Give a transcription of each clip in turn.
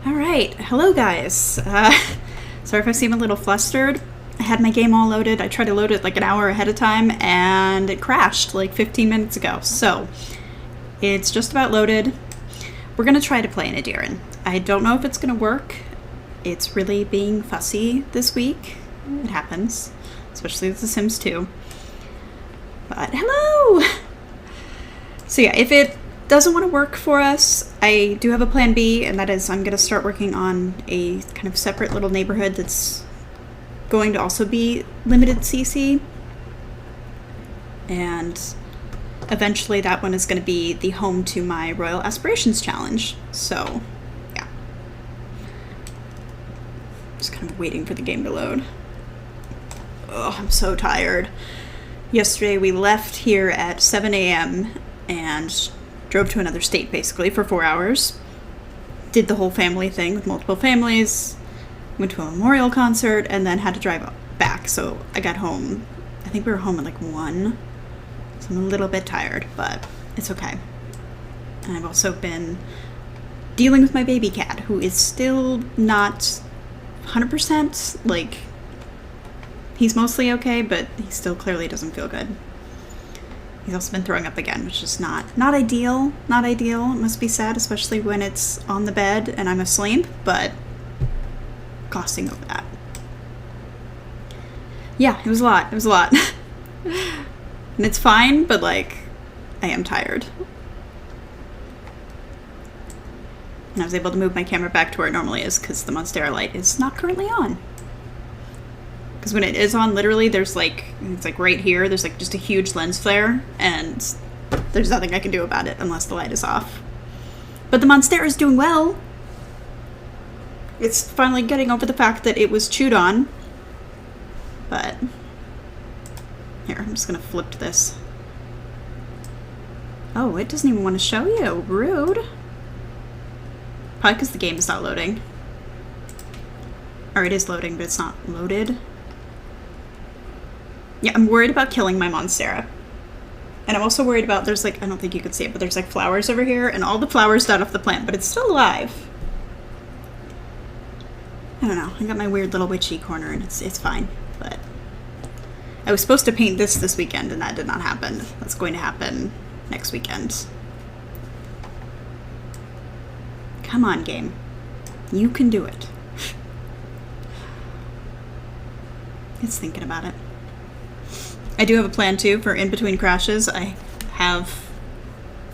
All right, hello guys. Sorry if I seem a little flustered. I had my game all loaded. I tried to load it like an hour ahead of time and it crashed like 15 minutes ago. So it's just about loaded. We're gonna try to play an Edirann. I don't know if it's gonna work. It's really being fussy this week. It happens, especially with The Sims 2. But hello! So yeah, if it doesn't want to work for us, I do have a plan B, and that is I'm going to start working on a kind of separate little neighborhood that's going to also be limited CC. And eventually that one is going to be the home to my Royal Aspirations Challenge. So, yeah. Just kind of waiting for the game to load. Oh, I'm so tired. Yesterday we left here at 7 a.m. and drove to another state basically for 4 hours. Did the whole family thing with multiple families. Went to a memorial concert and then had to drive back. So I got home. I think we were home at like 1. So I'm a little bit tired, but it's okay. And I've also been dealing with my baby cat, who is still not 100%. Like, he's mostly okay, but he still clearly doesn't feel good. He's also been throwing up again, which is not ideal. Not ideal. It must be sad, especially when it's on the bed and I'm asleep, but glossing over that. Yeah, it was a lot. It was a lot. And it's fine, but like, I am tired. And I was able to move my camera back to where it normally is because the Monstera light is not currently on. Because when it is on, literally, there's like, it's like right here, there's like just a huge lens flare, and there's nothing I can do about it unless the light is off. But the Monstera is doing well. It's finally getting over the fact that it was chewed on. But, here, I'm just gonna flip this. Oh, it doesn't even want to show you. Rude. Probably because the game is not loading. Or it is loading, but it's not loaded. Yeah, I'm worried about killing my Monstera. And I'm also worried about, there's like, I don't think you can see it, but there's like flowers over here, and all the flowers died off the plant, but it's still alive. I don't know, I got my weird little witchy corner, and it's fine, but I was supposed to paint this weekend, and that did not happen. That's going to happen next weekend. Come on, game. You can do it. It's thinking about it. I do have a plan too for in between crashes. I have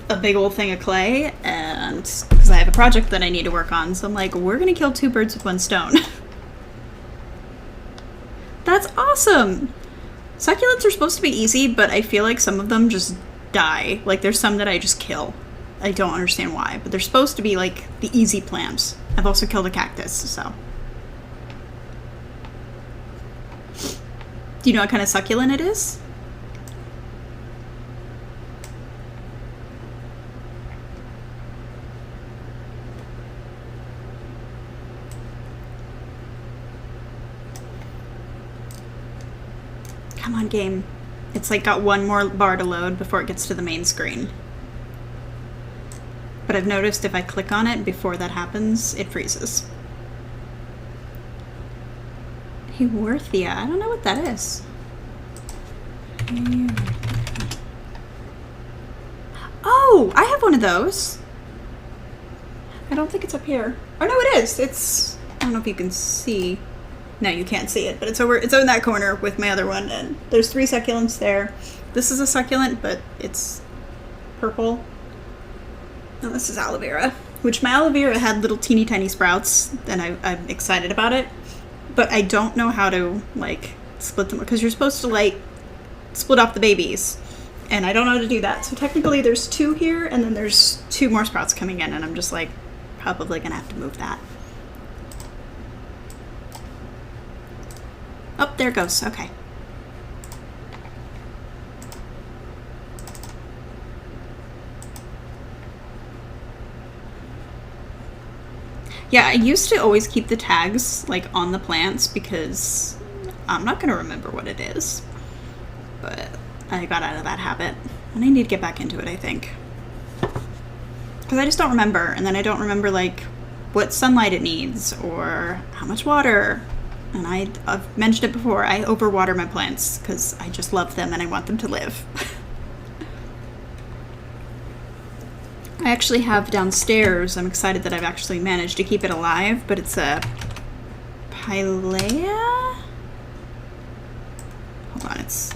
a big old thing of clay, and because I have a project that I need to work on, so I'm like, we're gonna kill 2 birds with 1 stone. That's awesome! Succulents are supposed to be easy, but I feel like some of them just die. Like, there's some that I just kill. I don't understand why, but they're supposed to be like the easy plants. I've also killed a cactus, so. Do you know what kind of succulent it is? Come on, game. It's like got 1 more bar to load before it gets to the main screen. But I've noticed if I click on it before that happens, it freezes. Worthia. I don't know what that is. Oh, I have one of those. I don't think it's up here. Oh no, it is. It's, I don't know if you can see. No, you can't see it, but it's over in that corner with my other one, and there's 3 succulents there. This is a succulent, but it's purple. And this is aloe vera, which my aloe vera had little teeny tiny sprouts, and I'm excited about it. But I don't know how to, like, split them, because you're supposed to, like, split off the babies. And I don't know how to do that. So technically there's 2 here, and then there's 2 more sprouts coming in, and I'm just, like, probably gonna have to move that. Oh, there it goes. Okay. Yeah, I used to always keep the tags, like, on the plants because I'm not going to remember what it is. But I got out of that habit, and I need to get back into it, I think. Because I just don't remember, and then I don't remember, like, what sunlight it needs or how much water. And I've mentioned it before, I overwater my plants because I just love them and I want them to live. I actually have downstairs, I'm excited that I've actually managed to keep it alive, but it's a Pilea? Hold on, it's...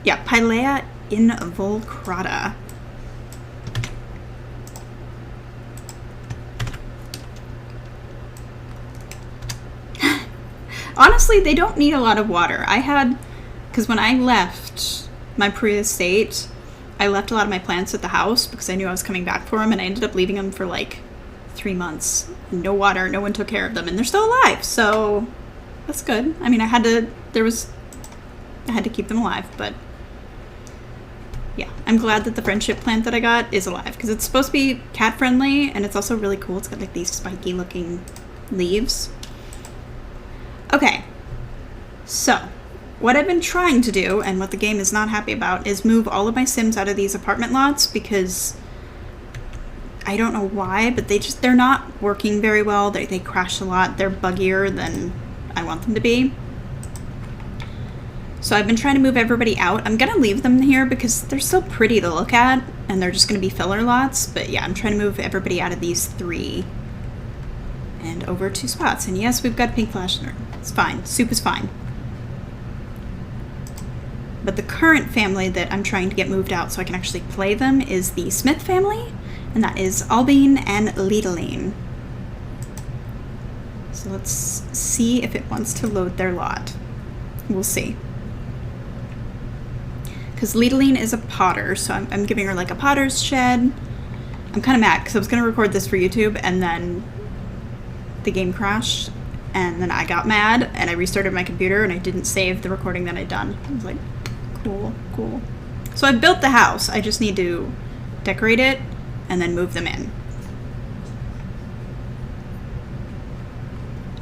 Yeah, Pilea involucrata. Honestly, they don't need a lot of water. Because when I left my previous estate, I left a lot of my plants at the house because I knew I was coming back for them, and I ended up leaving them for like 3 months. No water, no one took care of them, and they're still alive, so that's good. I mean, I had to keep them alive, but yeah, I'm glad that the friendship plant that I got is alive because it's supposed to be cat friendly, and it's also really cool. It's got like these spiky looking leaves. Okay, so what I've been trying to do, and what the game is not happy about, is move all of my Sims out of these apartment lots because I don't know why, but they're not working very well. They crash a lot. They're buggier than I want them to be. So I've been trying to move everybody out. I'm going to leave them here because they're so pretty to look at, and they're just going to be filler lots. But yeah, I'm trying to move everybody out of these 3 and over 2 spots. And yes, we've got pink flash. It's fine. Soup is fine. But the current family that I'm trying to get moved out so I can actually play them is the Smith family, and that is Albine and Lideline. So let's see if it wants to load their lot. We'll see. Because Lideline is a potter, so I'm giving her like a potter's shed. I'm kind of mad because I was going to record this for YouTube, and then the game crashed, and then I got mad, and I restarted my computer, and I didn't save the recording that I'd done. I was like, cool. So I've built the house. I just need to decorate it and then move them in.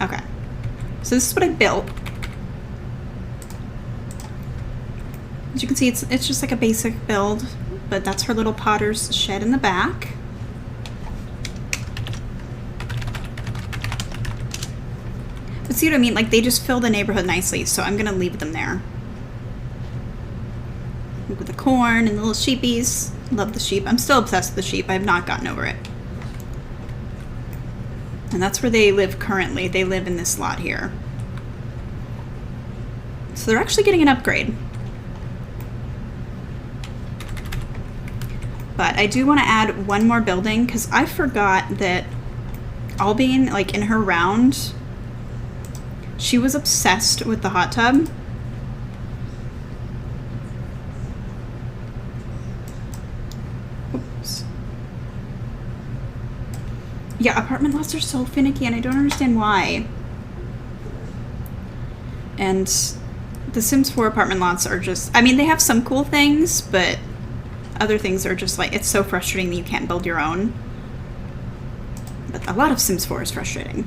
Okay. So this is what I built. As you can see, it's just like a basic build, but that's her little potter's shed in the back. But see what I mean? Like, they just fill the neighborhood nicely, so I'm gonna leave them there. With the corn and the little sheepies. Love the sheep. I'm still obsessed with the sheep. I have not gotten over it. And that's where they live currently. They live in this lot here. So they're actually getting an upgrade. But I do want to add one more building because I forgot that Albine, like in her round, she was obsessed with the hot tub. Oops. Yeah, apartment lots are so finicky and I don't understand why. And the Sims 4 apartment lots are just, I mean, they have some cool things, but other things are just like, it's so frustrating that you can't build your own. But a lot of Sims 4 is frustrating.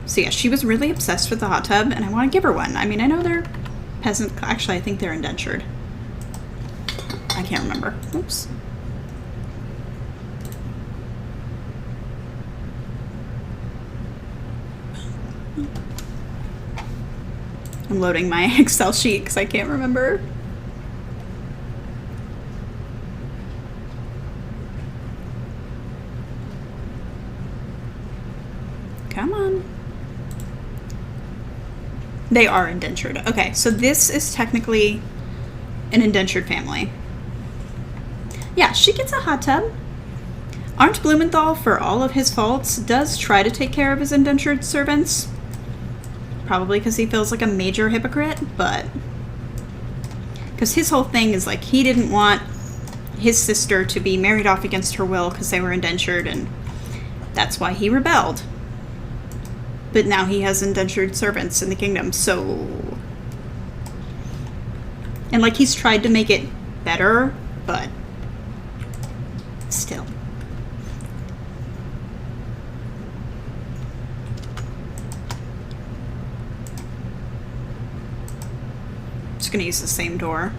So yeah, she was really obsessed with the hot tub, and I want to give her one. I mean, I know they're peasant, actually I think they're indentured. I can't remember. Oops. I'm loading my Excel sheet because I can't remember. Come on. They are indentured. Okay, so this is technically an indentured family. Yeah, she gets a hot tub. Arndt Blumenthal, for all of his faults, does try to take care of his indentured servants. Probably because he feels like a major hypocrite, but... because his whole thing is like, he didn't want his sister to be married off against her will because they were indentured, and that's why he rebelled. But now he has indentured servants in the kingdom, so... and like, he's tried to make it better, but... still. Just gonna use the same door.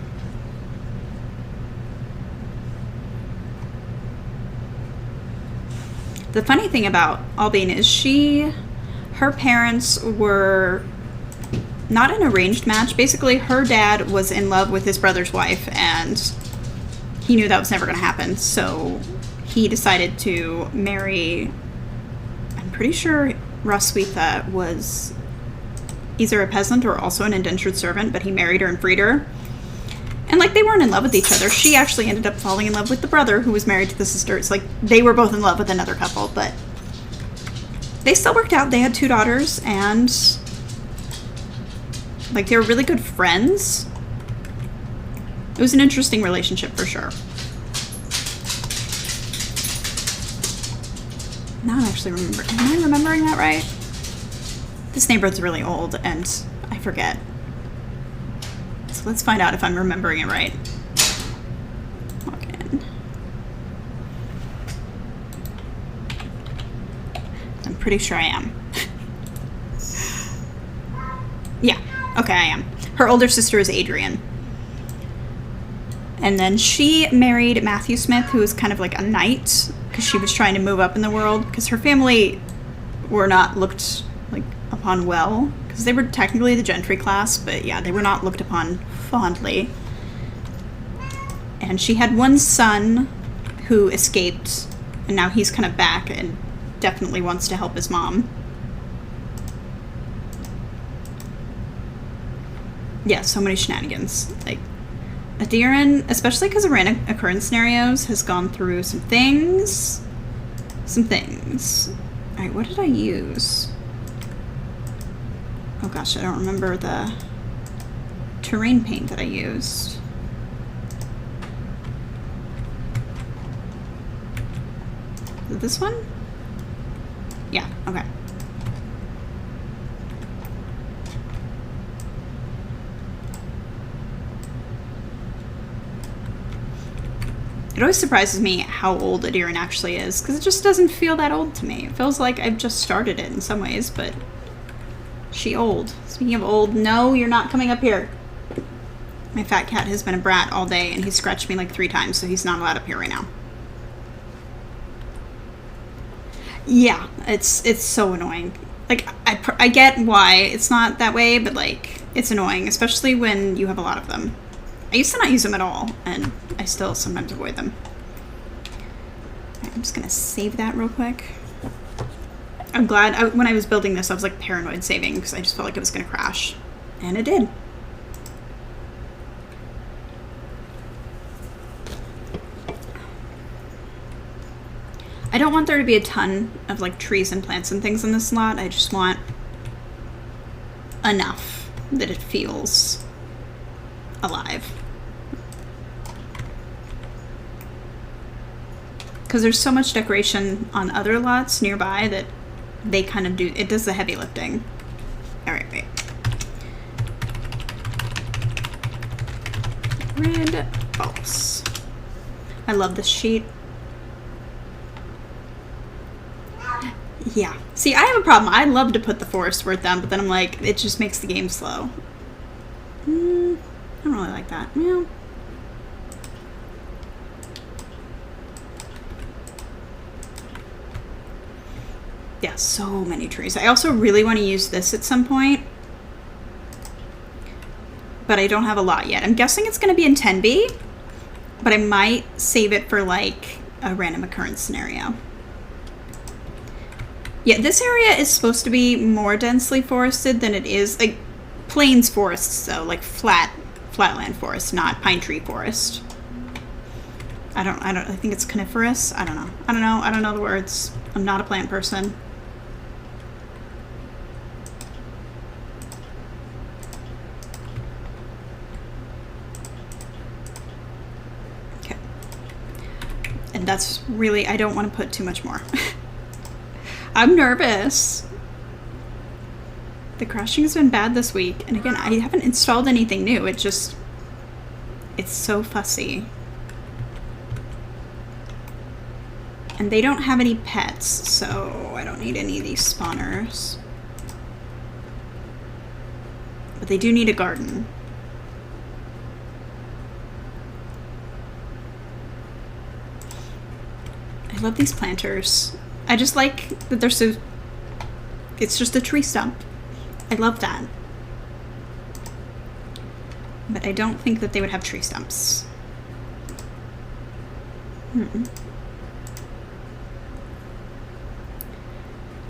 The funny thing about Albine is her parents were not an arranged match. Basically, her dad was in love with his brother's wife, and he knew that was never going to happen. So he decided to marry, I'm pretty sure Roswitha was either a peasant or also an indentured servant, but he married her and freed her. And, like, they weren't in love with each other. She actually ended up falling in love with the brother who was married to the sister. It's like they were both in love with another couple, but they still worked out. They had 2 daughters, and, like, they were really good friends. It was an interesting relationship for sure. Now I actually remember. Am I remembering that right? This neighborhood's really old, and I forget. So let's find out if I'm remembering it right. Log in. I'm pretty sure I am. Yeah, okay, I am. Her older sister is Edirann. And then she married Matthew Smith, who was kind of like a knight, because she was trying to move up in the world, because her family were not looked like upon well, because they were technically the gentry class, but yeah, they were not looked upon fondly. And she had one son who escaped, and now he's kind of back and definitely wants to help his mom. Yeah, so many shenanigans. Like, Edirann, especially because of random occurrence scenarios, has gone through some things. Alright, what did I use? Oh gosh, I don't remember the terrain paint that I used. Is it this one? Yeah, okay. It always surprises me how old Edirann actually is, because it just doesn't feel that old to me. It feels like I've just started it in some ways, but she old. Speaking of old, no, you're not coming up here. My fat cat has been a brat all day, and he scratched me like 3 times, so he's not allowed up here right now. Yeah, it's so annoying. Like, I get why it's not that way, but, like, it's annoying, especially when you have a lot of them. I used to not use them at all, and I still sometimes avoid them. Right, I'm just gonna save that real quick. I'm glad, when I was building this, I was like paranoid saving, because I just felt like it was gonna crash. And it did. I don't want there to be a ton of like trees and plants and things in this lot. I just want enough that it feels alive. Because there's so much decoration on other lots nearby that they kind of do, it does the heavy lifting. Alright, wait. Red false. I love this sheet. Yeah. See, I have a problem. I love to put the forest word down, but then I'm like, it just makes the game slow. I don't really like that. Yeah. Yeah, so many trees. I also really want to use this at some point, but I don't have a lot yet. I'm guessing it's going to be in 10B, but I might save it for like a random occurrence scenario. Yeah, this area is supposed to be more densely forested than it is, like plains forests, so like flatland forest, not pine tree forest. I think it's coniferous. I don't know the words. I'm not a plant person. Okay. And that's really, I don't want to put too much more. I'm nervous. The crashing has been bad this week. And again, I haven't installed anything new. It's so fussy. And they don't have any pets, so I don't need any of these spawners. But they do need a garden. I love these planters. I just like that they're so... It's just a tree stump. I love that. But I don't think that they would have tree stumps.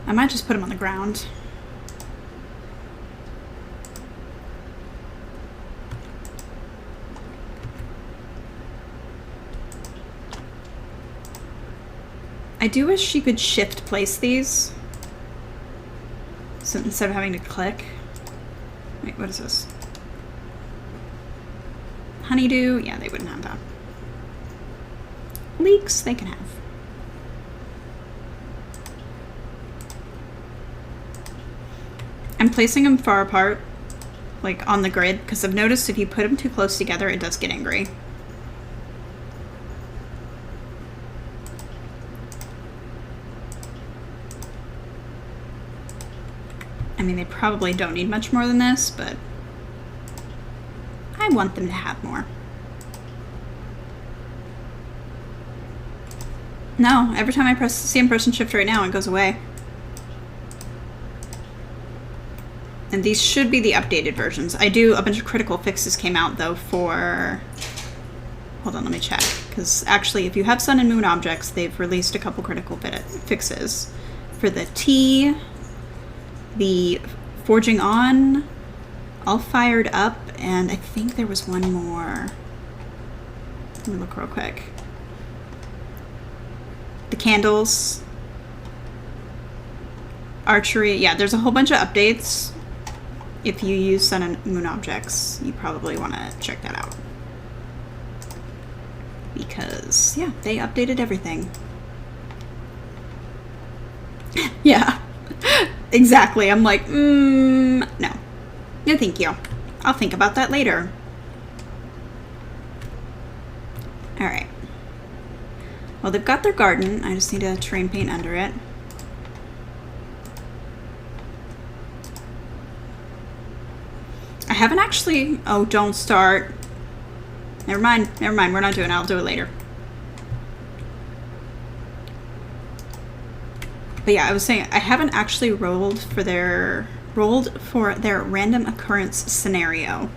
I might just put them on the ground. I do wish she could shift place these. So instead of having to click. Wait, what is this? Honeydew? Yeah, they wouldn't have that. Leeks, they can have. I'm placing them far apart, like on the grid, because I've noticed if you put them too close together, it does get angry. I mean, they probably don't need much more than this, but I want them to have more. No, every time I press CM press and shift right now, it goes away. And these should be the updated versions. A bunch of critical fixes came out though for, hold on, let me check. Because actually, if you have Sun and Moon objects, they've released a couple critical fixes. For the T, the Forging On, all fired up, and I think there was one more. Let me look real quick. The candles, archery, yeah, there's a whole bunch of updates. If you use Sun and Moon objects, you probably want to check that out. Because, yeah, they updated everything. Yeah, exactly. I'm like, no. No, thank you. I'll think about that later. Alright. Well, they've got their garden. I just need a terrain paint under it. I haven't actually... Oh, don't start. Never mind. Never mind. We're not doing it. I'll do it later. But yeah, I was saying, I haven't actually rolled for their random occurrence scenario.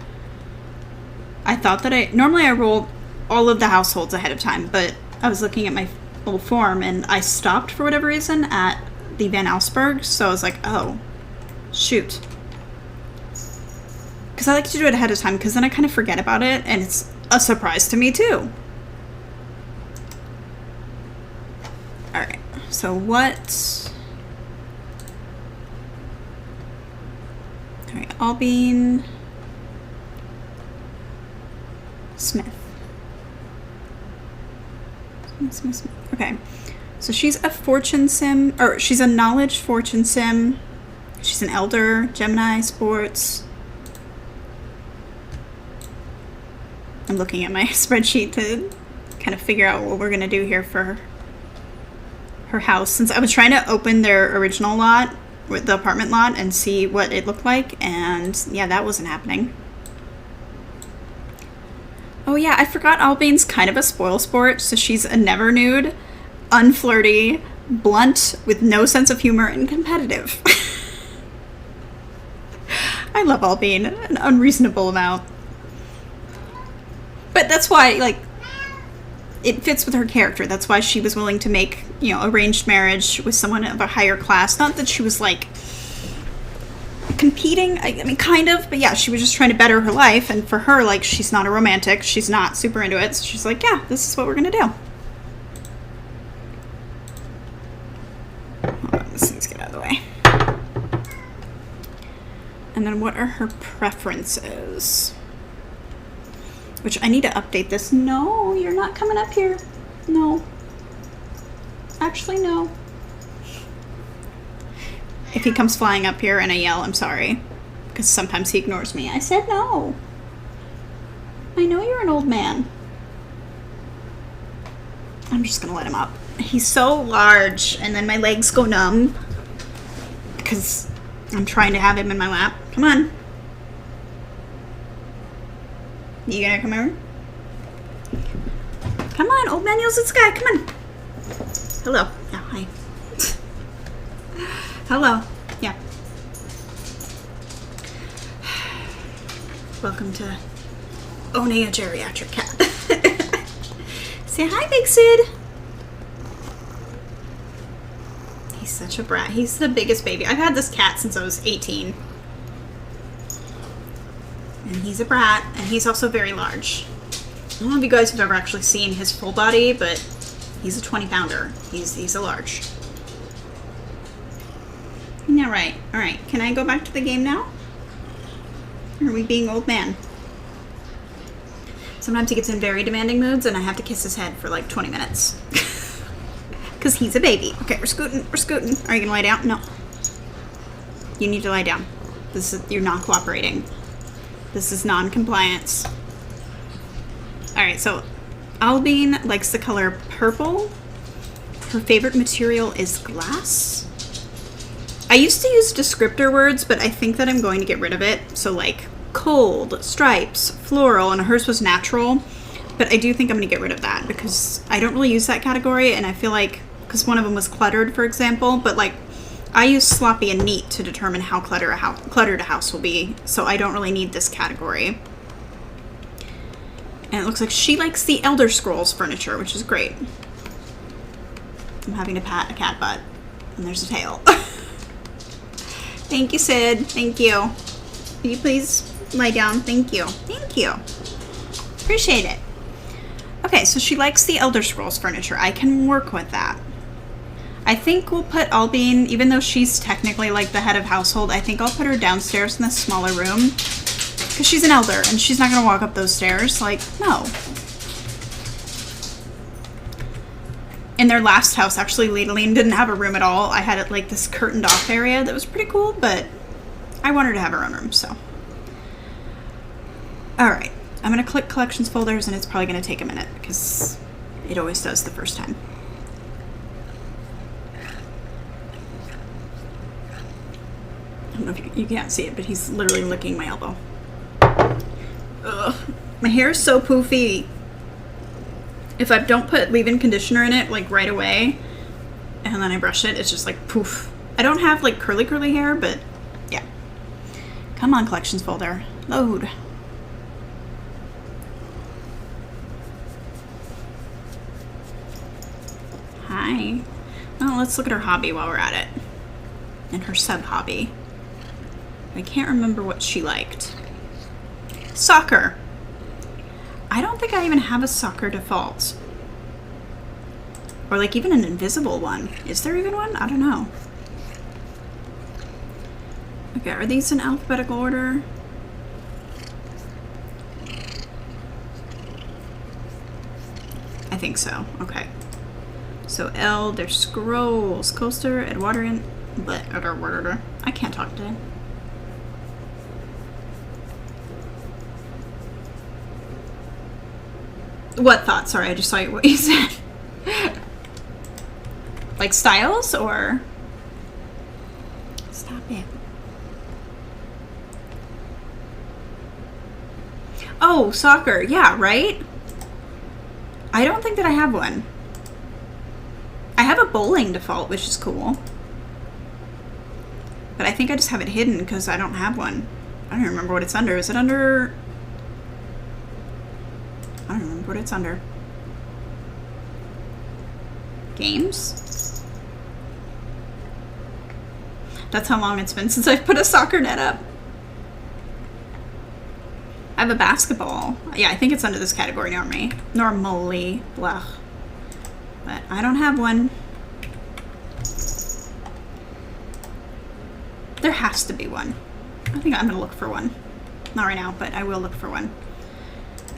I thought that normally I rolled all of the households ahead of time, but I was looking at my old form and I stopped for whatever reason at the Van Allsburg, so I was like, oh, shoot. Because I like to do it ahead of time, because then I kind of forget about it, and it's a surprise to me too. Alright, so what... Alright, Albine... Smith. Smith. Okay, so she's a fortune sim, or she's a knowledge fortune sim. She's an elder, Gemini, sports. I'm looking at my spreadsheet to kind of figure out what we're gonna do here for her house. Since I was trying to open their original lot, with the apartment lot, and see what it looked like, and yeah, that wasn't happening. Oh yeah, I forgot Albine's kind of a spoil sport, so she's a never nude, unflirty, blunt, with no sense of humor, and competitive. I love Albine, an unreasonable amount. But that's why, like, it fits with her character. That's why she was willing to make, you know, arranged marriage with someone of a higher class. Not that she was, like, competing. I mean, kind of. But yeah, she was just trying to better her life. And for her, like, she's not a romantic. She's not super into it. So she's like, yeah, this is what we're going to do. Hold on, these things get out of the way. And then what are her preferences? Which I need to update this. No, you're not coming up here. No. Actually, no. If he comes flying up here and I yell, I'm sorry. Because sometimes he ignores me. I said no. I know you're an old man. I'm just going to let him up. He's so large, and then my legs go numb. Because I'm trying to have him in my lap. Come on. You gonna come over? Come on, old man yells at sky. Come on. Hello. Yeah, hi. Hello. Yeah. Welcome to owning a geriatric cat. Say hi, Big Sid. He's such a brat. He's the biggest baby. I've had this cat since I was 18. And he's a brat, and he's also very large. I don't know if you guys have ever actually seen his full body, but he's a 20-pounder. He's a large. Yeah, right. Alright, can I go back to the game now? Or are we being old man? Sometimes he gets in very demanding moods, and I have to kiss his head for like 20 minutes. Because he's a baby. Okay, we're scooting. We're scooting. Are you going to lie down? No. You need to lie down. You're not cooperating. This is non-compliance. Alright, so Albine likes the color purple. Her favorite material is glass. I used to use descriptor words, but I think that I'm going to get rid of it. So like cold, stripes, floral, and hers was natural. But I do think I'm going to get rid of that because I don't really use that category, and I feel like, because one of them was cluttered, for example, but like I use sloppy and neat to determine how cluttered a house will be, so I don't really need this category. And it looks like she likes the Elder Scrolls furniture, which is great. I'm having to pat a cat butt, and there's a tail. Thank you, Sid. Thank you. Will you please lie down? Thank you. Thank you. Appreciate it. Okay, so she likes the Elder Scrolls furniture. I can work with that. I think we'll put Albine, even though she's technically like the head of household, I think I'll put her downstairs in this smaller room. Because she's an elder, and she's not going to walk up those stairs. Like, no. In their last house, actually, Leideline didn't have a room at all. I had it like this curtained off area that was pretty cool, but I want her to have her own room, so. Alright. I'm going to click collections folders, and it's probably going to take a minute, because it always does the first time. I don't know if you can't see it, but he's literally licking my elbow. Ugh. My hair is so poofy. If I don't put leave-in conditioner in it, like, right away, and then I brush it, it's just like poof. I don't have, like, curly hair, but yeah. Come on, collections folder. Load. Hi. Oh, let's look at her hobby while we're at it. And her sub-hobby. I can't remember what she liked. Soccer. I don't think I even have a soccer default. Or like even an invisible one. Is there even one? I don't know. Okay, are these in alphabetical order? I think so. Okay. So Elder Scrolls, Coaster, Edwardrian, I can't talk today. What thought? Sorry, I just saw what you said. Like styles or? Stop it. Oh, soccer. Yeah, right? I don't think that I have one. I have a bowling default, which is cool. But I think I just have it hidden because I don't have one. I don't remember what it's under. Is it under... I don't remember what it's under. Games? That's how long it's been since I've put a soccer net up. I have a basketball. Yeah, I think it's under this category normally. Blah. But I don't have one. There has to be one. I think I'm gonna look for one. Not right now, but I will look for one.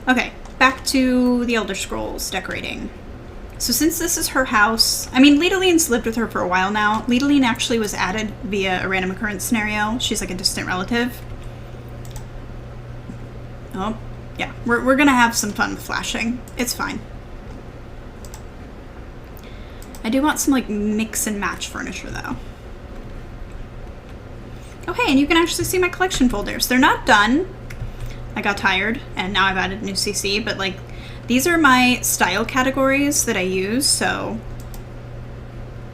Okay, back to the Elder Scrolls decorating. So since this is her house, I mean, Leideline's lived with her for a while now. Leideline actually was added via a random occurrence scenario. She's like a distant relative. Oh, yeah, we're gonna have some fun with flashing. It's fine. I do want some like mix and match furniture though. Okay, and you can actually see my collection folders. They're not done. I got tired and now I've added new CC, but like these are my style categories that I use, so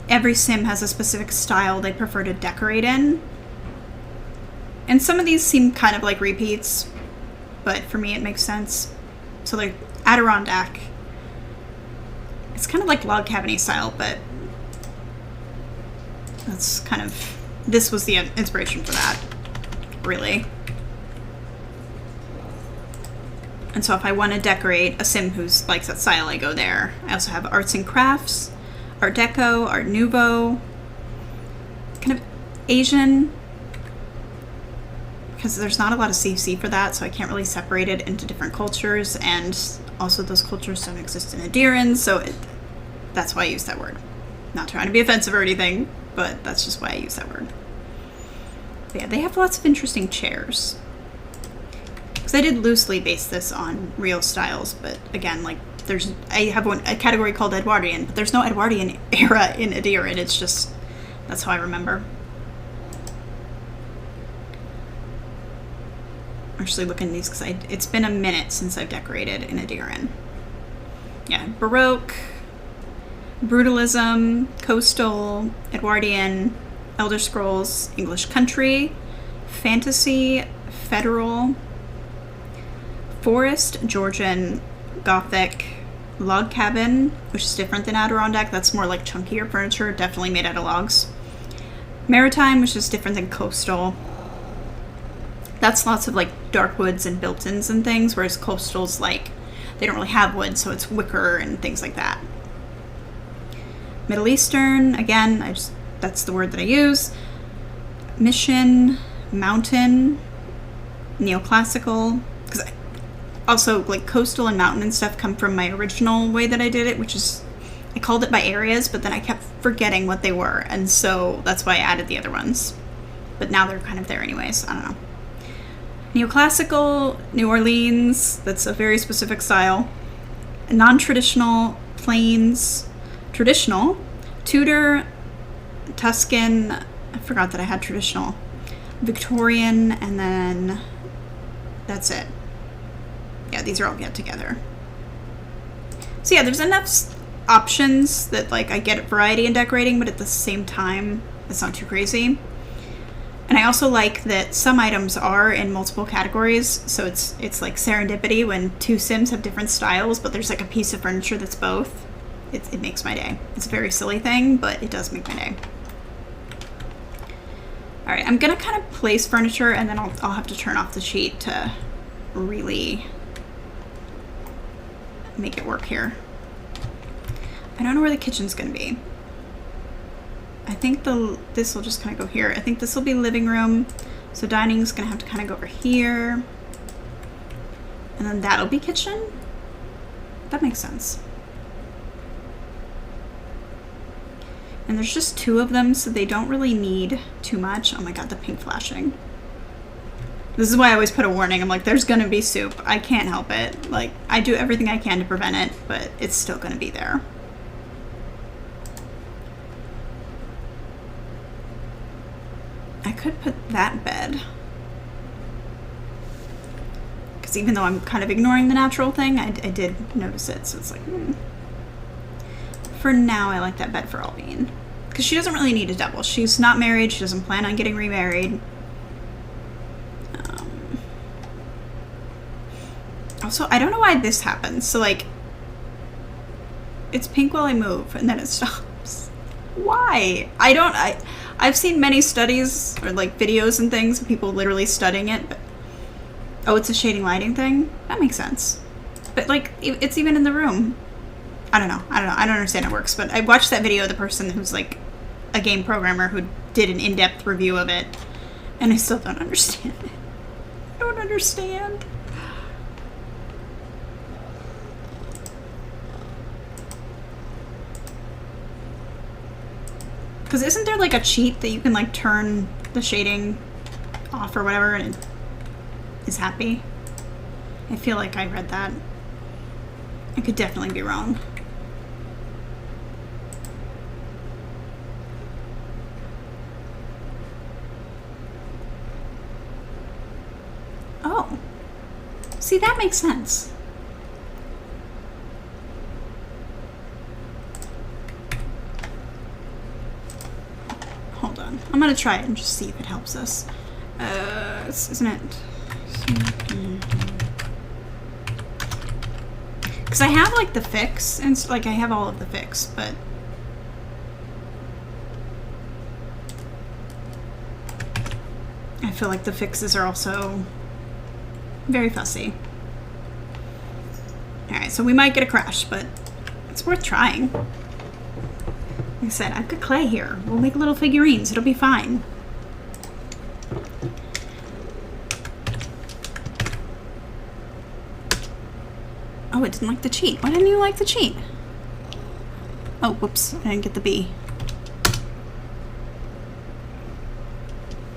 every sim has a specific style they prefer to decorate in. And some of these seem kind of like repeats, but for me it makes sense. So like Adirondack, it's kind of like log cabin-y style, but that's kind of, this was the inspiration for that, really. And so if I want to decorate a sim who likes that style, I go there. I also have arts and crafts, Art Deco, Art Nouveau, kind of Asian, because there's not a lot of CC for that, so I can't really separate it into different cultures, and also those cultures don't exist in Edirann, so that's why I use that word. Not trying to be offensive or anything, but that's just why I use that word. But yeah, they have lots of interesting chairs. Because I did loosely base this on real styles, but again, like, I have a category called Edwardian, but there's no Edwardian era in Edirann, it's just, that's how I remember. I'm actually looking at these because it's been a minute since I've decorated in Edirann. Yeah, Baroque, Brutalism, Coastal, Edwardian, Elder Scrolls, English Country, Fantasy, Federal, Forest, Georgian, Gothic, Log Cabin, which is different than Adirondack. That's more like chunkier furniture, definitely made out of logs. Maritime, which is different than Coastal. That's lots of like dark woods and built-ins and things, whereas Coastal's like, they don't really have wood, so it's wicker and things like that. Middle Eastern, again, that's the word that I use. Mission, Mountain, Neoclassical, because also like coastal and mountain and stuff come from my original way that I did it, which is, I called it by areas, but then I kept forgetting what they were, and so that's why I added the other ones. But now they're kind of there anyways, I don't know. Neoclassical, New Orleans, that's a very specific style. Non-traditional, Plains, traditional, Tudor, Tuscan, I forgot that I had traditional, Victorian, and then that's it. Yeah, these are all get together. So yeah, there's enough options that like I get variety in decorating, but at the same time, it's not too crazy. And I also like that some items are in multiple categories, so it's like serendipity when two Sims have different styles, but there's like a piece of furniture that's both. It makes my day. It's a very silly thing, but it does make my day. All right, I'm gonna kind of place furniture, and then I'll have to turn off the sheet to really make it work here. I don't know where the kitchen's gonna be. I think this will just kind of go here. I think this will be living room. So dining's gonna have to kind of go over here. And then that'll be kitchen. That makes sense. And there's just two of them, so they don't really need too much. Oh my god, the pink flashing. This is why I always put a warning. I'm like, there's gonna be soup. I can't help it. Like, I do everything I can to prevent it, but it's still gonna be there. I could put that bed. Because even though I'm kind of ignoring the natural thing, I did notice it, so it's like, For now, I like that bed for Alvine. Because she doesn't really need a double. She's not married, she doesn't plan on getting remarried. Also, I don't know why this happens. So, like, it's pink while I move, and then it stops. Why? I've seen many studies, or, like, videos and things of people literally studying it, but... Oh, it's a shading lighting thing? That makes sense. But, like, it's even in the room. I don't know. I don't understand how it works, but I watched that video of the person who's, like, a game programmer who did an in-depth review of it, and I still don't understand it. I don't understand. Because isn't there, like, a cheat that you can, like, turn the shading off or whatever and it is happy? I feel like I read that. I could definitely be wrong. Oh. See, that makes sense. on. I'm gonna try it and just see if it helps us. Isn't it? Because I have like the fix, and like I have all of the fix, but I feel like the fixes are also very fussy. Alright, so we might get a crash, but it's worth trying. Like I said, I've got clay here. We'll make little figurines. It'll be fine. Oh, it didn't like the cheat. Why didn't you like the cheat? Oh, whoops. I didn't get the B.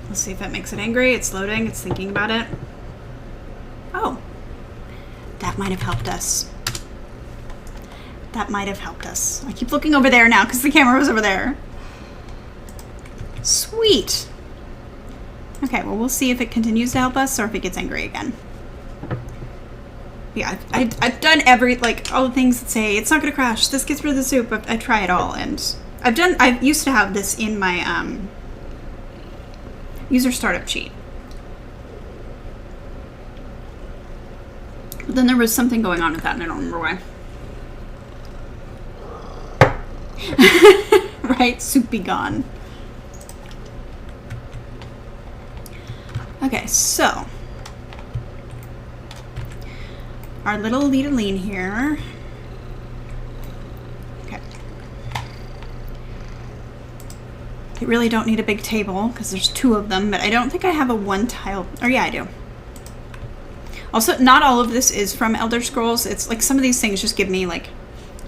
Let's see if that makes it angry. It's loading. It's thinking about it. Oh. That might have helped us. That might have helped us. I keep looking over there now because the camera was over there. Sweet. Okay, well, we'll see if it continues to help us or if it gets angry again. Yeah, I've done all the things that say, it's not going to crash, this gets rid of the soup. I try it all, and I used to have this in my user startup cheat. But then there was something going on with that, and I don't remember why. Right? Soup be gone. Okay, so our little Edirann here. Okay. I really don't need a big table because there's 2 of them, but I don't think I have a 1 tile. Or yeah, I do. Also, not all of this is from Elder Scrolls. It's like some of these things just give me like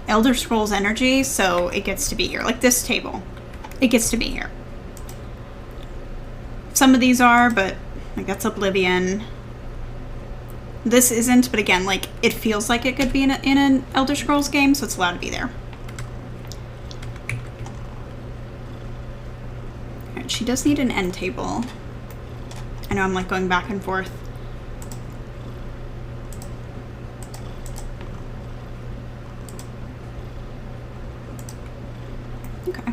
Elder Scrolls energy, so it gets to be here. Like this table, it gets to be here. Some of these are, but like that's Oblivion. This isn't, but again, like it feels like it could be in an Elder Scrolls game, so it's allowed to be there. Alright, she does need an end table. I know I'm like going back and forth. Okay.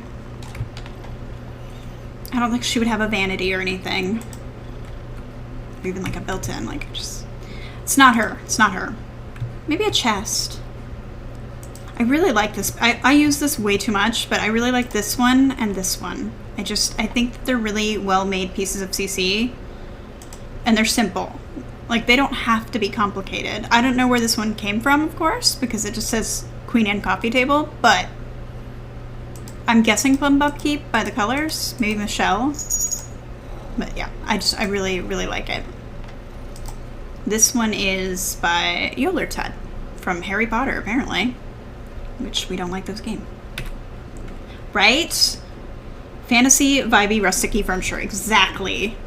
I don't think she would have a vanity or anything. Or even like a built-in, like just... It's not her. It's not her. Maybe a chest. I really like this. I use this way too much, but I really like this one and this one. I think that they're really well-made pieces of CC. And they're simple. Like, they don't have to be complicated. I don't know where this one came from, of course, because it just says Queen and Coffee Table, but I'm guessing Plum Upkeep by the colors. Maybe Michelle. But yeah, I really, really like it. This one is by Yolertud from Harry Potter, apparently. Which, we don't like this game. Right? Fantasy, vibey, rustic-y furniture. Exactly.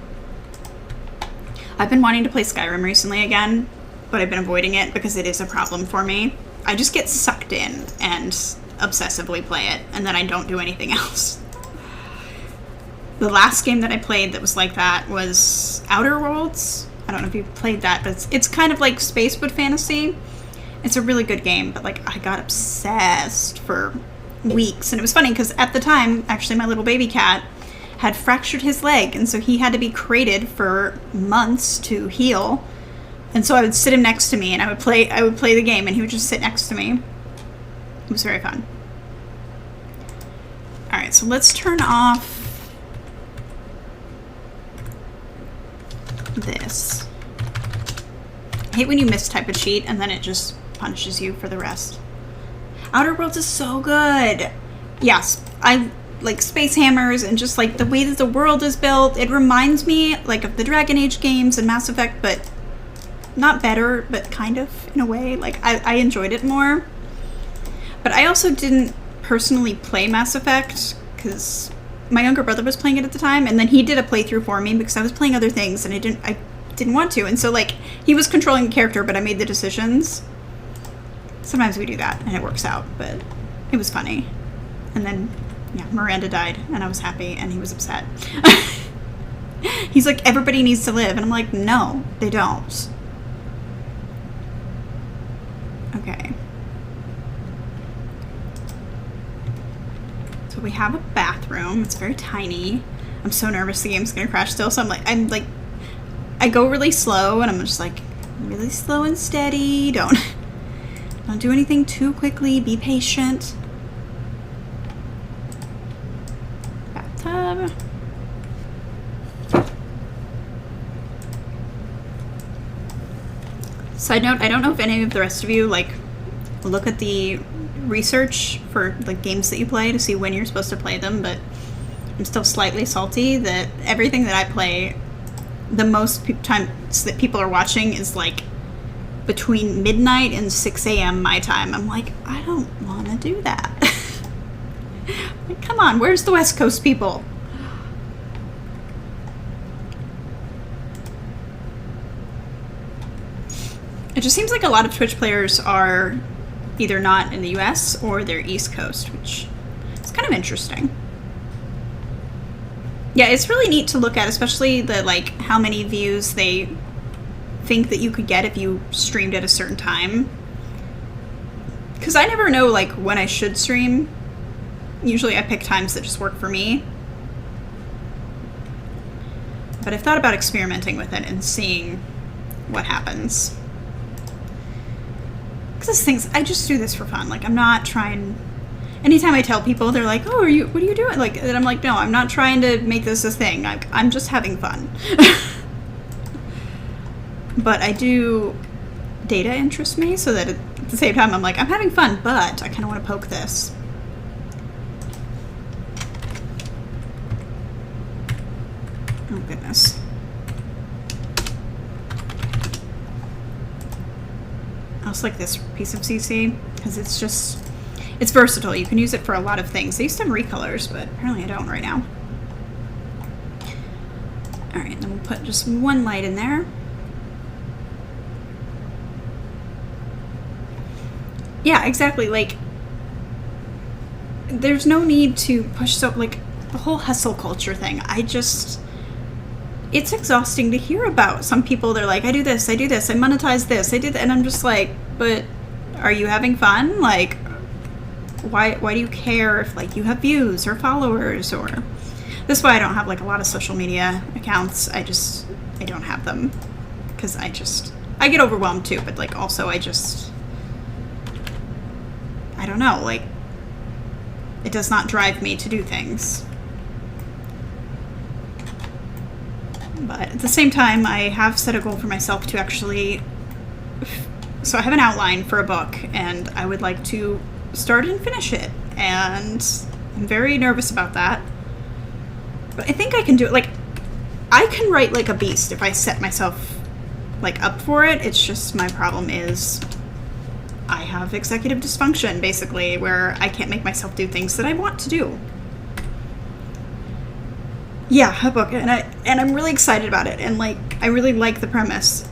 I've been wanting to play Skyrim recently again, but I've been avoiding it because it is a problem for me. I just get sucked in and obsessively play it, and then I don't do anything else. The last game that I played that was like that was Outer Worlds. I don't know if you've played that, but it's kind of like space but fantasy. It's a really good game, but like I got obsessed for weeks. And it was funny because at the time, actually my little baby cat had fractured his leg, and so he had to be crated for months to heal. And so I would sit him next to me and I would play the game and he would just sit next to me. It was very fun. Alright, so let's turn off this. I hate when you mistype a cheat and then it just punishes you for the rest. Outer Worlds is so good. Yes, I like space hammers and just like the way that the world is built. It reminds me like of the Dragon Age games and Mass Effect, but not better, but kind of in a way. Like I enjoyed it more. But I also didn't personally play Mass Effect because my younger brother was playing it at the time, and then he did a playthrough for me because I was playing other things and I didn't want to. And so like he was controlling the character, but I made the decisions. Sometimes we do that and it works out, but it was funny. And then yeah, Miranda died and I was happy and he was upset. He's like, everybody needs to live, and I'm like, no, they don't. Okay. So we have a bathroom. It's very tiny. I'm so nervous the game's gonna crash still, so I'm like, I go really slow, and I'm just like, really slow and steady. Don't do anything too quickly. Be patient. Bathtub. Side note, I don't know if any of the rest of you like look at the research for the games that you play to see when you're supposed to play them, but I'm still slightly salty that everything that I play, the most times that people are watching is like between midnight and 6 a.m. my time. I'm like, I don't want to do that. Like, come on, where's the West Coast people? It just seems like a lot of Twitch players are either not in the US or they're East Coast, which is kind of interesting. Yeah, it's really neat to look at, especially the like how many views they think that you could get if you streamed at a certain time. Because I never know like when I should stream. Usually I pick times that just work for me. But I've thought about experimenting with it and seeing what happens. Because things, I just do this for fun. Like, I'm not trying. Anytime I tell people, they're like, "Oh, what are you doing?" Like, and I'm like, "No, I'm not trying to make this a thing. Like, I'm just having fun." But I do. Data interests me, so that at the same time, I'm like, I'm having fun, but I kind of want to poke this. Oh goodness. I also like this piece of CC because it's versatile. You can use it for a lot of things. I used to have recolors, but apparently I don't right now. Alright, then we'll put just one light in there. Yeah, exactly. Like, there's no need to push so, like, the whole hustle culture thing. It's exhausting to hear about. Some people, they're like, I do this, I monetize this, I do that, and I'm just like, but are you having fun? Like, why do you care if, like, you have views or followers? Or this is why I don't have, like, a lot of social media accounts. I don't have them because I get overwhelmed too, but, like, also I don't know, like, it does not drive me to do things. But at the same time, I have set a goal for myself to actually... So I have an outline for a book, and I would like to start and finish it. And I'm very nervous about that. But I think I can do it. Like, I can write like a beast if I set myself, like, up for it. It's just my problem is I have executive dysfunction, basically, where I can't make myself do things that I want to do. Yeah, a book, and I'm really excited about it, and like I really like the premise,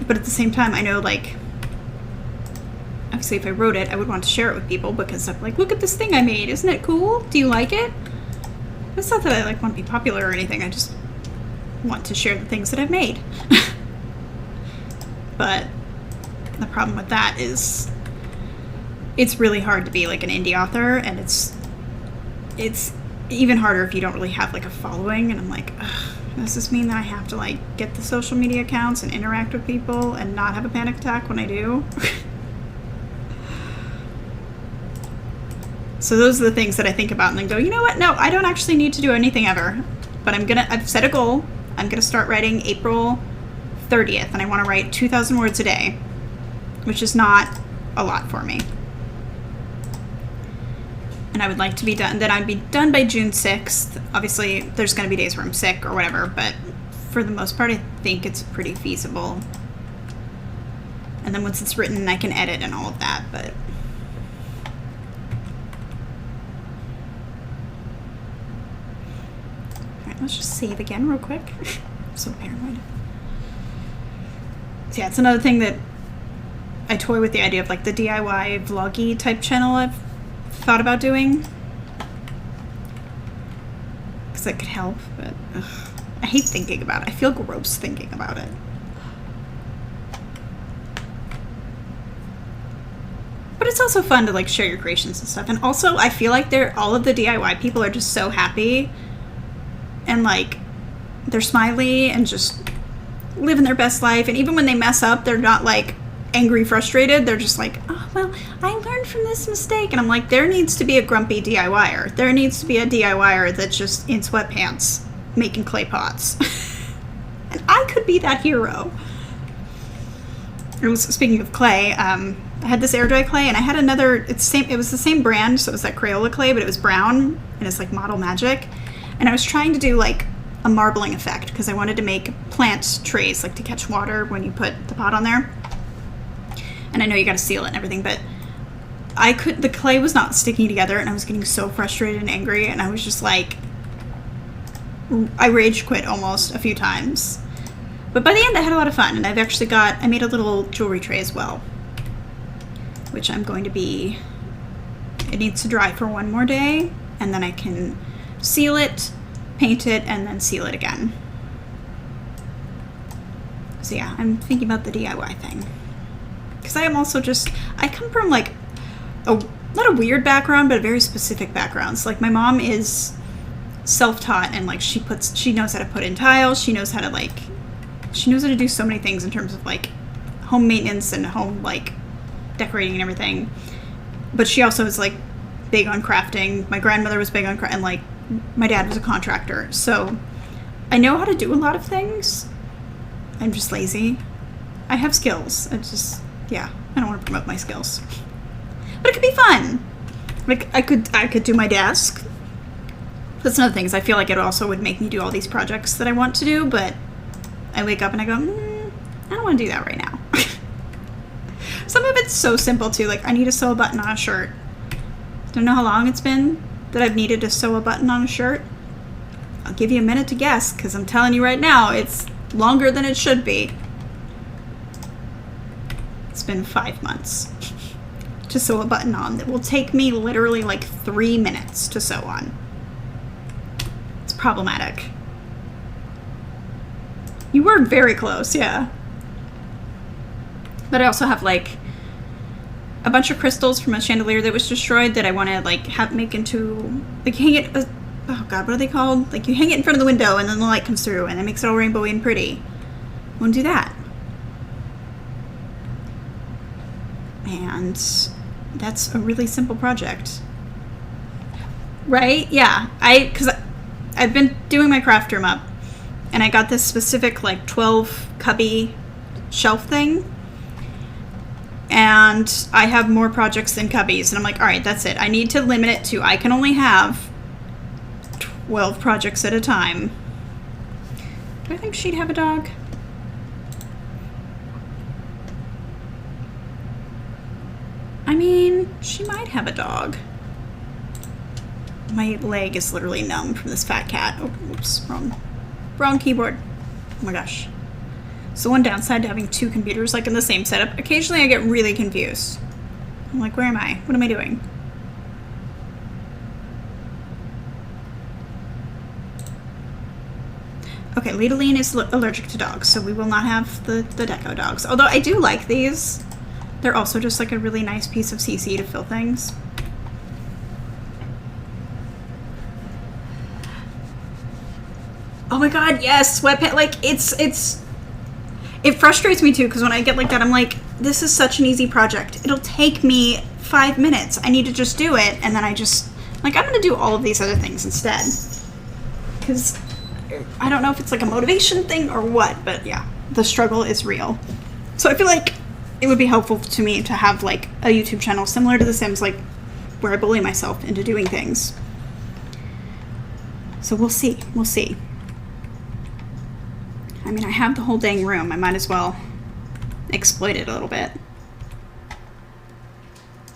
but at the same time I know, like, obviously if I wrote it I would want to share it with people because I'm like, look at this thing I made, isn't it cool? Do you like it? It's not that I like want to be popular or anything, I just want to share the things that I've made. But the problem with that is it's really hard to be like an indie author, and it's even harder if you don't really have like a following. And I'm like, ugh, does this mean that I have to like get the social media accounts and interact with people and not have a panic attack when I do? So those are the things that I think about and then go, you know what? No, I don't actually need to do anything ever. But I've set a goal. I'm gonna start writing April 30th, and I want to write 2,000 words a day, which is not a lot for me. And I would like to be done. Then I'd be done by June 6th. Obviously, there's going to be days where I'm sick or whatever, but for the most part, I think it's pretty feasible. And then once it's written, I can edit and all of that, but... Alright, let's just save again real quick. I'm so paranoid. So yeah, it's another thing that I toy with the idea of, like, the DIY vloggy type channel I've thought about doing, because that could help, but ugh, I hate thinking about it. I feel gross thinking about it. But it's also fun to like share your creations and stuff. And also I feel like all of the DIY people are just so happy and like they're smiley and just living their best life. And even when they mess up, they're not like angry, frustrated. They're just like, oh, well, I learned from this mistake. And I'm like, there needs to be a grumpy DIYer. There needs to be a DIYer that's just in sweatpants making clay pots. And I could be that hero. Speaking of clay, I had this air dry clay, and I had another. It was the same brand, so it was that Crayola clay, but it was brown, and it's like Model Magic. And I was trying to do like a marbling effect because I wanted to make plant trays, like to catch water when you put the pot on there. And I know you got to seal it and everything, but the clay was not sticking together, and I was getting so frustrated and angry, and I was just like, I rage quit almost a few times. But by the end, I had a lot of fun, and I made a little jewelry tray as well, which I'm going to be, it needs to dry for one more day, and then I can seal it, paint it, and then seal it again. So yeah, I'm thinking about the DIY thing. Because I am also I come from like not a weird background, but a very specific background. So like my mom is self-taught, and like she knows how to put in tiles, she knows how to do so many things in terms of like home maintenance and home like decorating and everything. But she also is like big on crafting. My grandmother was big on and like my dad was a contractor. So I know how to do a lot of things. I'm just lazy. I have skills. I don't want to promote my skills. But it could be fun. Like I could do my desk. That's another thing, is I feel like it also would make me do all these projects that I want to do, but I wake up and I go, I don't want to do that right now. Some of it's so simple too, like I need to sew a button on a shirt. Don't know how long it's been that I've needed to sew a button on a shirt. I'll give you a minute to guess, because I'm telling you right now, it's longer than it should be. It's been 5 months to sew a button on that will take me literally like 3 minutes to sew on. It's problematic. You were very close, yeah. But I also have like a bunch of crystals from a chandelier that was destroyed that I want to like make into, like hang it, oh god, what are they called? Like you hang it in front of the window and then the light comes through and it makes it all rainbowy and pretty. I want to do that. And that's a really simple project. Right? Yeah. Because I've been doing my craft room up, and I got this specific like 12 cubby shelf thing, and I have more projects than cubbies, and I'm like, all right, that's it. I need to limit it to, I can only have 12 projects at a time. Do I think she'd have a dog? I mean, she might have a dog. My leg is literally numb from this fat cat. Oh, oops, wrong keyboard. Oh my gosh. So one downside to having two computers like in the same setup, occasionally I get really confused. I'm like, where am I? What am I doing? Okay, Lidaline is allergic to dogs, so we will not have the Deco dogs. Although I do like these. They're also just like a really nice piece of CC to fill things. Oh my god, yes, sweatpants. Like it frustrates me too, because when I get like that, I'm like, this is such an easy project. It'll take me 5 minutes. I need to just do it, and then I just like, I'm gonna do all of these other things instead. Because I don't know if it's like a motivation thing or what, but yeah, the struggle is real. So I feel like it would be helpful to me to have like a YouTube channel similar to The Sims, like where I bully myself into doing things. So we'll see. We'll see. I mean, I have the whole dang room. I might as well exploit it a little bit.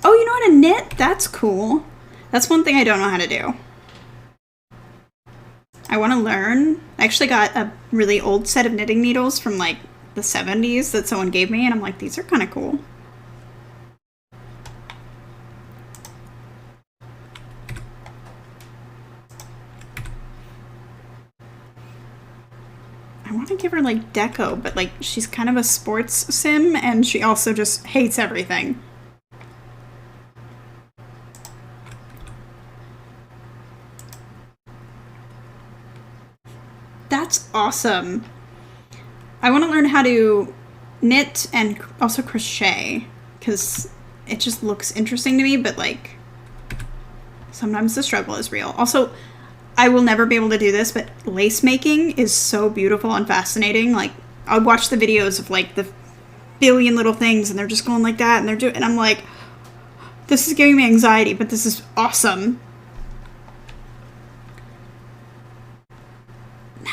Oh, you know how to knit? That's cool. That's one thing I don't know how to do. I want to learn. I actually got a really old set of knitting needles from like the 70s that someone gave me, and I'm like, these are kind of cool. I want to give her like deco, but like she's kind of a sports sim, and she also just hates everything. That's awesome. I want to learn how to knit and also crochet, because it just looks interesting to me, but like sometimes the struggle is real. Also, I will never be able to do this, but lace making is so beautiful and fascinating. Like, I'll watch the videos of like the billion little things and they're just going like that and they're doing, and I'm like, this is giving me anxiety, but this is awesome.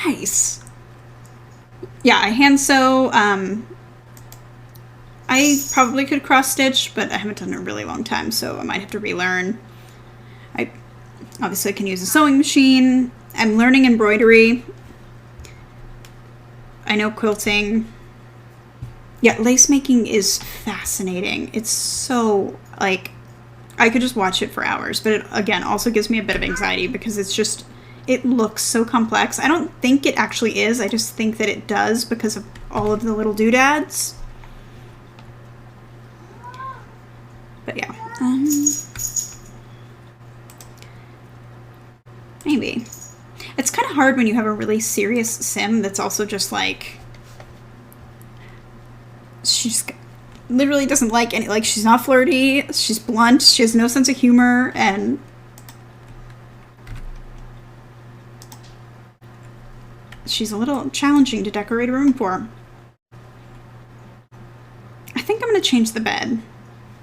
Nice. Yeah, I hand sew. I probably could cross stitch, but I haven't done it in a really long time, so I might have to relearn. I obviously can use a sewing machine. I'm learning embroidery. I know quilting. Yeah, lace making is fascinating. It's so, like, I could just watch it for hours, but it, again, also gives me a bit of anxiety because it's just, it looks so complex. I don't think it actually is. I just think that it does because of all of the little doodads. But yeah. Maybe. It's kind of hard when you have a really serious sim that's also just like, she's literally doesn't like any, like, she's not flirty, she's blunt, she has no sense of humor, and she's a little challenging to decorate a room for. I think I'm going to change the bed.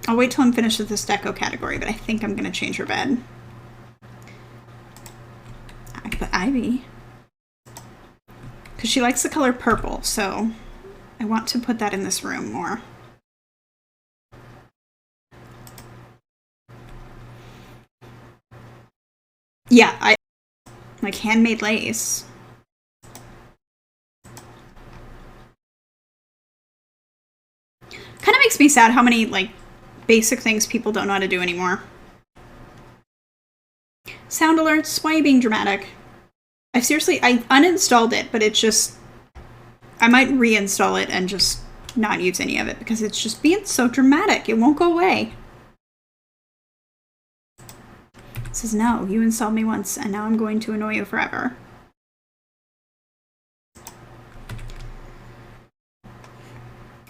I'll wait till I'm finished with this deco category, but I think I'm going to change her bed. I could put Ivy, because she likes the color purple, so I want to put that in this room more. Yeah, I like handmade lace. Kind of makes me sad how many like basic things people don't know how to do anymore. Sound alerts, why are you being dramatic? I uninstalled it, but it just, I might reinstall it and just not use any of it because it's just being so dramatic. It won't go away. It says, no, you installed me once and now I'm going to annoy you forever.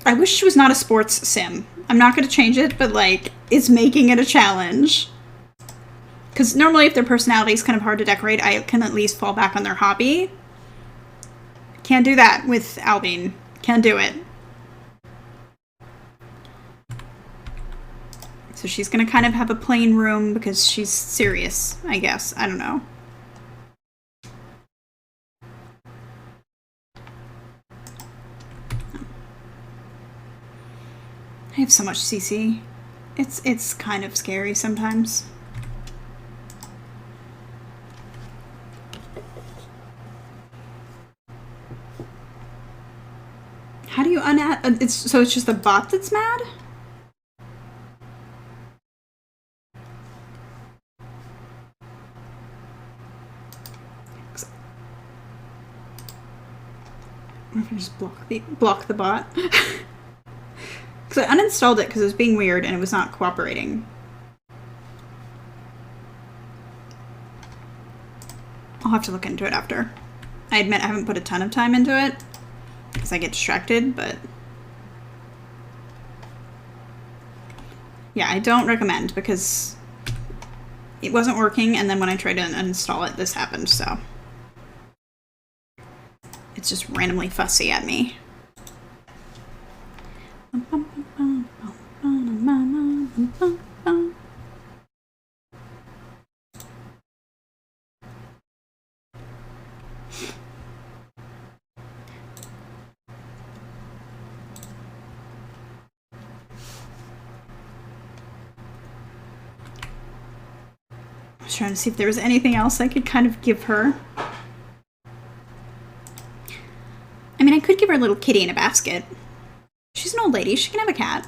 I wish she was not a sports sim. I'm not going to change it, but like, it's making it a challenge. Because normally if their personality is kind of hard to decorate, I can at least fall back on their hobby. Can't do that with Albine. Can't do it. So she's going to kind of have a plain room because she's serious, I guess. I don't know. I have so much CC. It's kind of scary sometimes. How do you unadd? So it's just the bot that's mad? I wonder if I just block the bot. Because I uninstalled it because it was being weird and it was not cooperating. I'll have to look into it after. I admit I haven't put a ton of time into it because I get distracted, but yeah, I don't recommend because it wasn't working, and then when I tried to uninstall it, this happened, so it's just randomly fussy at me. I was trying to see if there was anything else I could kind of give her. I mean, I could give her a little kitty in a basket. She's an old lady. She can have a cat.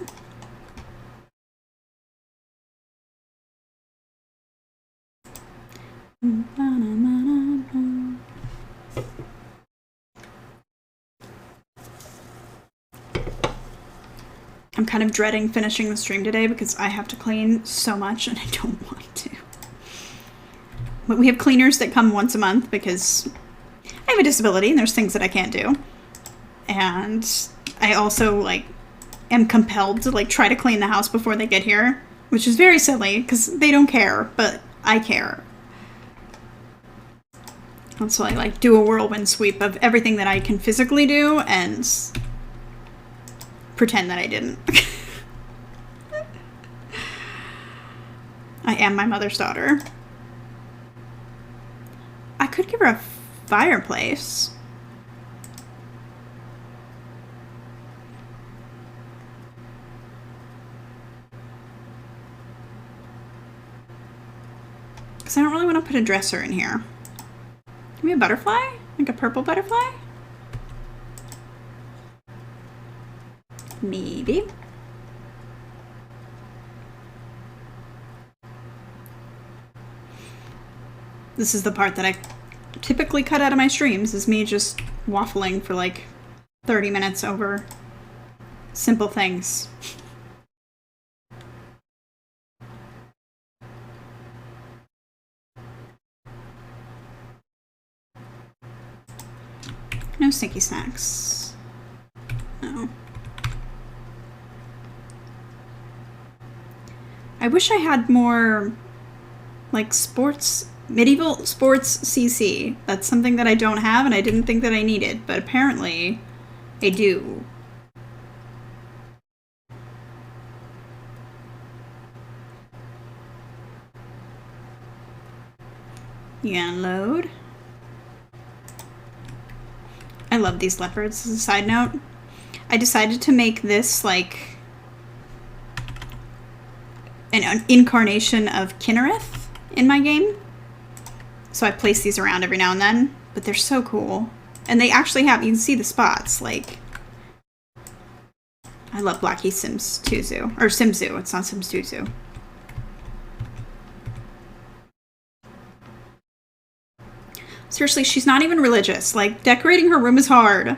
I'm kind of dreading finishing the stream today because I have to clean so much and I don't want to. But we have cleaners that come once a month because I have a disability and there's things that I can't do. And I also, like, am compelled to, like, try to clean the house before they get here, which is very silly because they don't care, but I care. And so I, like, do a whirlwind sweep of everything that I can physically do and pretend that I didn't. I am my mother's daughter. I could give her a fireplace. Because I don't really want to put a dresser in here. Maybe a butterfly? Like a purple butterfly? Maybe. This is the part that I typically cut out of my streams, is me just waffling for like 30 minutes over simple things. No stinky snacks. No. I wish I had more, like, medieval sports CC. That's something that I don't have and I didn't think that I needed, but apparently I do. You unload. I love these leopards. As a side note, I decided to make this like an incarnation of Kinnereth in my game. So I place these around every now and then, but they're so cool. And they actually have, you can see the spots, like, I love Blackie Sims 2 Zoo, or Sims Zoo, it's not Sims 2 Zoo. Seriously, she's not even religious. Like, decorating her room is hard.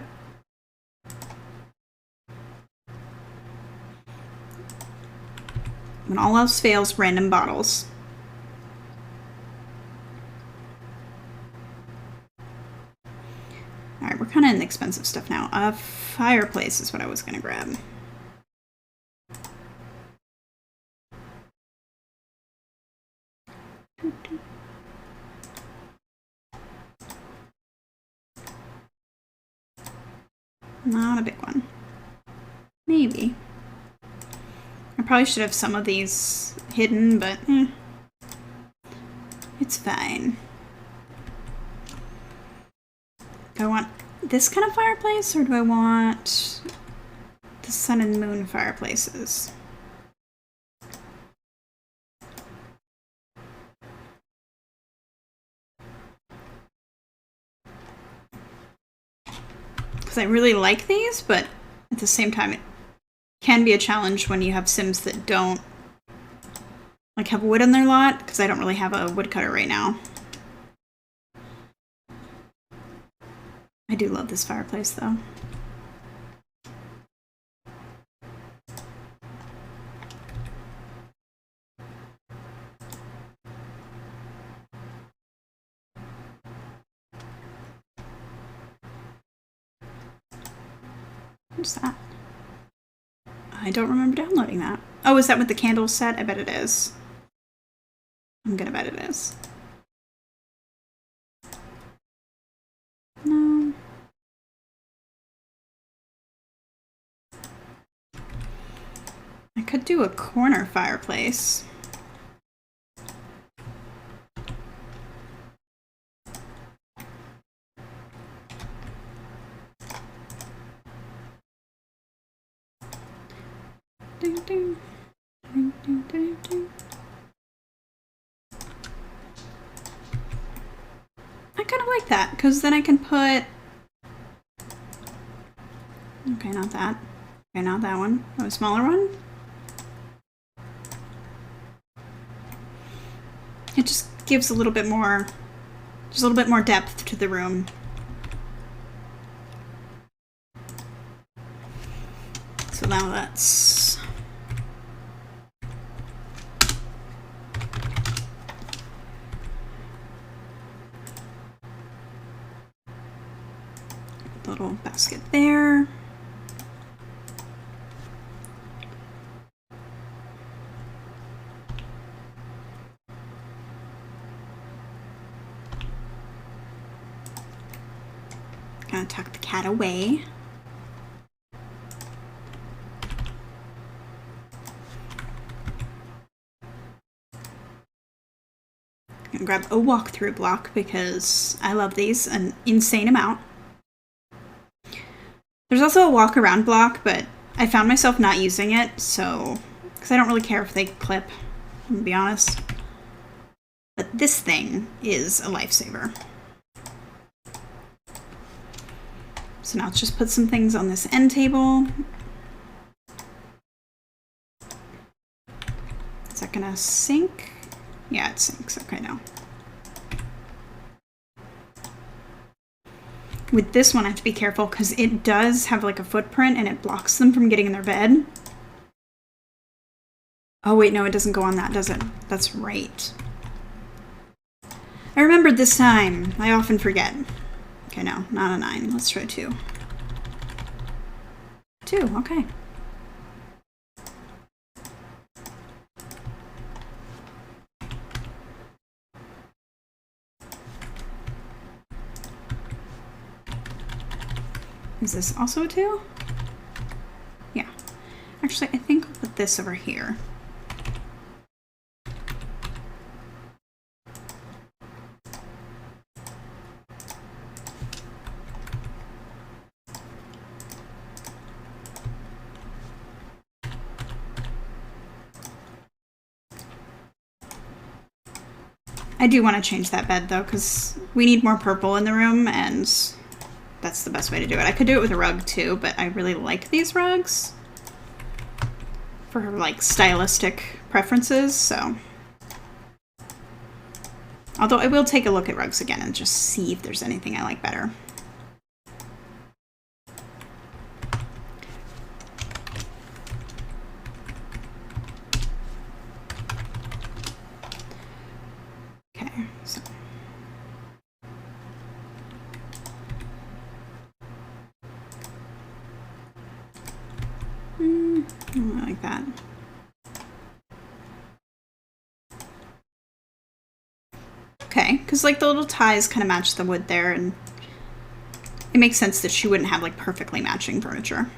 When all else fails, random bottles. Alright, we're kind of in the expensive stuff now. A fireplace is what I was going to grab. Not a big one. Maybe. I probably should have some of these hidden, but it's fine. Do I want this kind of fireplace, or do I want the sun and moon fireplaces? Because I really like these, but at the same time, it can be a challenge when you have Sims that don't like have wood in their lot, because I don't really have a woodcutter right now. I do love this fireplace though. What's that? I don't remember downloading that. Oh, is that with the candles set? I bet it is. I'm gonna bet it is. No. I could do a corner fireplace. Ding, ding. Ding, ding, ding, ding. I kind of like that, because then I can put... Okay, not that. Okay, not that one. Oh, a smaller one? It just gives a little bit more... Just a little bit more depth to the room. So now that's... the little basket there. Gonna tuck the cat away. Gonna grab a walkthrough block because I love these an insane amount. There's also a walk around block, but I found myself not using it, so because I don't really care if they clip, I'm gonna be honest. But this thing is a lifesaver. So now let's just put some things on this end table. Is that gonna sink? Yeah, it sinks. Okay, now. With this one, I have to be careful because it does have like a footprint and it blocks them from getting in their bed. Oh wait, no, it doesn't go on that, does it? That's right. I remembered this time. I often forget. Okay, no, not a 9. Let's try 2. 2, okay. Is this also a 2? Yeah. Actually, I think I'll put this over here. I do want to change that bed though, because we need more purple in the room, and that's the best way to do it. I could do it with a rug too, but I really like these rugs for like stylistic preferences, so. Although I will take a look at rugs again and just see if there's anything I like better. So. I like that. Okay, because like the little ties kind of match the wood there, and it makes sense that she wouldn't have like perfectly matching furniture.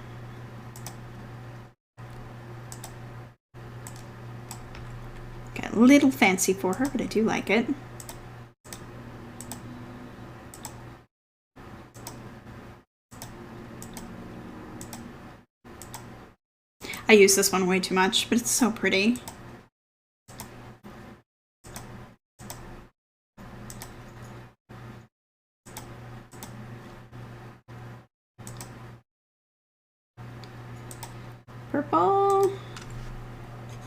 Okay, a little fancy for her, but I do like it. I use this one way too much, but it's so pretty. Purple.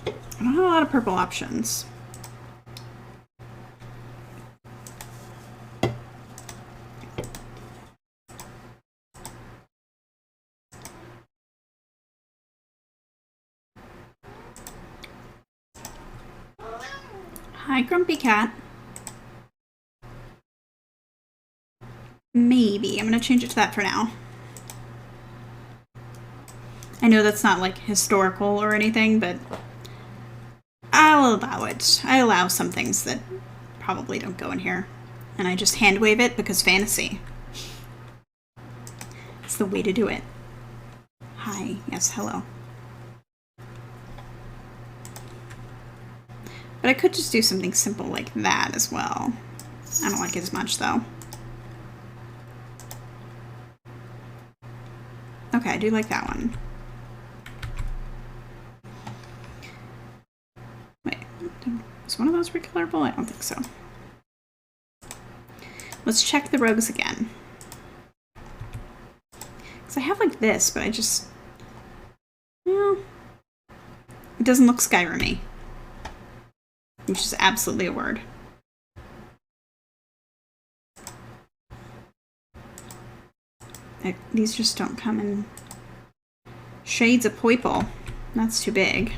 I don't have a lot of purple options. Hi, Grumpy Cat. Maybe. I'm going to change it to that for now. I know that's not like historical or anything, but I'll allow it. I allow some things that probably don't go in here. And I just hand wave it because fantasy. It's the way to do it. Hi. Yes, hello. But I could just do something simple like that as well. I don't like it as much, though. Okay, I do like that one. Wait, is one of those recolorable? I don't think so. Let's check the rugs again. Because I have like this, but I just... Well, it doesn't look Skyrim-y. Which is absolutely a word. These just don't come in shades of purple. That's too big.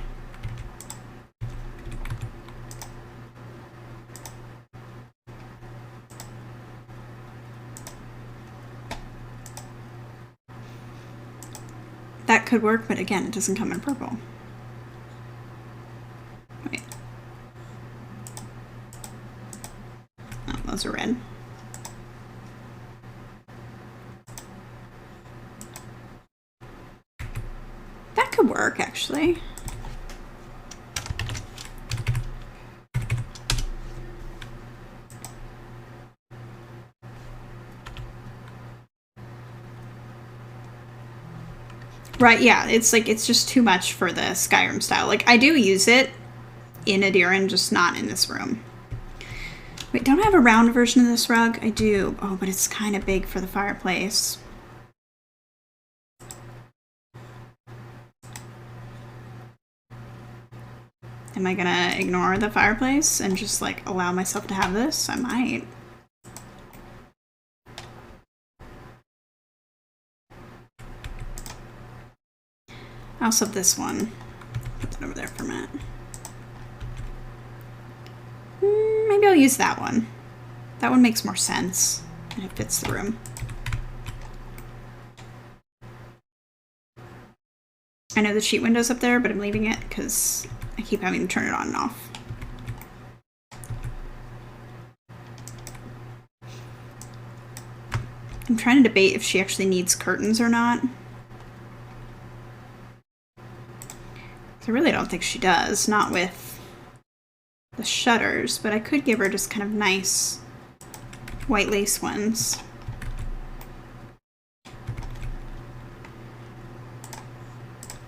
That could work, but again, it doesn't come in purple. Wait. Oh, those are red. That could work, actually. Right, yeah, it's like, it's just too much for the Skyrim style. Like, I do use it in Edirann, just not in this room. Wait, don't I have a round version of this rug? I do. Oh, but it's kind of big for the fireplace. Am I gonna ignore the fireplace and just, like, allow myself to have this? I might. I also have this one. Put that over there for a minute. Maybe I'll use that one. That one makes more sense, and it fits the room. I know the sheet window's up there, but I'm leaving it because I keep having to turn it on and off. I'm trying to debate if she actually needs curtains or not. I really don't think she does, not with the shutters, but I could give her just kind of nice white lace ones.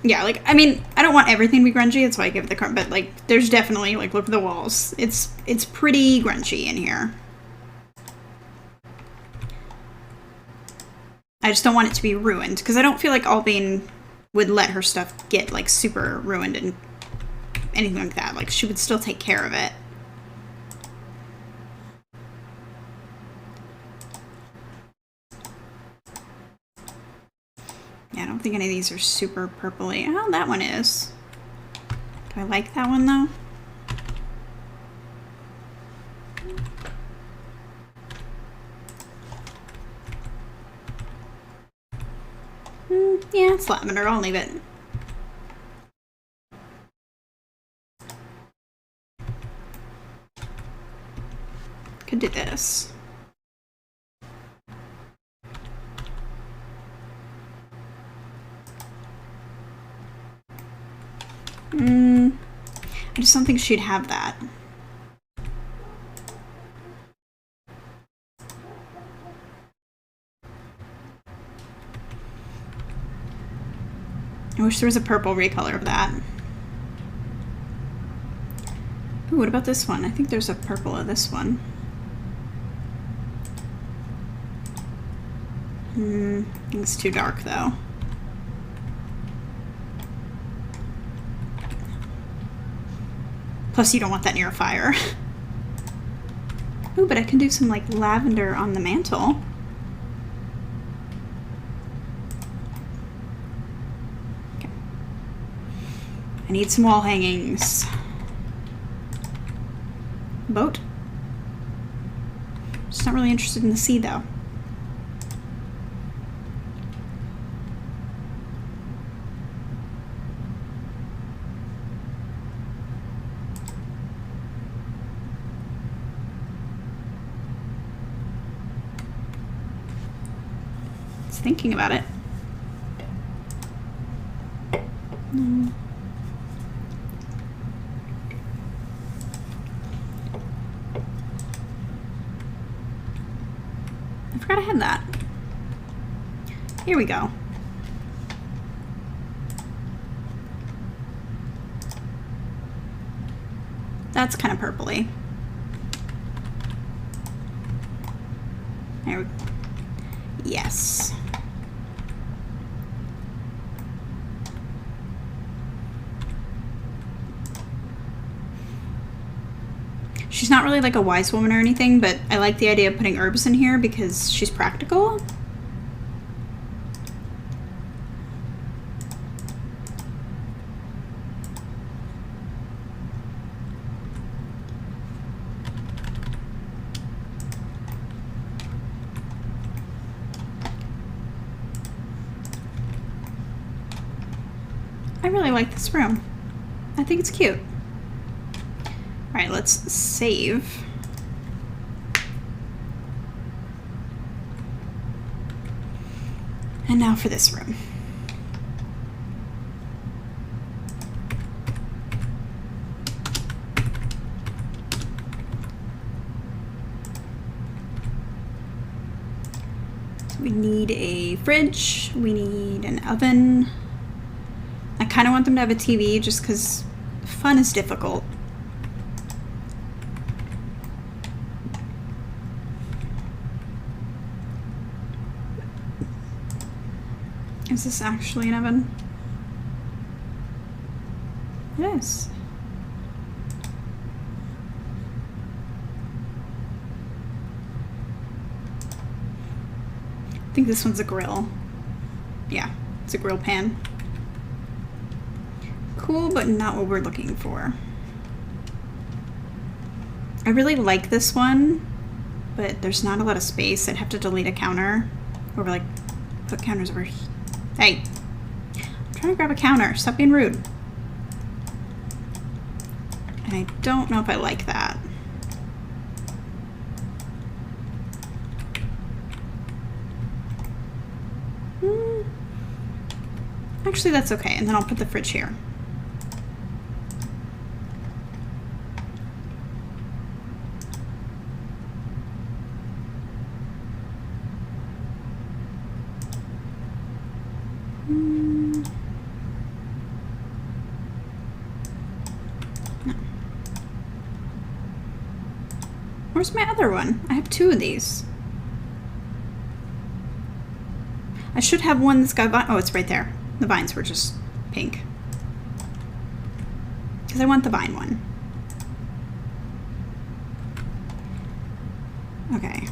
Yeah, like, I mean, I don't want everything to be grungy, that's why I give it the curtain, but, like, there's definitely, like, look at the walls. It's pretty grungy in here. I just don't want it to be ruined, because I don't feel like Albane would let her stuff get, like, super ruined and anything like that. Like, she would still take care of it. Yeah, I don't think any of these are super purpley. Oh, that one is. Do I like that one, though? Yeah, it's lavender. I'll leave it. Could do this. I just don't think she'd have that. I wish there was a purple recolor of that. Ooh, what about this one? I think there's a purple of this one. I think it's too dark, though. Plus, you don't want that near a fire. Ooh, but I can do some, like, lavender on the mantle. Okay. I need some wall hangings. Boat? Just not really interested in the sea, though. Thinking about it. I forgot I had that. Here we go. That's kind of purpley. There we go. Yes. She's not really like a wise woman or anything, but I like the idea of putting herbs in here because she's practical. I really like this room. I think it's cute. Alright, let's save. And now for this room. So we need a fridge, we need an oven. I kind of want them to have a TV just because fun is difficult. Is this actually an oven? It is. I think this one's a grill. Yeah, it's a grill pan. Cool, but not what we're looking for. I really like this one, but there's not a lot of space. I'd have to delete a counter. Or like, put counters over here. Hey, I'm trying to grab a counter. Stop being rude. And I don't know if I like that. Actually, that's okay. And then I'll put the fridge here. Where's my other one? I have two of these. I should have one that's got vine. Oh, it's right there. The vines were just pink. Because I want the vine one. Okay.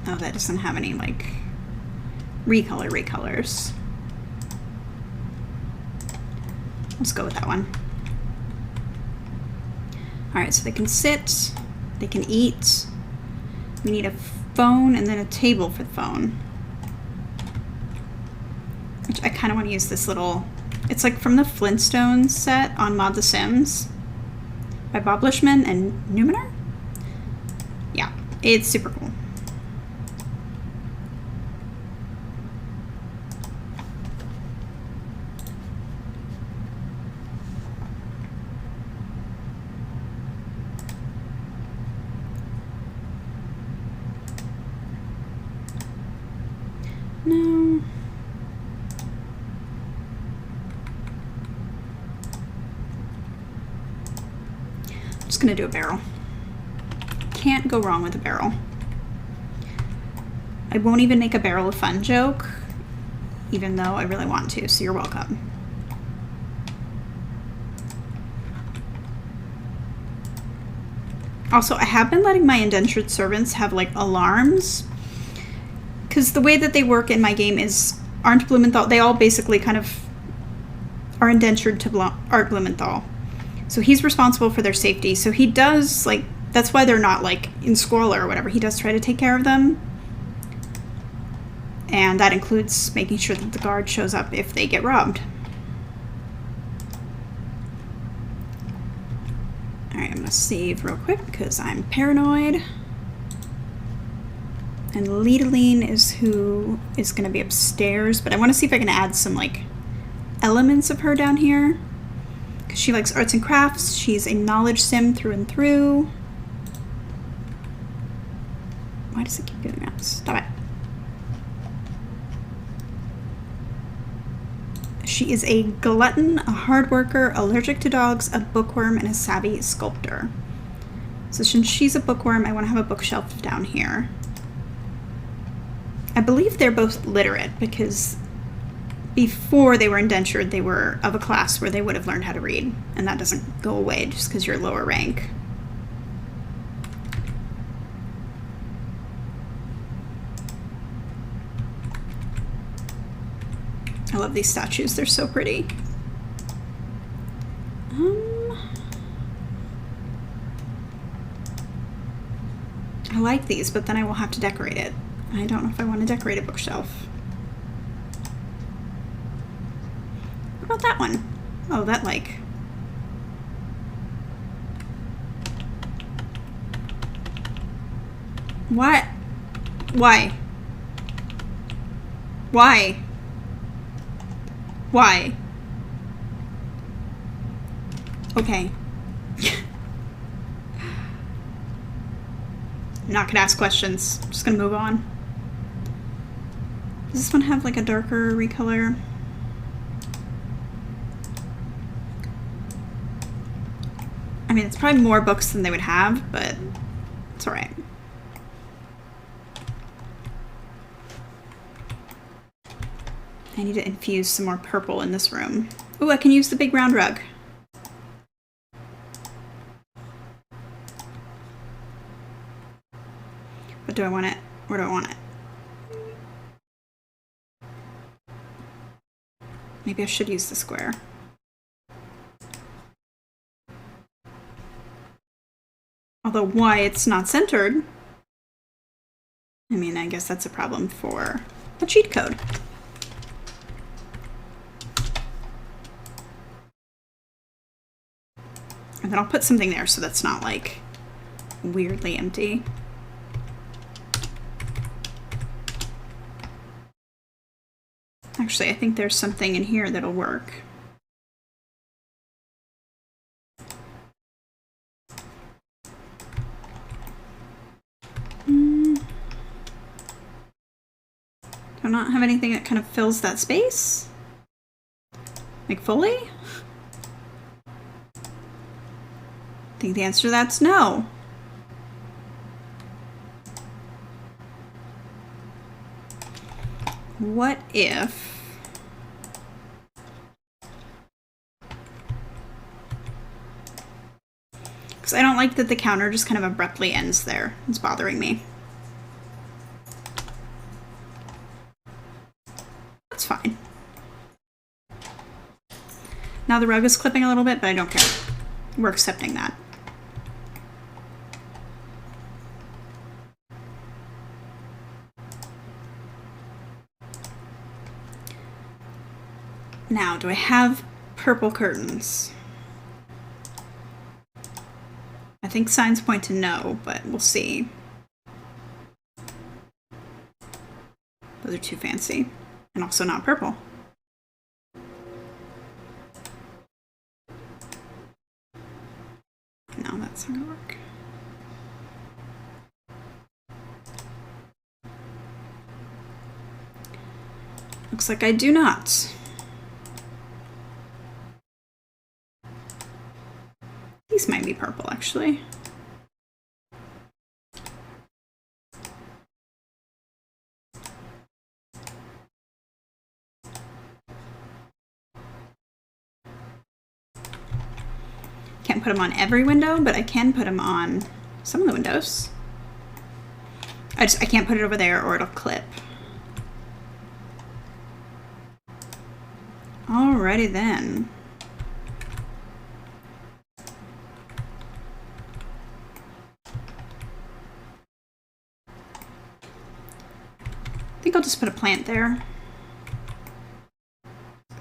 Oh, that doesn't have any, like, recolors. Let's go with that one. Alright, so they can sit, they can eat. We need a phone and then a table for the phone. Which I kind of want to use this little... It's like from the Flintstones set on Mod the Sims by Bob Lishman and Numener? Yeah, it's super cool. No. I'm just gonna do a barrel. Can't go wrong with a barrel. I won't even make a barrel of fun joke, even though I really want to, so you're welcome. Also, I have been letting my indentured servants have like alarms, because the way that they work in my game is Arndt Blumenthal, they all basically kind of are indentured to Art Blumenthal. So he's responsible for their safety. So he does, like, that's why they're not, like, in squalor or whatever. He does try to take care of them. And that includes making sure that the guard shows up if they get robbed. Alright, I'm going to save real quick because I'm paranoid. And Lideline is who is going to be upstairs. But I want to see if I can add some, like, elements of her down here. Because she likes arts and crafts. She's a knowledge sim through and through. Why does it keep doing that? Stop it. She is a glutton, a hard worker, allergic to dogs, a bookworm, and a savvy sculptor. So since she's a bookworm, I want to have a bookshelf down here. I believe they're both literate because before they were indentured, they were of a class where they would have learned how to read. And that doesn't go away just because you're lower rank. I love these statues. They're so pretty. like these, but then I will have to decorate it. I don't know if I want to decorate a bookshelf. What about that one? Oh, that like... What? Why? Why? Why? Okay. I'm not gonna ask questions. I'm just gonna move on. Does this one have like a darker recolor? I mean, it's probably more books than they would have, but it's alright. I need to infuse some more purple in this room. Ooh, I can use the big round rug. But do I want it? Where do I want it? Maybe I should use the square. Although why it's not centered, I mean, I guess that's a problem for a cheat code. And then I'll put something there so that's not like weirdly empty. Actually, I think there's something in here that'll work. Do I not have anything that kind of fills that space? Like fully? I think the answer to that's no. What if... Because I don't like that the counter just kind of abruptly ends there. It's bothering me. That's fine. Now the rug is clipping a little bit, but I don't care. We're accepting that. Now, do I have purple curtains? I think signs point to no, but we'll see. Those are too fancy. And also not purple. No, that's not gonna work. Looks like I do not. These might be purple, actually. Can't put them on every window, but I can put them on some of the windows. I can't put it over there or it'll clip. Alrighty then. I think I'll just put a plant there.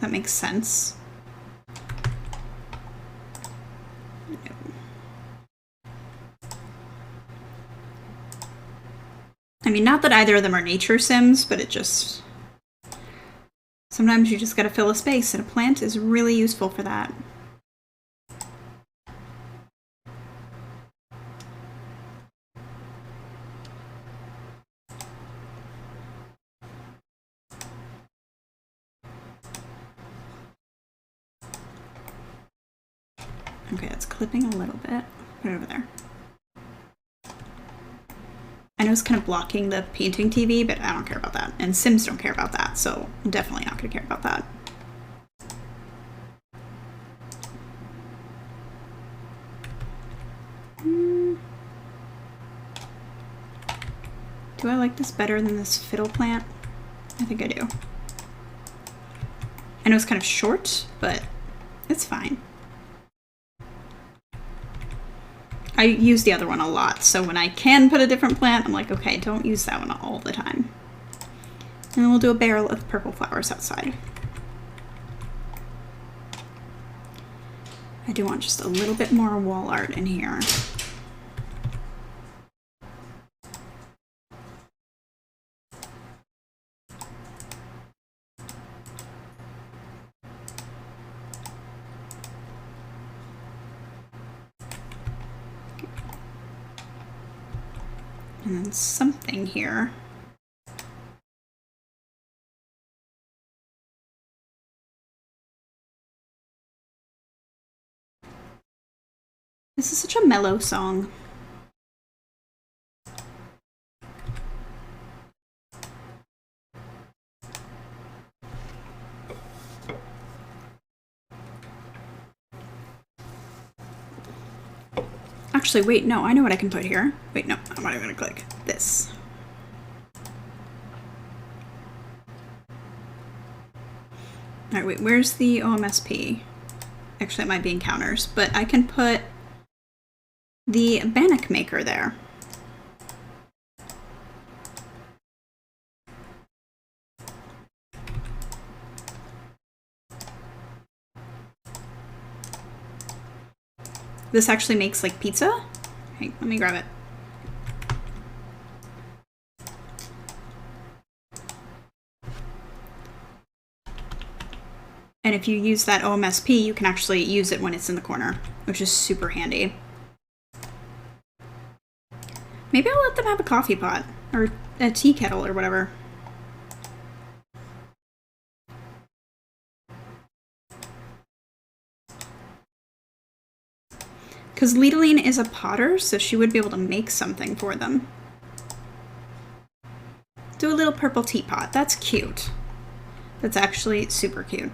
That makes sense. I mean, not that either of them are nature sims, but it just... Sometimes you just gotta fill a space, and a plant is really useful for that. Okay, it's clipping a little bit. Put it over there. I know it's kind of blocking the painting TV, but I don't care about that. And Sims don't care about that, so I'm definitely not going to care about that. Do I like this better than this fiddle plant? I think I do. I know it's kind of short, but it's fine. I use the other one a lot, so when I can put a different plant, I'm like, okay, don't use that one all the time. And then we'll do a barrel of purple flowers outside. I do want just a little bit more wall art in here. And then something here. This is such a mellow song. Actually, wait, no, I know what I can put here. Wait, no, I'm not even gonna click this. Alright, wait, where's the OMSP? Actually, it might be encounters, but I can put the bannock maker there. This actually makes like pizza. Hey, let me grab it. And if you use that OMSP, you can actually use it when it's in the corner, which is super handy. Maybe I'll let them have a coffee pot or a tea kettle or whatever. Because Edirann is a potter, so she would be able to make something for them. Do a little purple teapot. That's cute. That's actually super cute.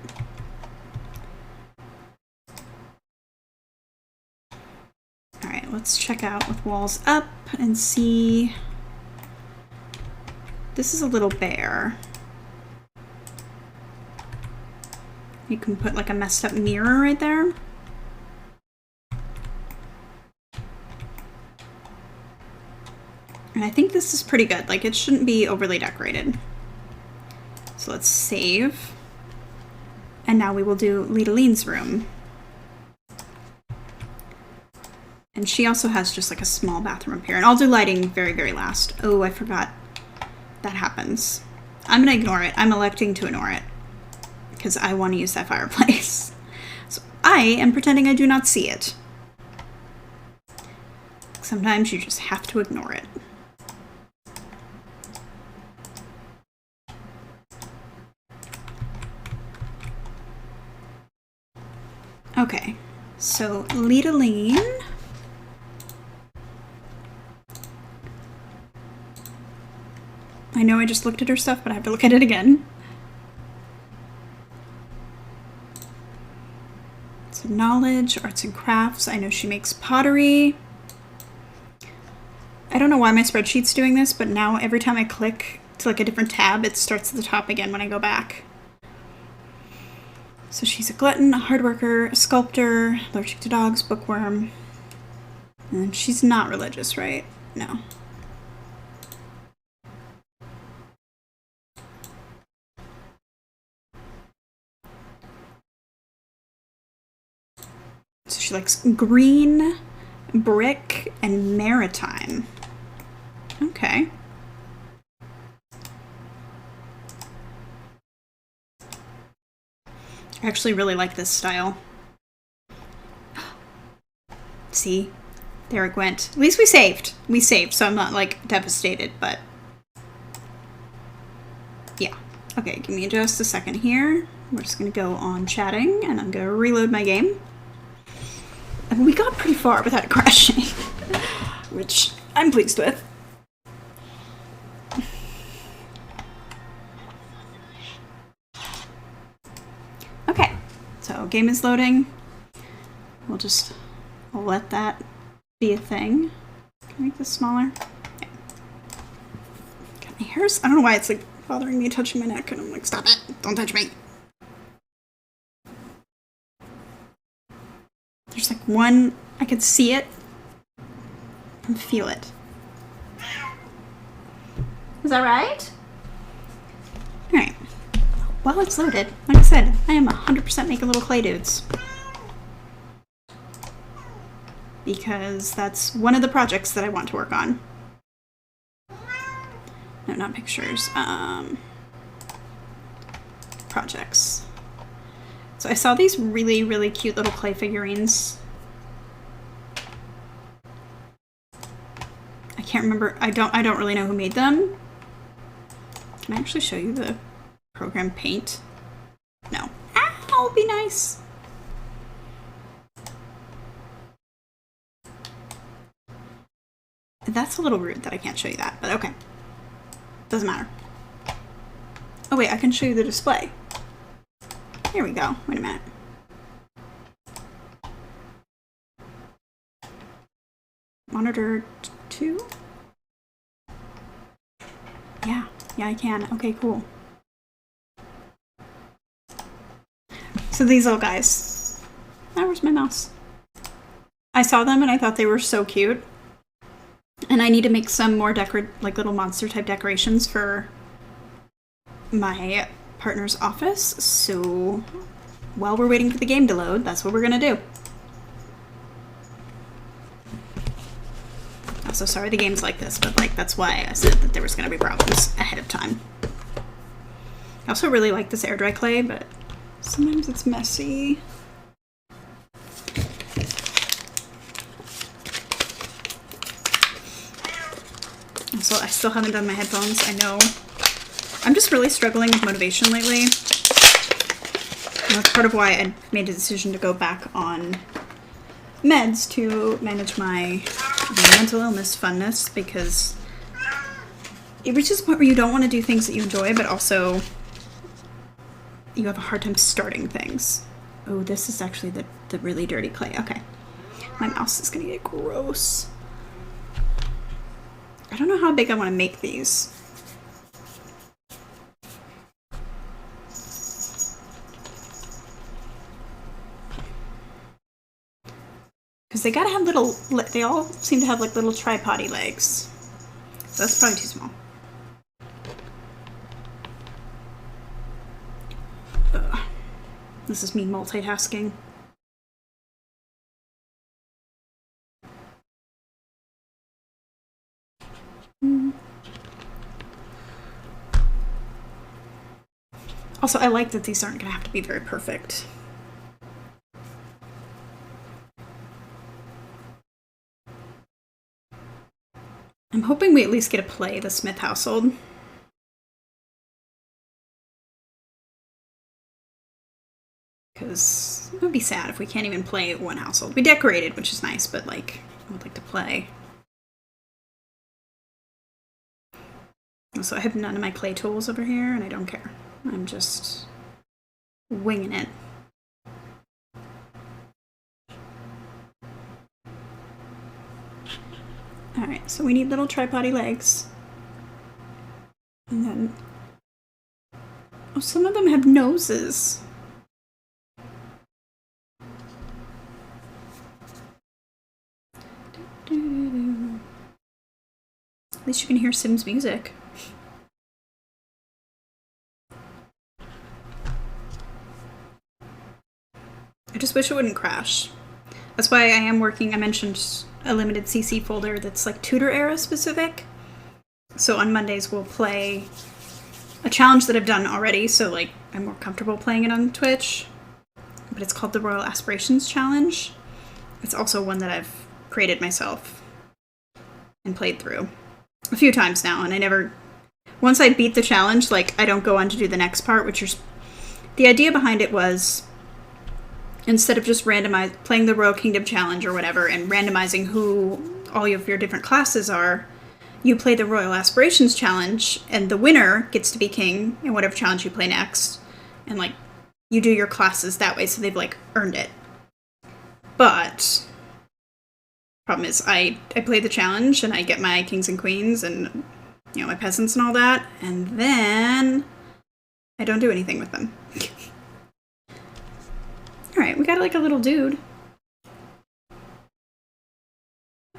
Alright, let's check out with walls up and see. This is a little bare. You can put like a messed up mirror right there. And I think this is pretty good. Like, it shouldn't be overly decorated. So let's save. And now we will do Edarinn's room. And she also has just like a small bathroom up here. And I'll do lighting very, very last. Oh, I forgot that happens. I'm going to ignore it. I'm electing to ignore it because I want to use that fireplace. So I am pretending I do not see it. Sometimes you just have to ignore it. Okay, so Edirann. I know I just looked at her stuff, but I have to look at it again. So knowledge, arts and crafts. I know she makes pottery. I don't know why my spreadsheet's doing this, but now every time I click to like a different tab, it starts at the top again when I go back. So she's a glutton, a hard worker, a sculptor, allergic to dogs, bookworm. And she's not religious, right? No. So she likes green, brick, and maritime. Okay. I actually really like this style. See? There it went. At least we saved. We saved, so I'm not, like, devastated, but... yeah. Okay, give me just a second here. We're just gonna go on chatting, and I'm gonna reload my game. And we got pretty far without it crashing, which I'm pleased with. Okay, so game is loading. I'll let that be a thing. Can I make this smaller? Yeah. Got my hairs. I don't know why it's like bothering me touching my neck, and I'm like, stop it! Don't touch me! There's like one, I could see it, and feel it. Is that right? Alright. While it's loaded, like I said, I am 100% making little clay dudes. Because that's one of the projects that I want to work on. No, not pictures. Projects. So I saw these really, really cute little clay figurines. I can't remember. I don't really know who made them. Can I actually show you the program Paint? No. Ow, be nice. That's a little rude that I can't show you that, but okay. Doesn't matter. Oh wait, I can show you the display. Here we go. Wait a minute. Monitor 2? Yeah, I can. Okay, cool. So these little guys. Oh, where's my mouse? I saw them and I thought they were so cute. And I need to make some more like little monster type decorations for my partner's office. So while we're waiting for the game to load, that's what we're gonna do. I'm so sorry the game's like this, but like that's why I said that there was gonna be problems ahead of time. I also really like this air dry clay, but sometimes it's messy. So I still haven't done my headphones. I know I'm just really struggling with motivation lately. And that's part of why I made a decision to go back on meds to manage my mental illness funness, because it reaches a point where you don't want to do things that you enjoy, but also you have a hard time starting things. Oh, this is actually the really dirty clay. Okay. My mouse is gonna get gross. I don't know how big I want to make these. Because they gotta have little, they all seem to have like little tripod-y legs. So that's probably too small. Ugh. This is me multitasking. Also, I like that these aren't going to have to be very perfect. I'm hoping we at least get to play the Smith household. Because it would be sad if we can't even play one household. We decorated, which is nice, but like, I would like to play. Also, I have none of my clay tools over here, and I don't care. I'm just winging it. Alright, so we need little tripod-y legs. And then... oh, some of them have noses. At least you can hear Sim's music. I just wish it wouldn't crash. That's why I am working, I mentioned a limited CC folder that's like Tudor era specific. So on Mondays we'll play a challenge that I've done already, so like I'm more comfortable playing it on Twitch. But it's called the Royal Aspirations Challenge. It's also one that I've created myself and played through a few times now, and I never... once I beat the challenge, like, I don't go on to do the next part, which is... the idea behind it was, instead of just playing the Royal Kingdom Challenge or whatever, and randomizing who all of your different classes are, you play the Royal Aspirations Challenge, and the winner gets to be king in whatever challenge you play next, and, like, you do your classes that way, so they've, like, earned it. But... problem is, I play the challenge, and I get my kings and queens, and, you know, my peasants and all that, and then I don't do anything with them. Alright, we got, like, a little dude.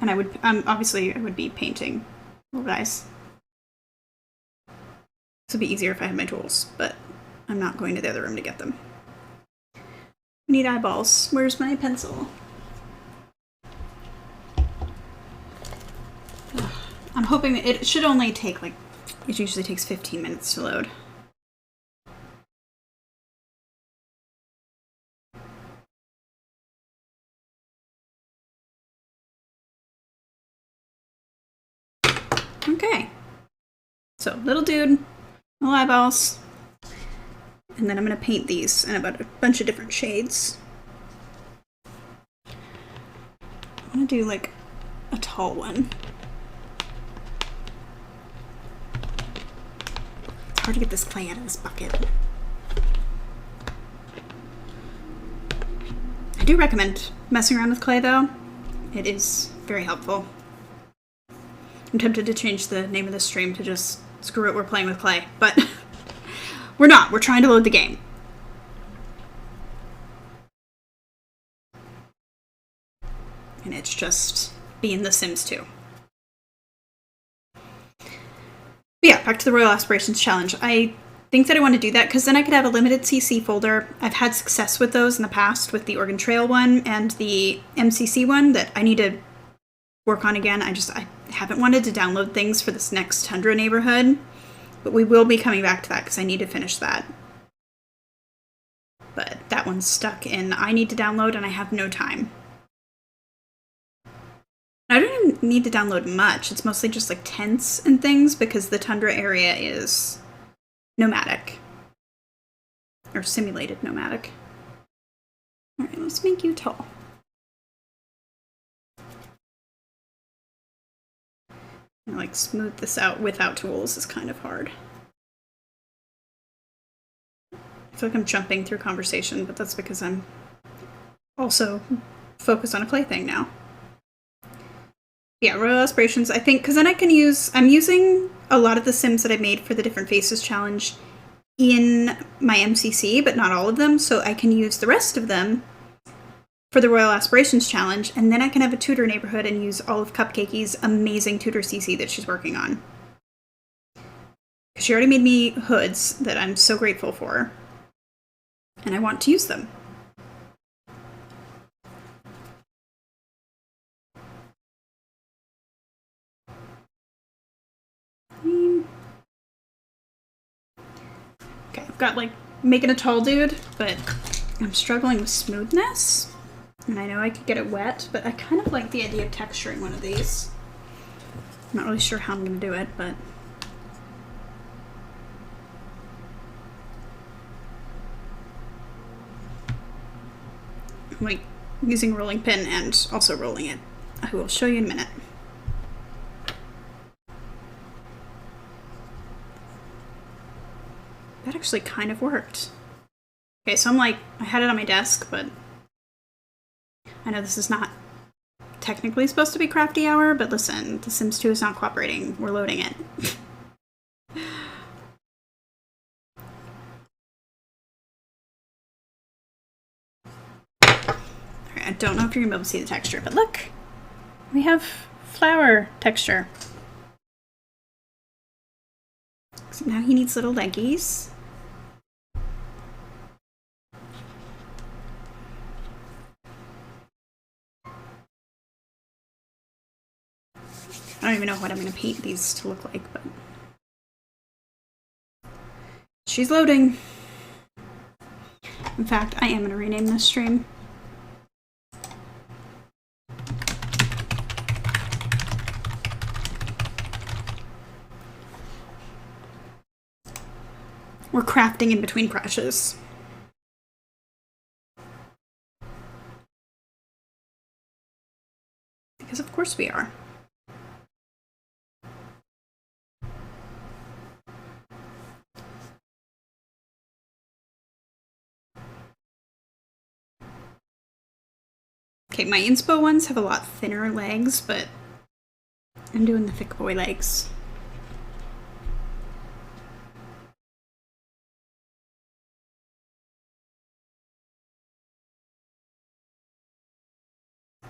And I would, obviously I would be painting little guys. This would be easier if I had my tools, but I'm not going to the other room to get them. Need eyeballs. Where's my pencil? Ugh. I'm hoping it should only take like, it usually takes 15 minutes to load. Okay. So, little dude, little eyeballs. And then I'm going to paint these in about a bunch of different shades. I'm going to do like a tall one. It's hard to get this clay out of this bucket. I do recommend messing around with clay though. It is very helpful. I'm tempted to change the name of this stream to just screw it, we're playing with clay, but we're not. We're trying to load the game. And it's just being The Sims 2. But yeah, back to the Royal Aspirations Challenge. I think that I want to do that because then I could have a limited CC folder. I've had success with those in the past with the Oregon Trail one and the MCC one that I need to work on again. I haven't wanted to download things for this next Tundra neighborhood, but we will be coming back to that because I need to finish that. But that one's stuck in I need to download and I have no time. I don't even need to download much. It's mostly just like tents and things because the Tundra area is nomadic. Or simulated nomadic. Alright, let's make you tall. And like smooth this out without tools is kind of hard. I feel like I'm jumping through conversation, but that's because I'm also focused on a clay thing now. Yeah, Royal Aspirations, I think, because then I can I'm using a lot of the Sims that I made for the Different Faces Challenge in my MCC, but not all of them, so I can use the rest of them for the Royal Aspirations Challenge, and then I can have a tutor neighborhood and use all of Cupcakey's amazing tutor CC that she's working on. Because she already made me hoods that I'm so grateful for, and I want to use them. Okay, I've got like making a tall dude, but I'm struggling with smoothness. And I know I could get it wet, but I kind of like the idea of texturing one of these. I'm not really sure how I'm going to do it, but... I'm like using a rolling pin and also rolling it. I will show you in a minute. That actually kind of worked. Okay, so I'm like, I had it on my desk, but I know this is not technically supposed to be crafty hour, but listen, The Sims 2 is not cooperating. We're loading it. Alright, I don't know if you're gonna be able to see the texture, but look! We have flower texture. So now he needs little leggies. I don't even know what I'm going to paint these to look like, but... She's loading! In fact, I am going to rename this stream. We're crafting in between crashes. Because of course we are. Okay, my inspo ones have a lot thinner legs, but I'm doing the thick boy legs.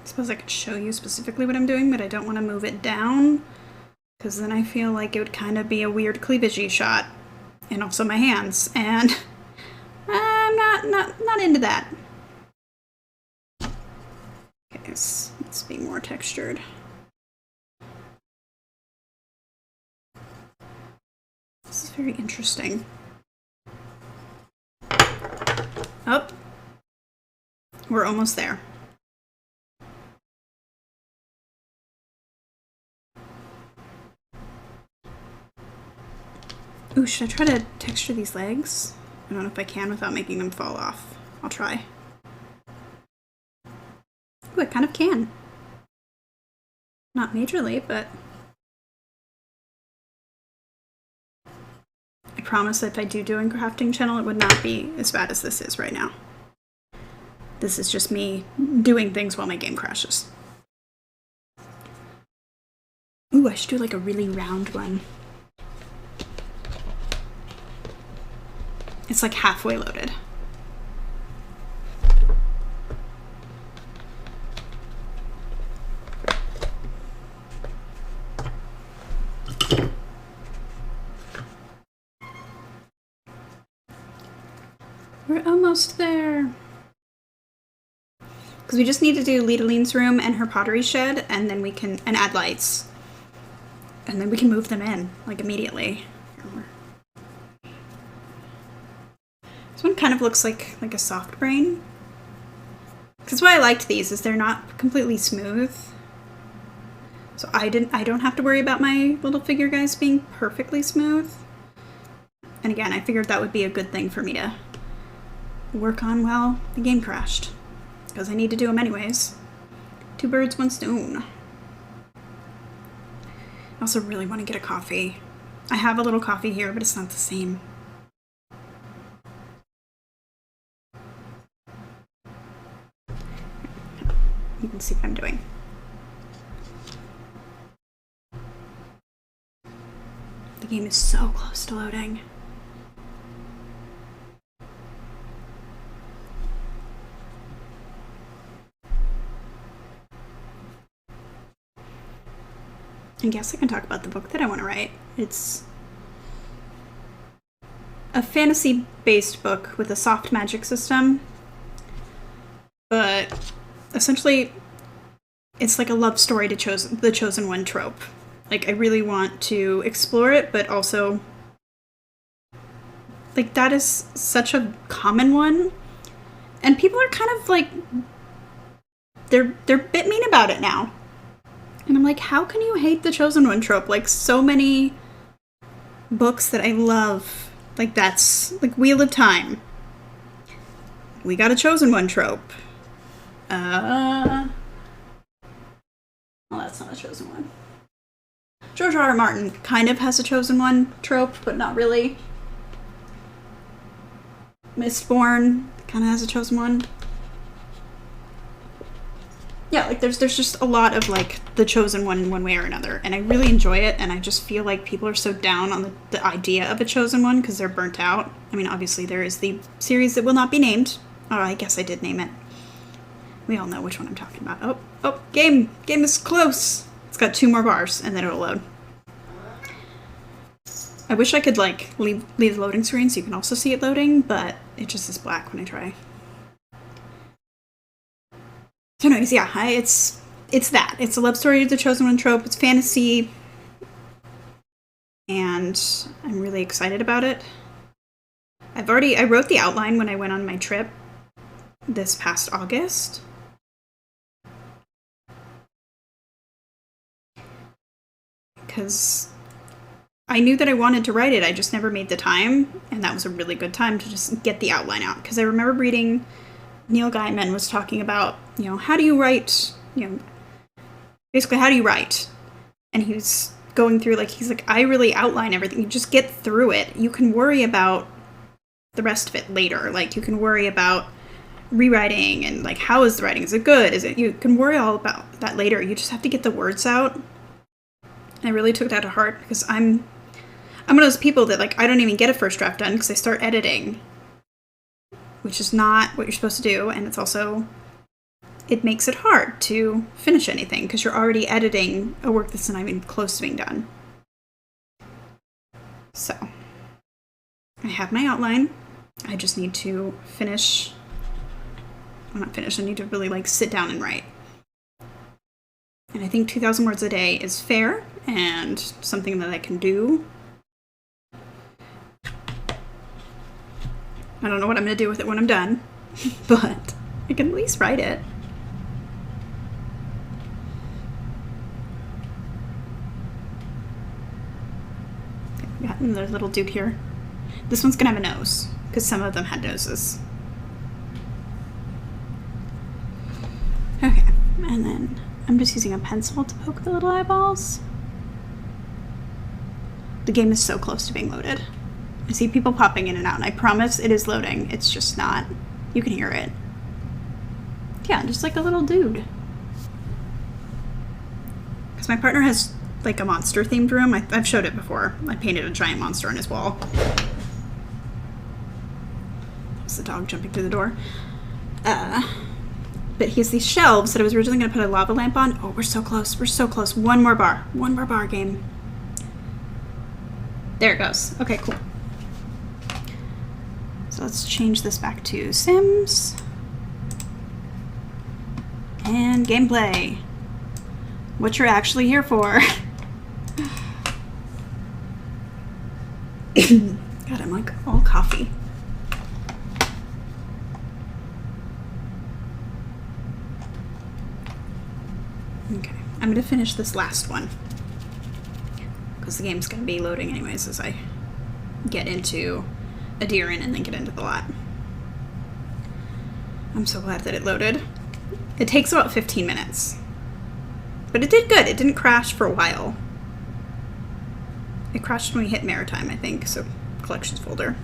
suppose I could show you specifically what I'm doing, but I don't want to move it down, because then I feel like it would kind of be a weird cleavagey shot. And also my hands, and I'm not into that. Okay, let's be more textured. This is very interesting. Oh, we're almost there. Ooh, should I try to texture these legs? I don't know if I can without making them fall off. I'll try. Ooh, I kind of can. Not majorly, but I promise that if I do a crafting channel, it would not be as bad as this is right now. This is just me doing things while my game crashes. Ooh, I should do like a really round one. It's like halfway loaded. We're almost there. Because we just need to do Lidaline's room and her pottery shed, and then we can, and add lights. And then we can move them in, like, immediately. This one kind of looks like a soft brain. Because what I liked these is they're not completely smooth. So I don't have to worry about my little figure guys being perfectly smooth. And again, I figured that would be a good thing for me to work on while the game crashed. Because I need to do them anyways. 2 birds, 1 stone. I also really want to get a coffee. I have a little coffee here, but it's not the same. You can see what I'm doing. The game is so close to loading. I guess I can talk about the book that I want to write. It's a fantasy-based book with a soft magic system, but essentially it's like a love story to the Chosen One trope. Like, I really want to explore it, but also, like, that is such a common one, and people are kind of like, they're a bit mean about it now. And I'm like, how can you hate the Chosen One trope? Like, so many books that I love, like, that's, like, Wheel of Time. We got a Chosen One trope. Well, that's not a Chosen One. George R. R. Martin kind of has a Chosen One trope, but not really. Mistborn kind of has a Chosen One. Yeah, like, there's just a lot of, like, the Chosen One in one way or another, and I really enjoy it, and I just feel like people are so down on the idea of a Chosen One because they're burnt out. I mean, obviously there is the series that will not be named. Oh, I guess I did name it. We all know which one I'm talking about. Oh, game is close. It's got 2 more bars, and then it'll load. I wish I could, like, leave the loading screen so you can also see it loading, but it just is black when I try. So anyways, yeah, it's that. It's a love story to the Chosen One trope. It's fantasy, and I'm really excited about it. I wrote the outline when I went on my trip this past August. Because I knew that I wanted to write it, I just never made the time, and that was a really good time to just get the outline out. Because I remember reading Neil Gaiman was talking about, how do you write, basically how do you write? And he was going through, like, he's like, I really outline everything. You just get through it. You can worry about the rest of it later. Like, you can worry about rewriting and, like, how is the writing? Is it good? You can worry all about that later. You just have to get the words out. And I really took that to heart because I'm one of those people that, like, I don't even get a first draft done because I start editing, which is not what you're supposed to do, and it's also it makes it hard to finish anything because you're already editing a work that's not even close to being done. So I have my outline. I just need to finish. I'm not finished. I need to really like sit down and write. And I think 2,000 words a day is fair and something that I can do. I don't know what I'm going to do with it when I'm done, but I can at least write it. Got another little dude here. This one's gonna have a nose, because some of them had noses. Okay, and then I'm just using a pencil to poke the little eyeballs. The game is so close to being loaded. I see people popping in and out, and I promise it is loading. It's just not. You can hear it. Yeah, just like a little dude. Because my partner has like a monster themed room. I've showed it before. I painted a giant monster on his wall. There's the dog jumping through the door. But he has these shelves that I was originally going to put a lava lamp on. Oh, we're so close. We're so close. One more bar. One more bar game. There it goes. Okay, cool. So let's change this back to Sims. And gameplay. What you're actually here for. God, I'm like all coffee. Okay, I'm gonna finish this last one because the game's gonna be loading anyways as I get into Edirann and then get into the lot. I'm so glad that it loaded. It takes about 15 minutes. But it did good. It didn't crash for a while. It crashed when we hit Maritime, I think, so collections folder.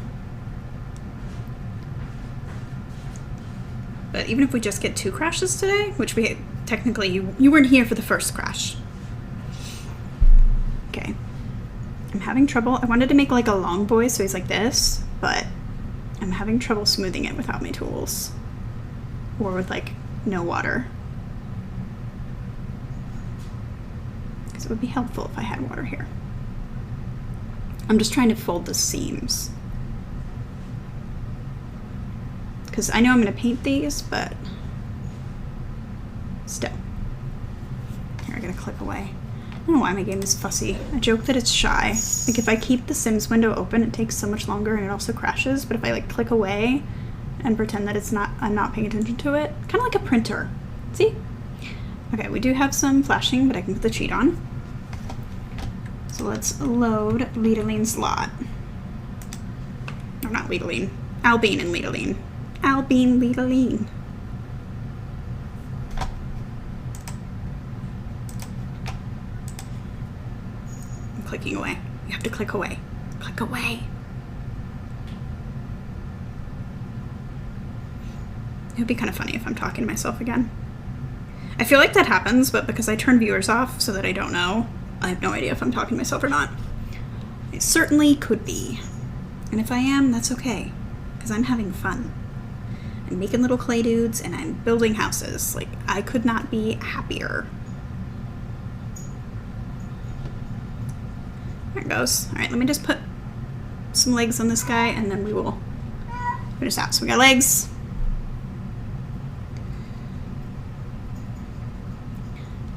But even if we just get 2 crashes today, which we technically, you weren't here for the first crash. Okay. I'm having trouble. I wanted to make like a long boy so he's like this, but I'm having trouble smoothing it without my tools. Or with like no water. Because it would be helpful if I had water here. I'm just trying to fold the seams. Because I know I'm going to paint these, but still. Here, I gotta click away. I don't know why my game is fussy. I joke that it's shy. Like if I keep the Sims window open, it takes so much longer and it also crashes. But if I like click away and pretend that I'm not paying attention to it, kind of like a printer. See? Okay, we do have some flashing, but I can put the cheat on. So let's load Lidaline's lot. Or not Lidaline. Albine and Lidaline. Albine, Lidaline. I'm clicking away. You have to click away. Click away. It would be kind of funny if I'm talking to myself again. I feel like that happens, but because I turn viewers off so that I don't know, I have no idea if I'm talking to myself or not. It certainly could be. And if I am, that's okay. Because I'm having fun. I'm making little clay dudes and I'm building houses. Like, I could not be happier. There it goes. Alright, let me just put some legs on this guy and then we will finish out. So we got legs.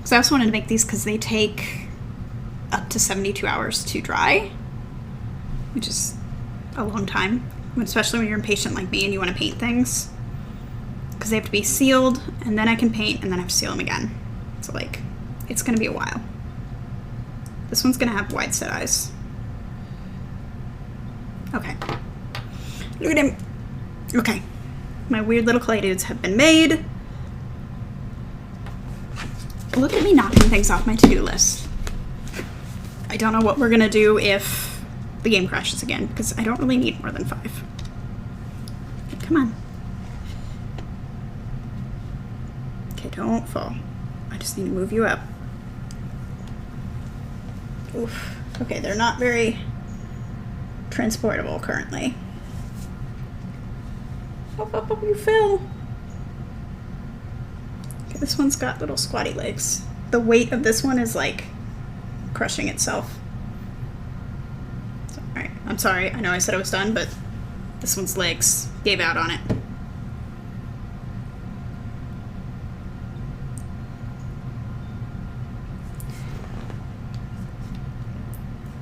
So I also wanted to make these because they take up to 72 hours to dry, which is a long time, especially when you're impatient like me and you want to paint things. Because they have to be sealed, and then I can paint, and then I have to seal them again. So, like, it's going to be a while. This one's going to have wide set eyes. Okay. Look at him. Okay. My weird little clay dudes have been made. Look at me knocking things off my to-do list. I don't know what we're going to do if the game crashes again, because I don't really need more than 5. Come on. Okay, don't fall. I just need to move you up. Oof. Okay, they're not very transportable currently. Up, up, up, you fell. Okay, this one's got little squatty legs. The weight of this one is like crushing itself. So, all right, I'm sorry. I know I said I was done, but this one's legs gave out on it.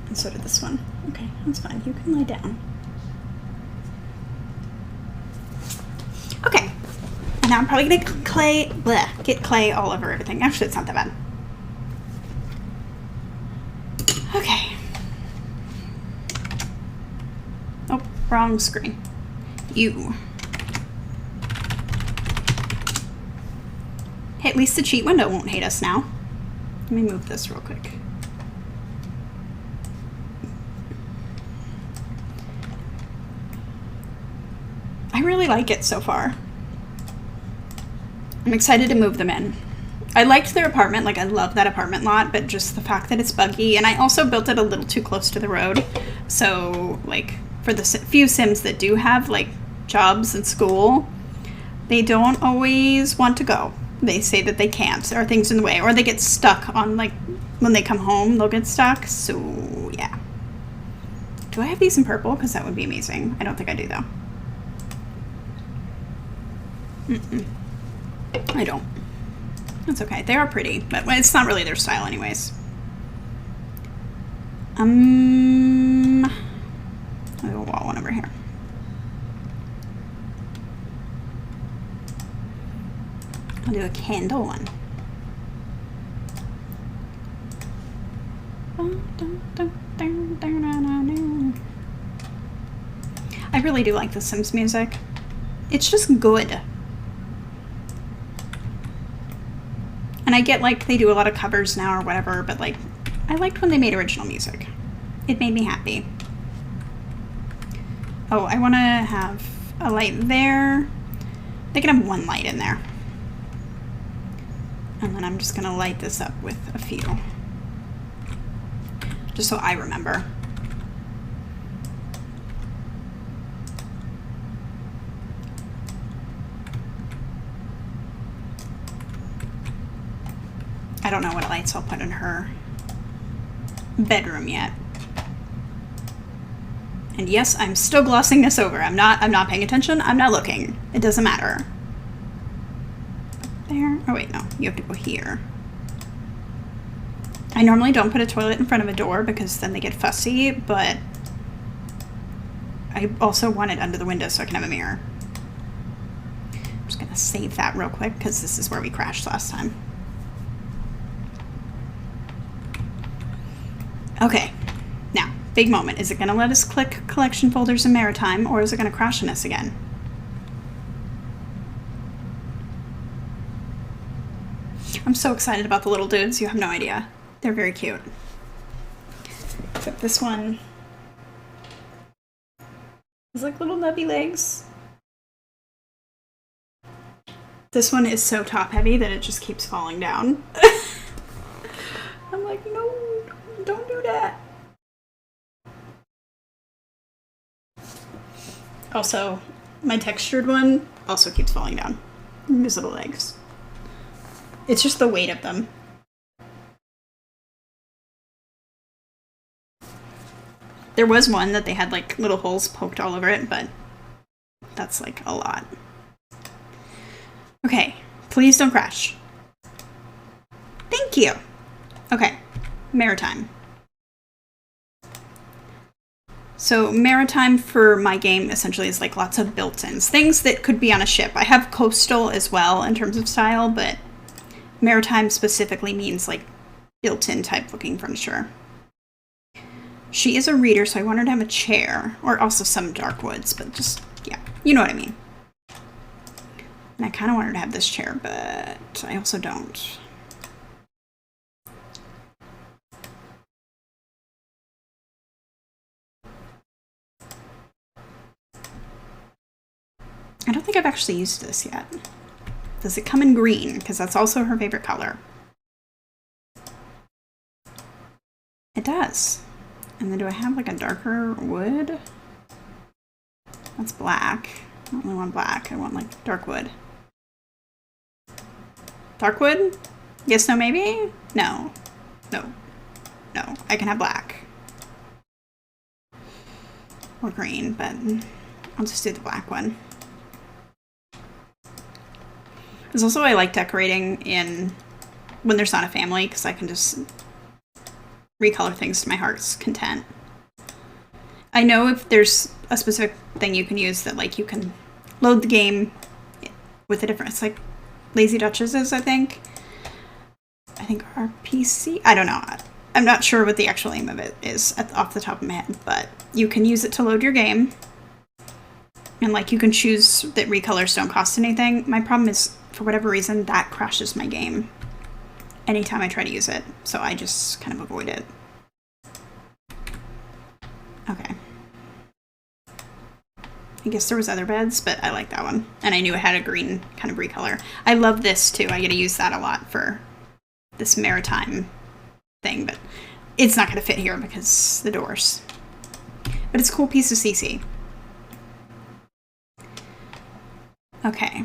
And so did this one. Okay, that's fine. You can lay down. Okay. And now I'm probably gonna get clay all over everything. Actually, it's not that bad. Okay. Oh, wrong screen. You. Hey, at least the cheat window won't hate us now. Let me move this real quick. I really like it so far. I'm excited to move them in. I liked their apartment, like I love that apartment lot, but just the fact that it's buggy, and I also built it a little too close to the road. So like for the few Sims that do have like jobs and school, they don't always want to go. They say that they can't. There are things in the way, or they get stuck on like when they come home, they'll get stuck. So yeah. Do I have these in purple? Because that would be amazing. I don't think I do though. I don't. That's okay. They are pretty, but it's not really their style anyways. I'll do a wall one over here. I'll do a candle one. I really do like the Sims music. It's just good. And I get like they do a lot of covers now or whatever, but like I liked when they made original music. It made me happy. Oh, I want to have a light there. They can have one light in there. And then I'm just going to light this up with a few. Just so I remember. I don't know what lights I'll put in her bedroom yet. And yes, I'm still glossing this over. I'm not paying attention. I'm not looking. It doesn't matter. There. Oh wait, no. You have to go here. I normally don't put a toilet in front of a door because then they get fussy, but I also want it under the window so I can have a mirror. I'm just gonna save that real quick because this is where we crashed last time. Okay, now, big moment. Is it going to let us click collection folders in Maritime, or is it going to crash on us again? I'm so excited about the little dudes. You have no idea. They're very cute. Except this one is like little nubby legs. This one is so top heavy that it just keeps falling down. I'm like, no. Don't do that. Also, my textured one also keeps falling down. These little legs. It's just the weight of them. There was one that they had like little holes poked all over it, but that's like a lot. Okay, please don't crash. Thank you. Okay, Maritime. So Maritime for my game essentially is like lots of built-ins. Things that could be on a ship. I have coastal as well in terms of style, but Maritime specifically means like built-in type looking furniture. She is a reader, so I want her to have a chair, or also some dark woods, but just, yeah, you know what I mean. And I kind of want her to have this chair, but I also don't. I don't think I've actually used this yet. Does it come in green? Because that's also her favorite color. It does. And then do I have like a darker wood? That's black. I don't really want black. I want like dark wood. Darkwood? Yes, no, maybe? No. No. No. I can have black. Or green, but I'll just do the black one. There's also, I like decorating when there's not a family, because I can just recolor things to my heart's content. I know if there's a specific thing you can use that, like, you can load the game with a different, it's like Lazy Duchesses, I think. I think RPC? I don't know. I'm not sure what the actual name of it is off the top of my head, but you can use it to load your game. And, like, you can choose that recolors don't cost anything. My problem is, for whatever reason, that crashes my game anytime I try to use it. So I just kind of avoid it. Okay. I guess there was other beds, but I like that one. And I knew it had a green kind of recolor. I love this, too. I get to use that a lot for this maritime thing, but it's not going to fit here because the doors. But it's a cool piece of CC. Okay.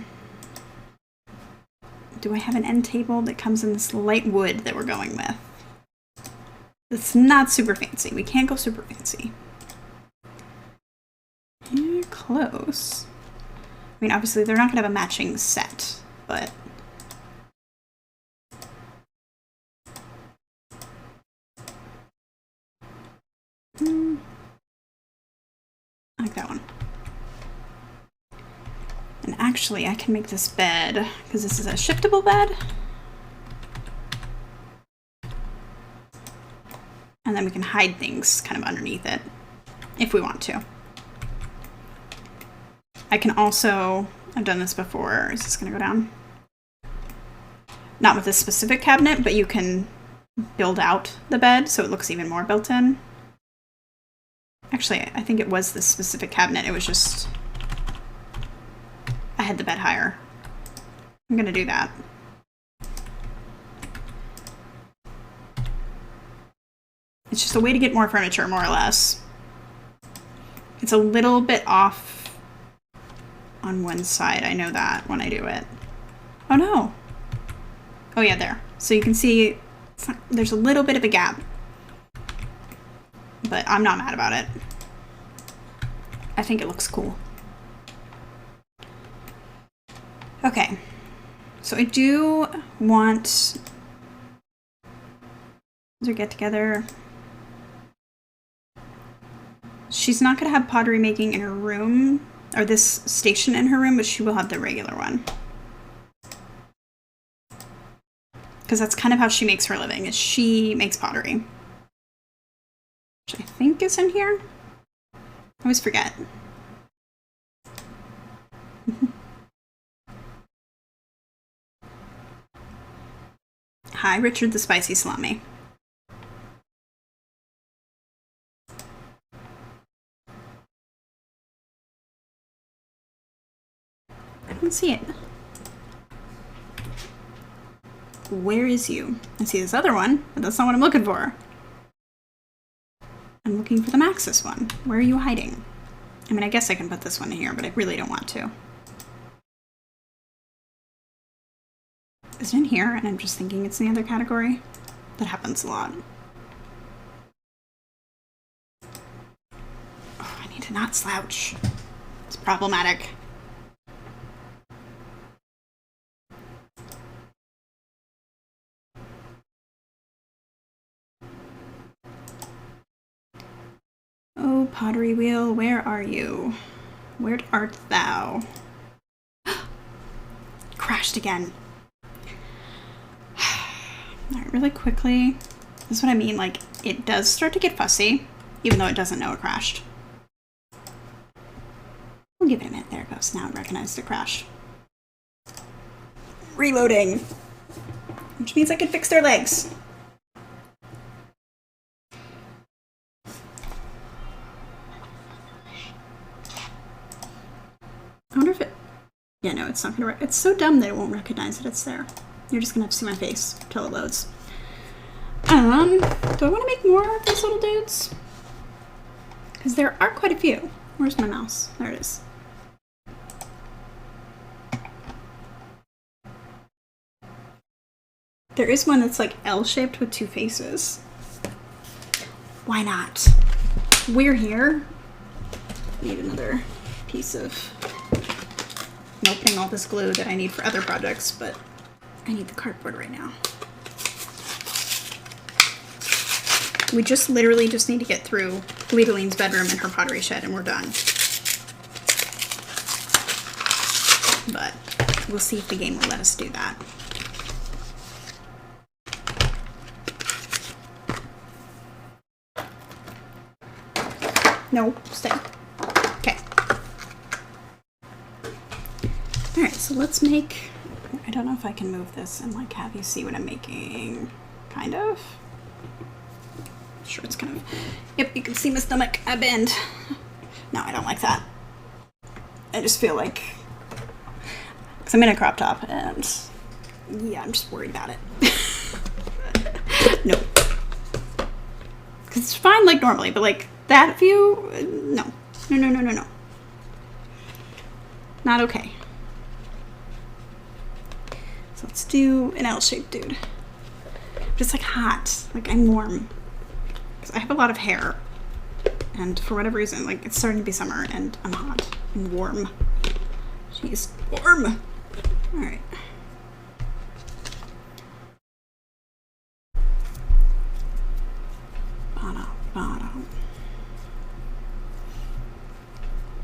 Do I have an end table that comes in this light wood that we're going with? It's not super fancy. We can't go super fancy. You're close. I mean, obviously, they're not going to have a matching set, but... I like that one. And actually, I can make this bed, because this is a shiftable bed. And then we can hide things kind of underneath it, if we want to. I can also, I've done this before, is this gonna go down? Not with this specific cabinet, but you can build out the bed so it looks even more built in. Actually, I think it was this specific cabinet, it was just, I had the bed higher. I'm gonna do that. It's just a way to get more furniture, more or less. It's a little bit off on one side. I know that when I do it. Oh no. Oh yeah, there. So you can see there's a little bit of a gap. But I'm not mad about it. I think it looks cool. Okay. So I do want to get together. She's not going to have pottery making in her room, or this station in her room, but she will have the regular one. Because that's kind of how she makes her living, is she makes pottery. Which I think is in here. I always forget. Hi, Richard the Spicy Salami. I don't see it. Where is you? I see this other one, but that's not what I'm looking for. I'm looking for the Maxis one. Where are you hiding? I mean, I guess I can put this one in here, but I really don't want to. Is it in here? And I'm just thinking it's in the other category? That happens a lot. Oh, I need to not slouch. It's problematic. Oh, pottery wheel, where are you? Where art thou? Crashed again. Alright, really quickly. This is what I mean, like, it does start to get fussy, even though it doesn't know it crashed. We'll give it a minute. There it goes. Now it recognized it crashed. Reloading. Which means I can fix their legs. I wonder if it... Yeah, no, it's not gonna... It's so dumb that it won't recognize that it's there. You're just gonna have to see my face until it loads. Do I want to make more of these little dudes? Because there are quite a few. Where's my mouse? There it is. There is one that's like L-shaped with two faces. Why not? We're here. Need another piece of... I'm opening all this glue that I need for other projects, but I need the cardboard right now. We just literally just need to get through Lidaline's bedroom and her pottery shed and we're done. But we'll see if the game will let us do that. No, stay. Okay. Alright, so let's make... I don't know if I can move this and like have you see what I'm making. Kind of. Sure, it's kind of... Yep, you can see my stomach. I bend. No, I don't like that. I just feel like... Because I'm in a crop top and... Yeah, I'm just worried about it. No. Because it's fine like normally, but like that view... No. No, no, no, no, no. Not okay. So let's do an L-shaped dude. But it's like hot. Like I'm warm. I have a lot of hair, and for whatever reason, like it's starting to be summer, and I'm hot and warm. She's warm. All right.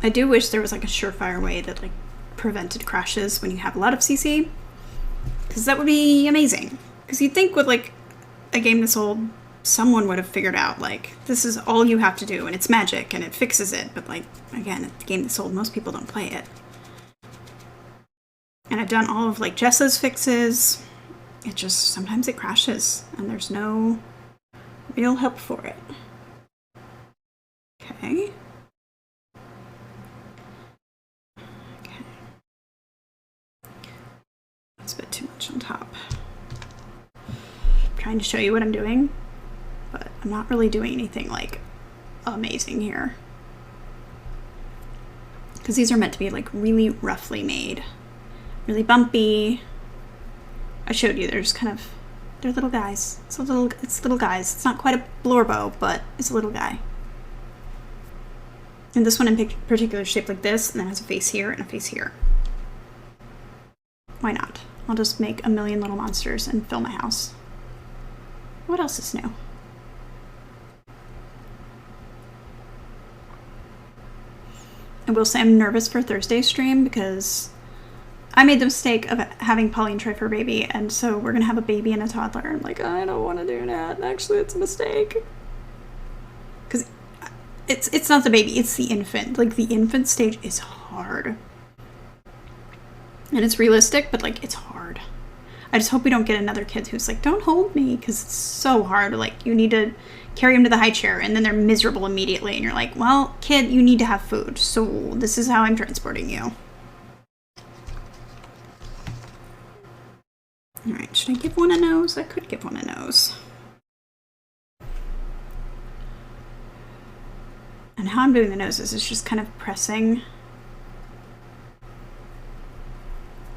I do wish there was like a surefire way that like prevented crashes when you have a lot of CC, because that would be amazing. Because you'd think with like a game this old, someone would have figured out, like, this is all you have to do, and it's magic, and it fixes it. But, like, again, the game that's sold, most people don't play it. And I've done all of, like, Jessa's fixes. It just, sometimes it crashes, and there's no real help for it. Okay. Okay. That's a bit too much on top. I'm trying to show you what I'm doing. But I'm not really doing anything like amazing here. Because these are meant to be like really roughly made. Really bumpy. I showed you, there's kind of, they're little guys. It's little guys. It's not quite a blorbo, but it's a little guy. And this one in particular is shaped like this, and then has a face here and a face here. Why not? I'll just make a million little monsters and fill my house. What else is new? I will say I'm nervous for Thursday's stream because I made the mistake of having Pauline try for a baby, and so we're gonna have a baby and a toddler. I'm like, I don't want to do that. Actually, it's a mistake. Because it's not the baby, it's the infant. Like, the infant stage is hard. And it's realistic, but like, it's hard. I just hope we don't get another kid who's like, don't hold me, because it's so hard. Like, you need to carry them to the high chair, and then they're miserable immediately, and you're like, well, kid, you need to have food, so this is how I'm transporting you. Alright, should I give one a nose? I could give one a nose. And how I'm doing the noses is just kind of pressing.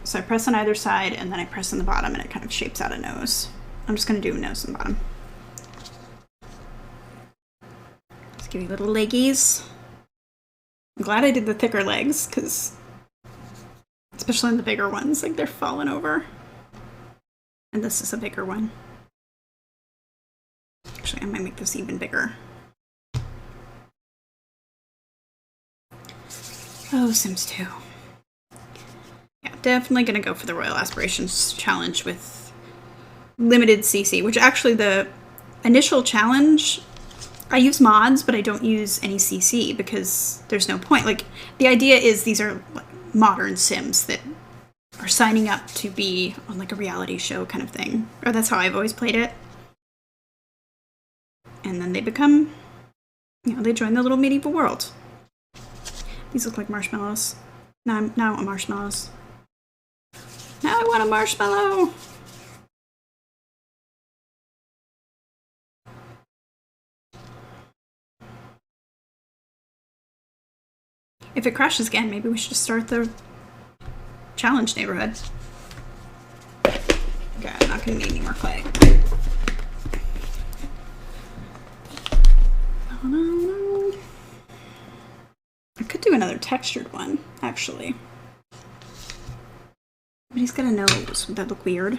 So I press on either side, and then I press on the bottom, and it kind of shapes out a nose. I'm just going to do a nose on the bottom. Just give you little leggies. I'm glad I did the thicker legs, because especially in the bigger ones, like, they're falling over. And this is a bigger one. Actually, I might make this even bigger. Oh, Sims 2. Yeah, definitely gonna go for the Royal Aspirations challenge with limited CC, which actually the initial challenge, I use mods, but I don't use any CC because there's no point. Like, the idea is these are like modern Sims that are signing up to be on like a reality show kind of thing. Or that's how I've always played it. And then they become, you know, they join the little medieval world. These look like marshmallows. Now I want marshmallows. Now I want a marshmallow! If it crashes again, maybe we should just start the challenge neighborhood. Okay, I'm not gonna need any more clay. Oh, no. I could do another textured one, actually. But he's got a nose. Would that look weird?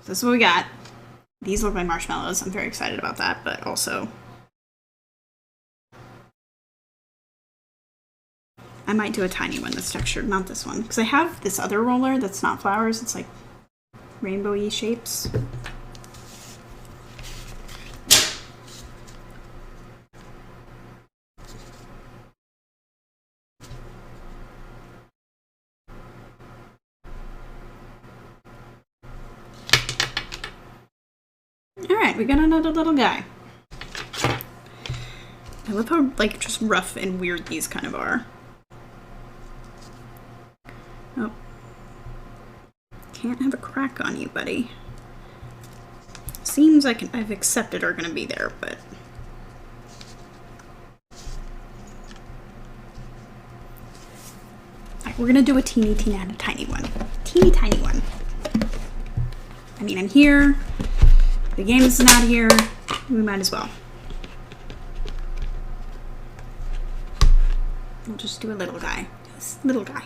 So this is what we got. These look like marshmallows. I'm very excited about that, but also I might do a tiny one that's textured, not this one. Because I have this other roller that's not flowers. It's like rainbow-y shapes. Alright, we got another little guy. I love how, like, just rough and weird these kind of are. Oh. Can't have a crack on you, buddy. Seems like I've accepted are gonna be there, but... Alright, we're gonna do a teeny tiny one. Teeny tiny one. I mean, I'm here. The game is not here. We might as well. We'll just do a little guy. This little guy.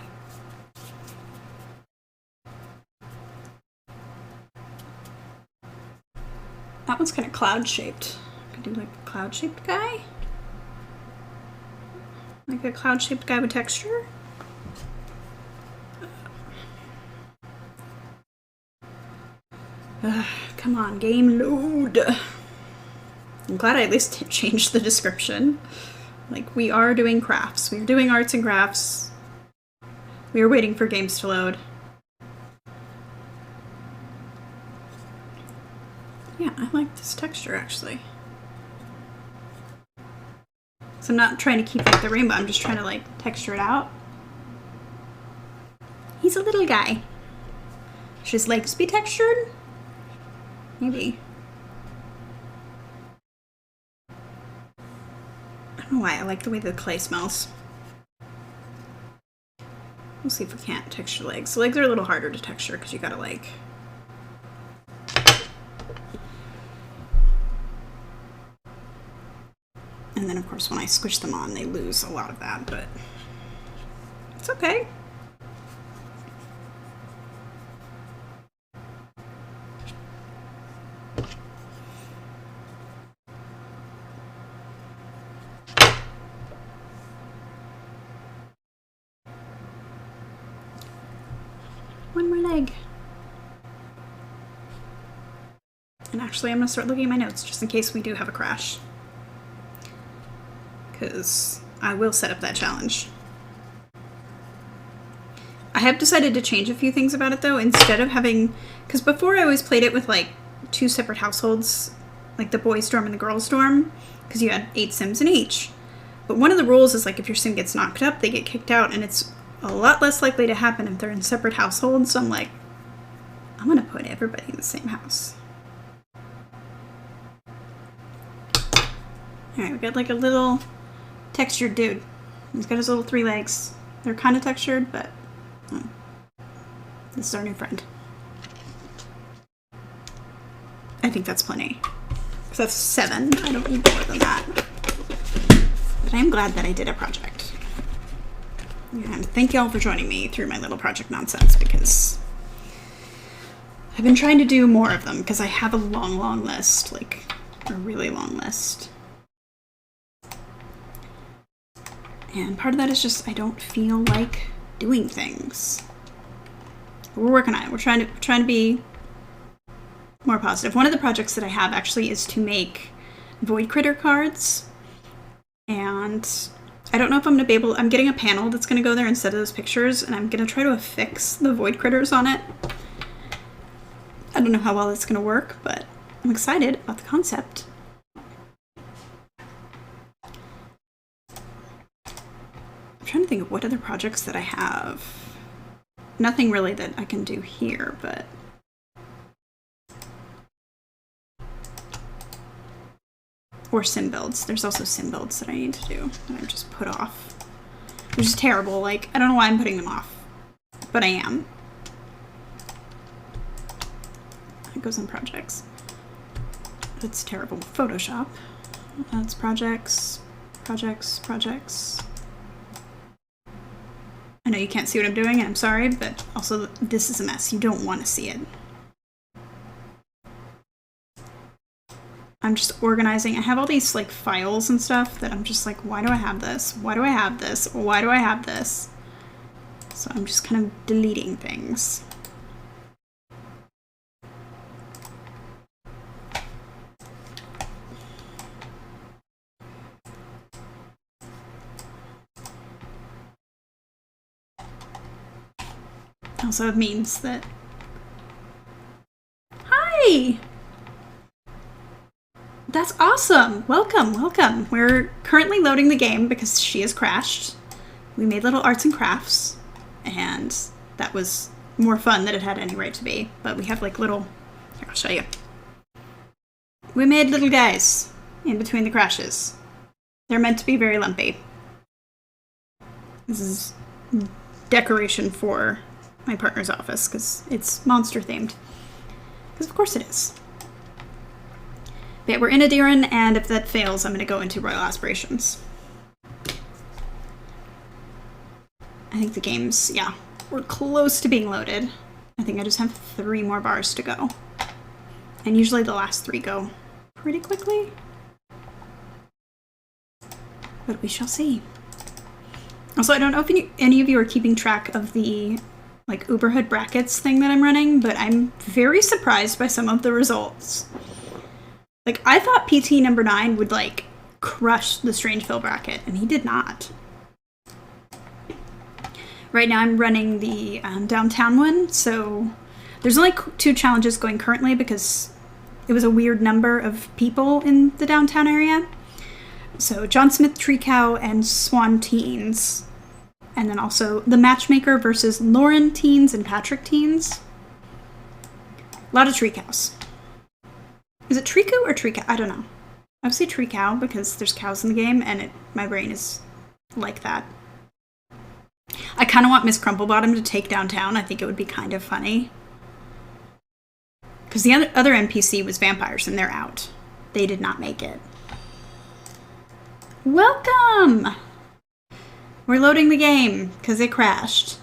That one's kind of cloud-shaped. I could do like a cloud-shaped guy. Like a cloud-shaped guy with texture. Come on, game load. I'm glad I at least changed the description. Like, we are doing crafts. We are doing arts and crafts. We are waiting for games to load. Yeah, I like this texture, actually. So I'm not trying to keep like the rainbow. I'm just trying to like texture it out. He's a little guy. Should his legs be textured? Maybe. I don't know why. I like the way the clay smells. We'll see if we can't texture legs. The legs are a little harder to texture because you gotta like... And then of course when I squish them on they lose a lot of that, but it's okay. One more leg. And actually I'm gonna start looking at my notes just in case we do have a crash. Because I will set up that challenge. I have decided to change a few things about it though, instead of having, because before I always played it with like 2 separate households, like the boys' dorm and the girls' dorm, because you had 8 Sims in each. But one of the rules is like if your Sim gets knocked up, they get kicked out, and it's a lot less likely to happen if they're in separate households. So I'm like, I'm gonna put everybody in the same house. Alright, we got like a little textured dude. He's got his little 3 legs. They're kind of textured, but this is our new friend. I think that's plenty. Because that's 7. I don't need more than that. But I am glad that I did a project. And thank you all for joining me through my little project nonsense, because I've been trying to do more of them because I have a long list, like a really long list. And part of that is just I don't feel like doing things. But we're working on it. We're trying to be more positive. One of the projects that I have actually is to make void critter cards. And I don't know if I'm going to be able... I'm getting a panel that's going to go there instead of those pictures, and I'm going to try to affix the void critters on it. I don't know how well it's going to work, but I'm excited about the concept. I'm trying to think of what other projects that I have. Nothing really that I can do here, but... Or sim builds. There's also sim builds that I need to do that I've just put off. Which is terrible. Like, I don't know why I'm putting them off. But I am. It goes in projects. That's terrible. Photoshop. That's projects, projects, projects. I know you can't see what I'm doing, and I'm sorry, but also this is a mess. You don't want to see it. I'm just organizing. I have all these like files and stuff that I'm just like, why do I have this? Why do I have this? Why do I have this? So I'm just kind of deleting things. Also, it means that... Hi! That's awesome! Welcome, welcome! We're currently loading the game because she has crashed. We made little arts and crafts, and that was more fun than it had any right to be. But we have like little... Here, I'll show you. We made little guys in between the crashes. They're meant to be very lumpy. This is decoration for my partner's office because it's monster themed. Because of course it is. But yeah, we're in Edirann, and if that fails, I'm going to go into Royal Aspirations. I think the game's, yeah, we're close to being loaded. I think I just have 3 more bars to go. And usually the last 3 go pretty quickly. But we shall see. Also, I don't know if any of you are keeping track of the like Uberhood brackets thing that I'm running, but I'm very surprised by some of the results. Like, I thought PT number 9 would, like, crush the Strangeville bracket, and he did not. Right now I'm running the downtown one, so there's only 2 challenges going currently because it was a weird number of people in the downtown area. So John Smith Tree Cow and Swan Teens. And then also the Matchmaker versus Lauren Teens and Patrick Teens. A lot of Tree Cows. Is it Triku or Tree Cow? I don't know. I would say Tree Cow because there's cows in the game and my brain is like that. I kind of want Miss Crumplebottom to take downtown. I think it would be kind of funny. Because the other NPC was vampires and they're out. They did not make it. Welcome! We're loading the game because it crashed.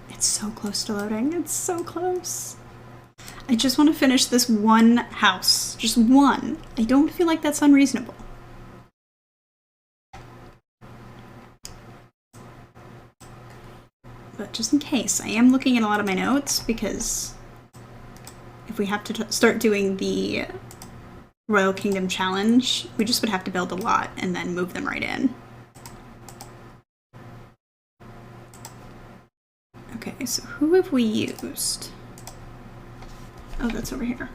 It's so close to loading. It's so close. I just want to finish this one house. Just one. I don't feel like that's unreasonable. But just in case, I am looking at a lot of my notes because if we have to start doing the Royal Kingdom Challenge, we just would have to build a lot and then move them right in. Okay, so who have we used? Oh, that's over here.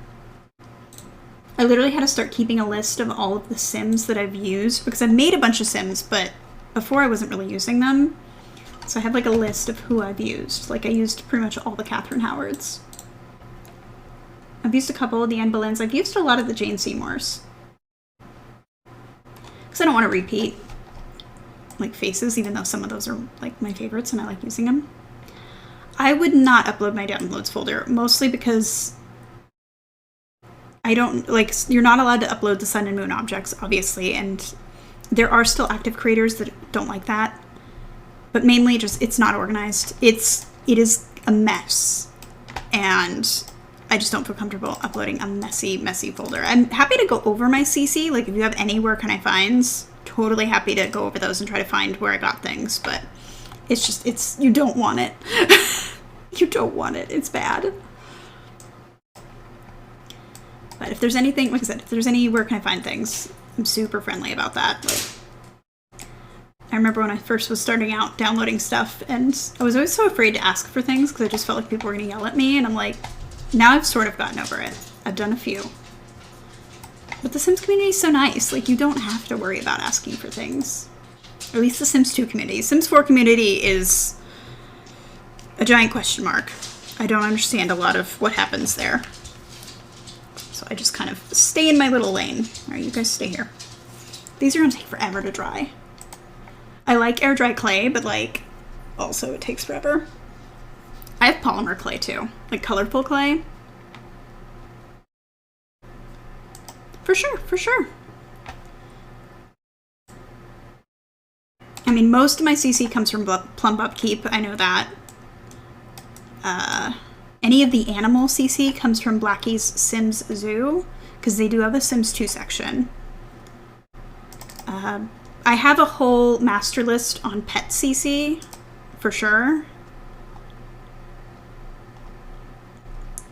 I literally had to start keeping a list of all of the Sims that I've used because I've made a bunch of Sims, but before I wasn't really using them. So I have like a list of who I've used. Like I used pretty much all the Catherine Howards. I've used a couple of the Anne Boleyns. I've used a lot of the Jane Seymours. Because I don't want to repeat like faces, even though some of those are like my favorites and I like using them. I would not upload my downloads folder, mostly because I don't, like, you're not allowed to upload the sun and moon objects, obviously, and there are still active creators that don't like that. But mainly just, it's not organized. It is a mess. And I just don't feel comfortable uploading a messy, messy folder. I'm happy to go over my CC. Like, if you have any Where Can I Finds, totally happy to go over those and try to find where I got things. But it's just, you don't want it. You don't want it. It's bad. But if there's anything, like I said, if there's any Where Can I Find things, I'm super friendly about that. Like, I remember when I first was starting out downloading stuff, and I was always so afraid to ask for things because I just felt like people were going to yell at me, and I'm like, now I've sort of gotten over it. I've done a few. But the Sims community is so nice. Like, you don't have to worry about asking for things. Or at least the Sims 2 community. Sims 4 community is a giant question mark. I don't understand a lot of what happens there. So I just kind of stay in my little lane. All right, you guys stay here. These are gonna take forever to dry. I like air dry clay, but like, also it takes forever. I have polymer clay too, like colorful clay. For sure, for sure. I mean, most of my CC comes from Plump Upkeep, I know that. Any of the animal CC comes from Blackie's Sims Zoo, because they do have a Sims 2 section. I have a whole master list on pet CC, for sure.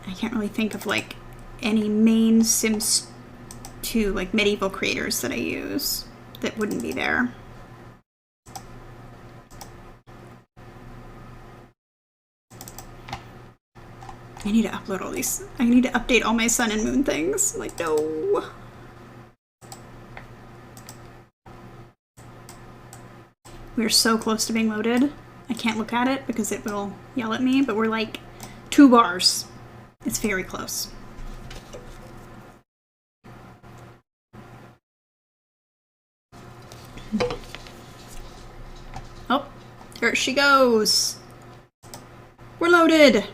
I can't really think of like any main Sims 2 like medieval creators that I use that wouldn't be there. I need to upload all these. I need to update all my sun and moon things. Like, no. We're so close to being loaded. I can't look at it because it will yell at me, but we're like 2 bars. It's very close. Oh, there she goes. We're loaded.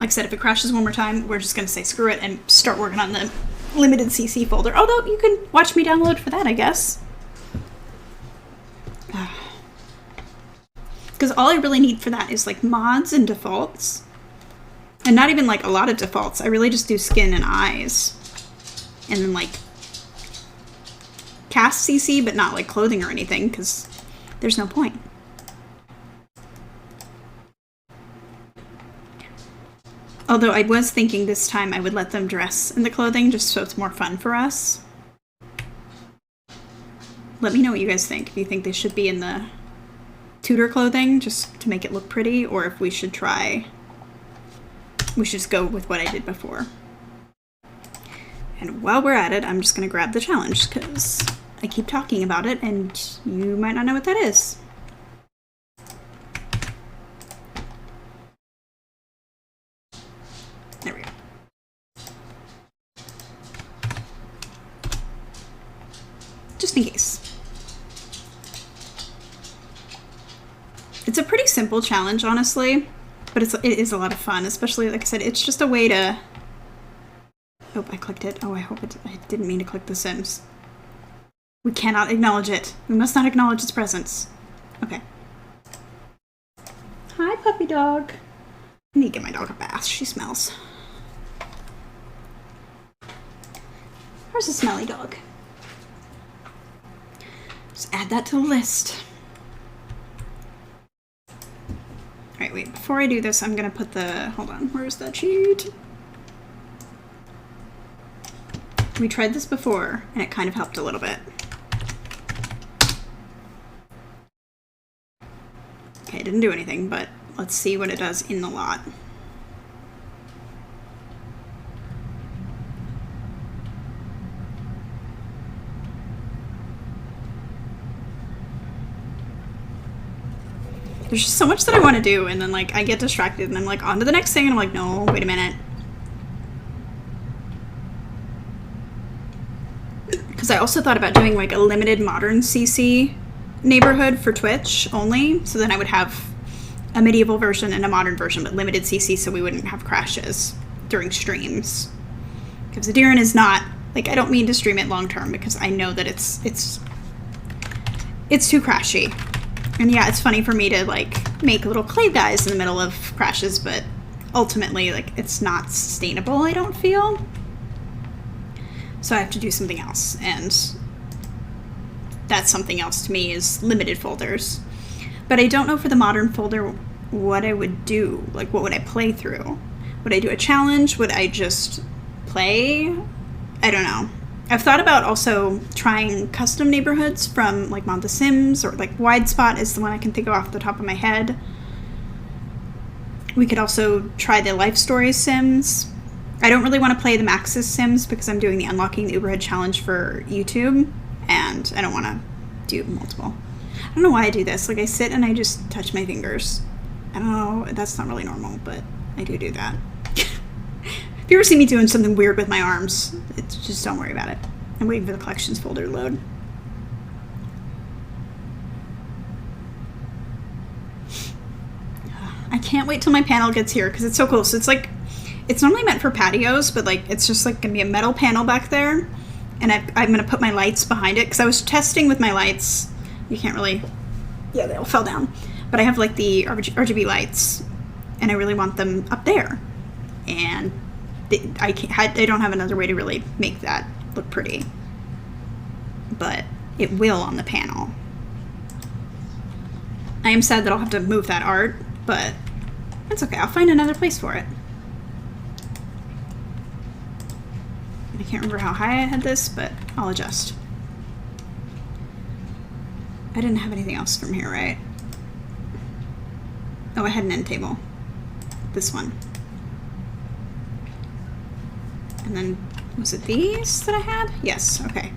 Like I said, if it crashes one more time, we're just going to say screw it and start working on the limited CC folder. Although you can watch me download for that, I guess. Because all I really need for that is like mods and defaults. And not even like a lot of defaults. I really just do skin and eyes. And then like cast CC, but not like clothing or anything, because there's no point. Although I was thinking this time I would let them dress in the clothing just so it's more fun for us. Let me know what you guys think. If you think they should be in the tutor clothing just to make it look pretty, or if we should just go with what I did before. And while we're at it, I'm just going to grab the challenge because I keep talking about it and you might not know what that is. There we go. Just in case. It's a pretty simple challenge, honestly, but it is a lot of fun, especially, like I said, it's just a way to... Oh, I clicked it. Oh, I hope I didn't mean to click the Sims. We cannot acknowledge it. We must not acknowledge its presence. Okay. Hi, puppy dog. I need to get my dog a bath. She smells. Where's the smelly dog? Just add that to the list. Alright, wait. Before I do this, I'm gonna put the... Hold on. Where's that sheet? We tried this before, and it kind of helped a little bit. Okay, it didn't do anything, but let's see what it does in the lot. There's just so much that I want to do, and then like I get distracted, and I'm like on to the next thing, and I'm like, no, wait a minute. Because I also thought about doing like a limited modern CC neighborhood for Twitch only, so then I would have a medieval version and a modern version, but limited CC so we wouldn't have crashes during streams. Because Edirann is not, like, I don't mean to stream it long term because I know that it's too crashy. And yeah, it's funny for me to like make little clay guys in the middle of crashes, but ultimately like it's not sustainable, I don't feel. So I have to do something else, and that something else to me is limited folders. But I don't know for the modern folder what I would do. Like, what would I play through? Would I do a challenge? Would I just play? I don't know. I've thought about also trying custom neighborhoods from like Mod the Sims, or like Wide Spot is the one I can think of off the top of my head. We could also try the Life Story Sims. I don't really want to play the Maxis Sims because I'm doing the Unlocking the Uberhead Challenge for YouTube, and I don't want to do multiple. I don't know why I do this. Like, I sit and I just touch my fingers. I don't know. That's not really normal, but I do that. If you ever see me doing something weird with my arms, just don't worry about it. I'm waiting for the collections folder to load. I can't wait till my panel gets here because it's so cool. So it's like, it's normally meant for patios, but like it's just like gonna be a metal panel back there, and I'm gonna put my lights behind it because I was testing with my lights. You can't really, yeah, they all fell down. But I have like the RGB lights, and I really want them up there, and I don't have another way to really make that look pretty, but it will on the panel. I am sad that I'll have to move that art, but that's okay. I'll find another place for it. I can't remember how high I had this, but I'll adjust. I didn't have anything else from here, right? Oh, I had an end table. This one. And then, was it these that I had? Yes, okay.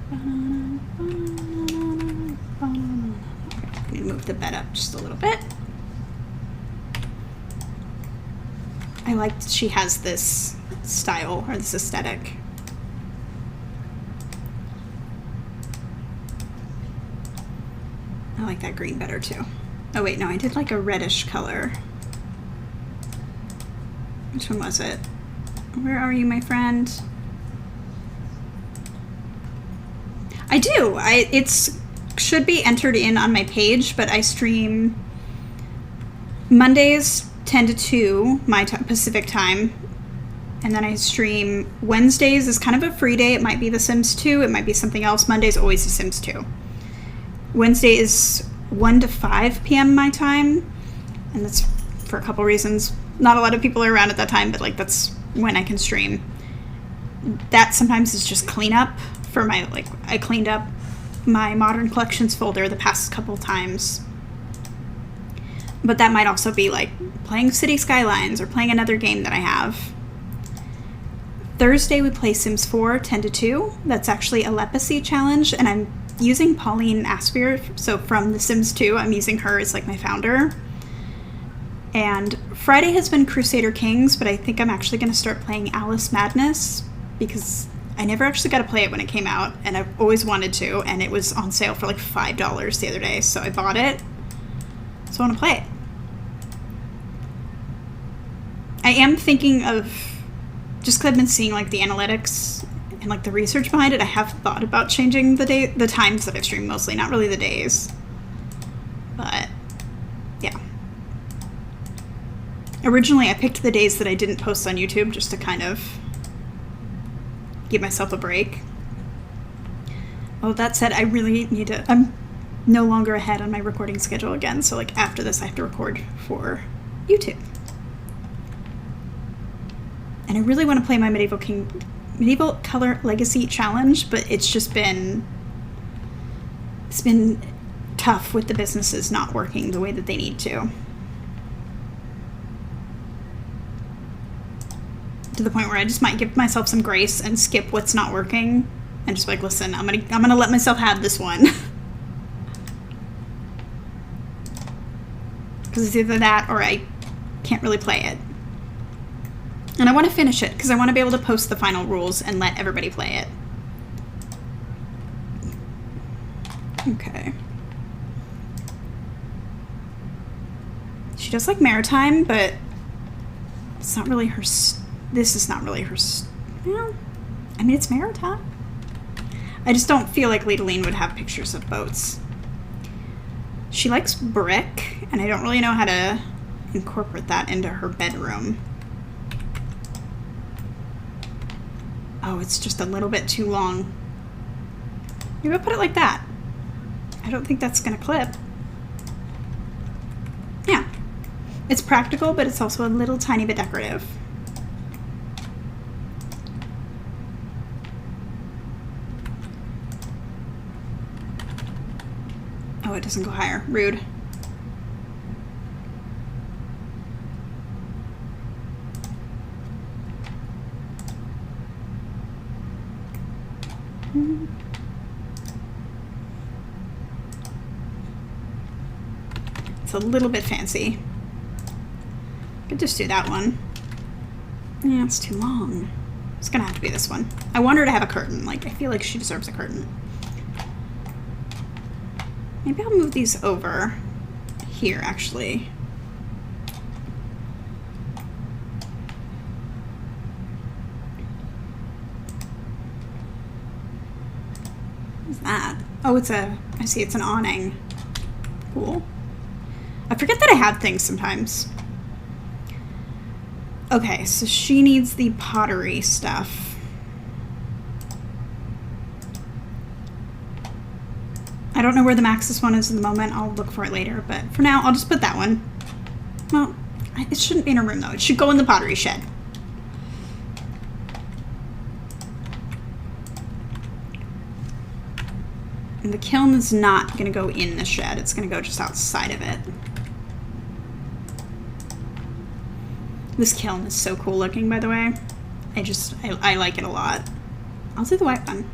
I need to move the bed up just a little bit. I like that she has this style, or this aesthetic. I like that green better too. Oh wait, no, I did like a reddish color. Which one was it? Where are you, my friend? I do. It's should be entered in on my page, but I stream Mondays 10 to 2 my Pacific time, and then I stream Wednesdays is kind of a free day. It might be The Sims 2, it might be something else. Monday's always The Sims 2. Wednesday is 1 to 5 p.m. my time, and that's for a couple reasons. Not a lot of people are around at that time, but like that's when I can stream. That sometimes is just cleanup for my, like, I cleaned up my modern collections folder the past couple times. But that might also be like playing City Skylines or playing another game that I have. Thursday we play Sims 4 10 to 2. That's actually a Lepacy challenge, and I'm using Pauline Aspire, so from The Sims 2, I'm using her as like my founder. And Friday has been Crusader Kings, but I think I'm actually going to start playing Alice Madness because I never actually got to play it when it came out, and I've always wanted to, and it was on sale for like $5 the other day, so I bought it. So I want to play it. I am thinking of, just because I've been seeing like the analytics and like the research behind it, I have thought about changing the times that I stream mostly, not really the days. But yeah. Originally I picked the days that I didn't post on YouTube just to kind of give myself a break. Oh, that said, I really need to, I'm no longer ahead on my recording schedule again, so like after this I have to record for YouTube. And I really want to play my Medieval Color Legacy Challenge, but it's been tough with the businesses not working the way that they need to the point where I just might give myself some grace and skip what's not working and just be like, listen, I'm gonna let myself have this one. Because it's either that or I can't really play it. And I want to finish it because I want to be able to post the final rules and let everybody play it. Okay. She does like maritime, but it's not really her. This is not really her. Yeah. I mean, it's maritime. I just don't feel like Lideline would have pictures of boats. She likes brick, and I don't really know how to incorporate that into her bedroom. Oh, it's just a little bit too long. Maybe I'll put it like that. I don't think that's gonna clip. Yeah. It's practical, but it's also a little tiny bit decorative. Oh, it doesn't go higher. Rude. It's a little bit fancy. Could just do that one. Yeah, it's too long. It's gonna have to be this one. I want her to have a curtain. Like, I feel like she deserves a curtain. Maybe I'll move these over here, actually. What's that? Oh, it's a, I see, it's an awning. Cool. I forget that I have things sometimes. Okay, so she needs the pottery stuff. I don't know where the Maxis one is in the moment. I'll look for it later, but for now, I'll just put that one. Well, it shouldn't be in a room, though. It should go in the pottery shed. And the kiln is not going to go in the shed. It's going to go just outside of it. This kiln is so cool looking, by the way. I like it a lot. I'll do the white one.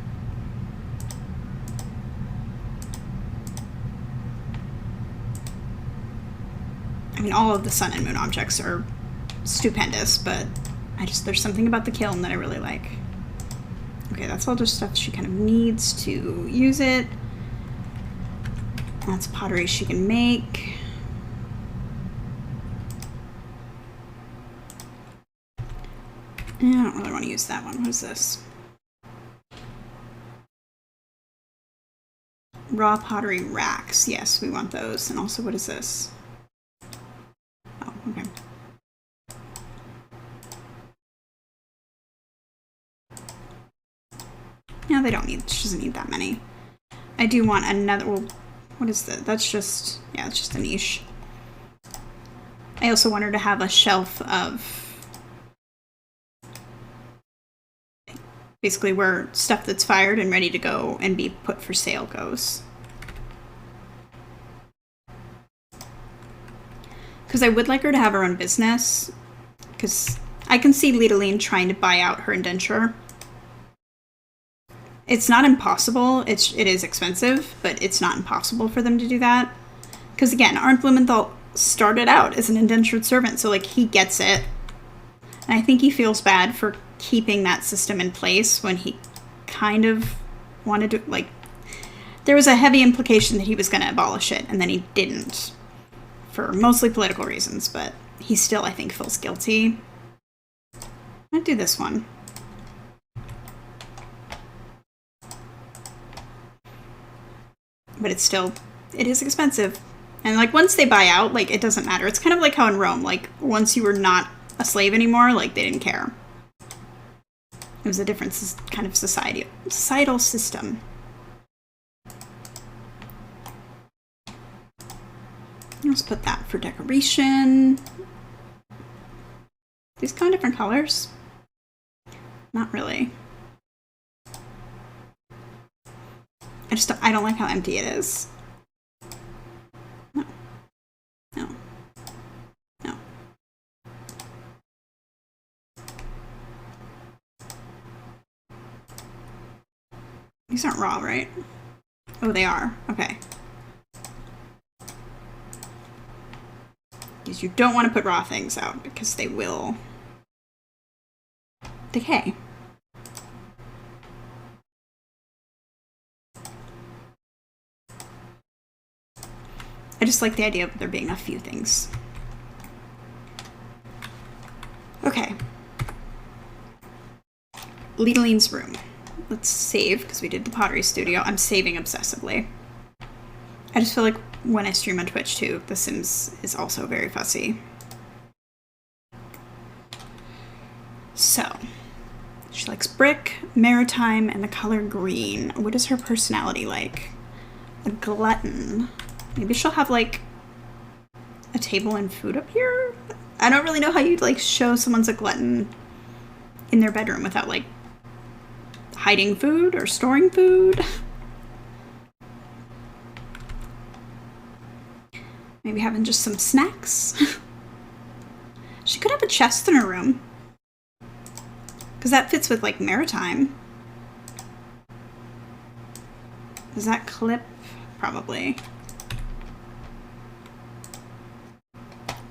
I mean, all of the sun and moon objects are stupendous, but there's something about the kiln that I really like. Okay, that's all just stuff she kind of needs to use it. That's pottery she can make. I don't really want to use that one. What is this? Raw pottery racks. Yes, we want those. And also, what is this? Oh, okay. No, they don't need, she doesn't need that many. I do want another, well, what is that? That's just, yeah, it's just a niche. I also want her to have a shelf of basically where stuff that's fired and ready to go and be put for sale goes. Because I would like her to have her own business, because I can see Edirann trying to buy out her indenture. It's not impossible. It is expensive, but it's not impossible for them to do that. Because again, Arndt Blumenthal started out as an indentured servant, so like he gets it. And I think he feels bad for keeping that system in place when he kind of wanted to, like, there was a heavy implication that he was going to abolish it, and then he didn't. For mostly political reasons, but he still, I think, feels guilty. I'll do this one. But it's still, it is expensive. And like once they buy out, like it doesn't matter. It's kind of like how in Rome, like once you were not a slave anymore, like they didn't care. It was a different kind of societal system. Let's put that for decoration. These come in different colors. Not really. I don't like how empty it is. No. No. No. These aren't raw, right? Oh, they are. Okay. Because you don't want to put raw things out because they will decay. I just like the idea of there being a few things. Okay. Edarinn's room. Let's save, because we did the pottery studio. I'm saving obsessively. I just feel like when I stream on Twitch too, The Sims is also very fussy. So, she likes brick, maritime, and the color green. What is her personality like? A glutton. Maybe she'll have like a table and food up here? I don't really know how you'd like show someone's a glutton in their bedroom without like hiding food or storing food. Maybe having just some snacks. She could have a chest in her room, because that fits with like maritime. Does that clip? Probably.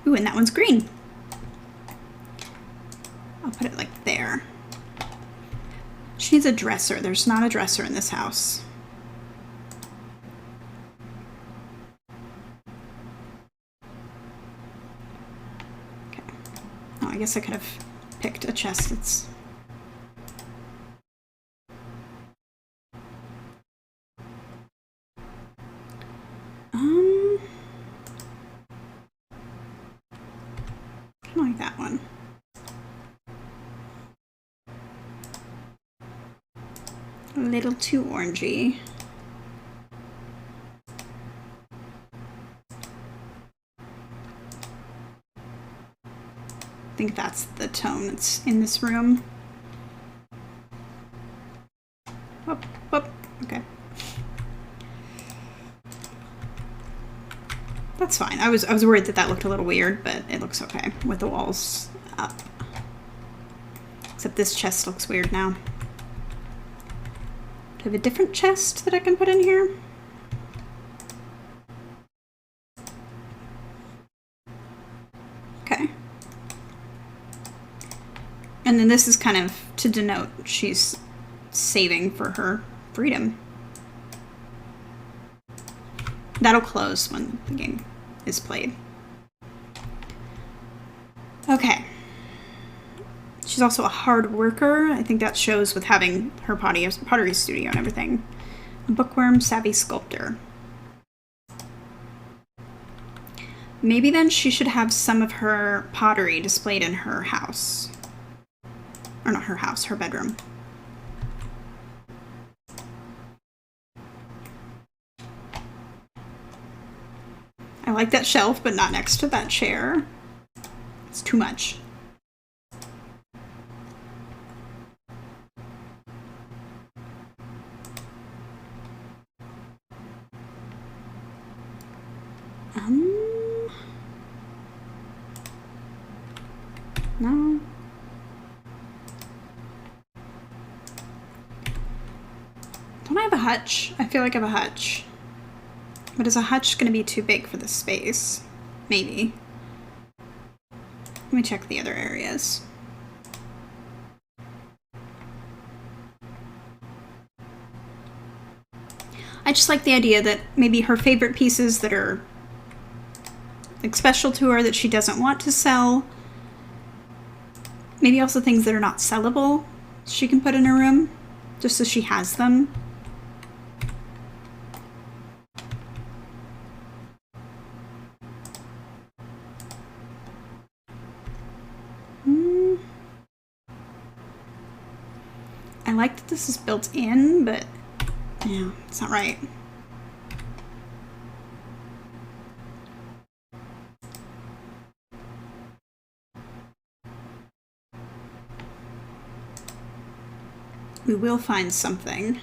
Ooh, and that one's green. I'll put it like there. She needs a dresser. There's not a dresser in this house. Okay. Oh, I guess I could have picked a chest that's... I like that one. A little too orangey. I think that's the tone that's in this room. Whoop, whoop. Okay. That's fine. I was worried that that looked a little weird, but it looks okay with the walls up. Except this chest looks weird now. Do I have a different chest that I can put in here? Okay. And then this is kind of to denote she's saving for her freedom. That'll close when the game is played. Okay. She's also a hard worker. I think that shows with having her pottery studio and everything. A bookworm, savvy sculptor. Maybe then she should have some of her pottery displayed in her house. Or not her house, her bedroom. I like that shelf, but not next to that chair. It's too much. No. Don't I have a hutch? I feel like I have a hutch. But is a hutch going to be too big for this space? Maybe. Let me check the other areas. I just like the idea that maybe her favorite pieces that are like special to her that she doesn't want to sell. Maybe also things that are not sellable she can put in her room just so she has them. I like that this is built in, but yeah, it's not right. We will find something.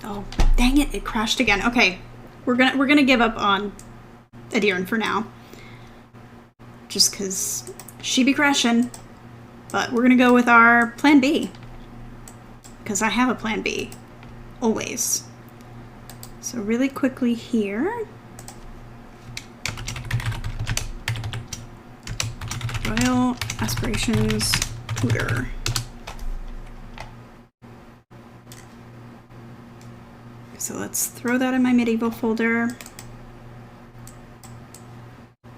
Oh, dang it, it crashed again. Okay, we're gonna give up on Edirann for now. Just because she be crashing. But we're gonna go with our plan B. Because I have a plan B. Always. So really quickly here. Royal Aspirations Tutor. So let's throw that in my medieval folder.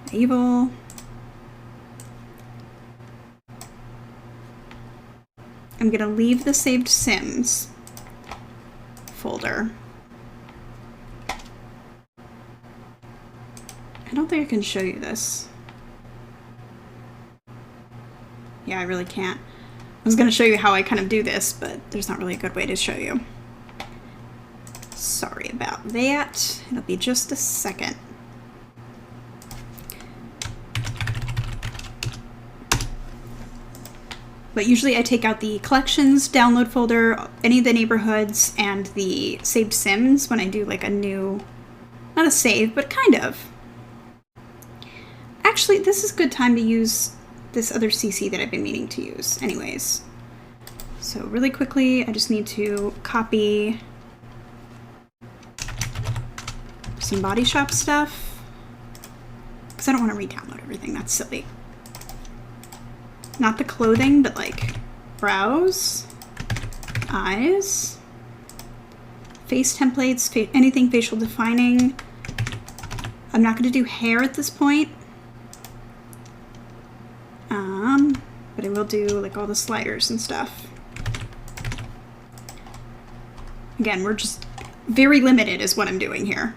Medieval. I'm gonna leave the saved Sims folder. I don't think I can show you this. Yeah, I really can't. I was gonna show you how I kind of do this, but there's not really a good way to show you. Sorry about that. It'll be just a second. But usually I take out the collections download folder, any of the neighborhoods, and the saved Sims when I do like a new, not a save, but kind of. Actually, this is a good time to use this other CC that I've been meaning to use. Anyways, so really quickly, I just need to copy some Body Shop stuff because I don't want to re-download everything. That's silly. Not the clothing, but like brows, eyes, face templates, anything facial defining. I'm not going to do hair at this point. But I will do like all the sliders and stuff. Again, we're just very limited is what I'm doing here.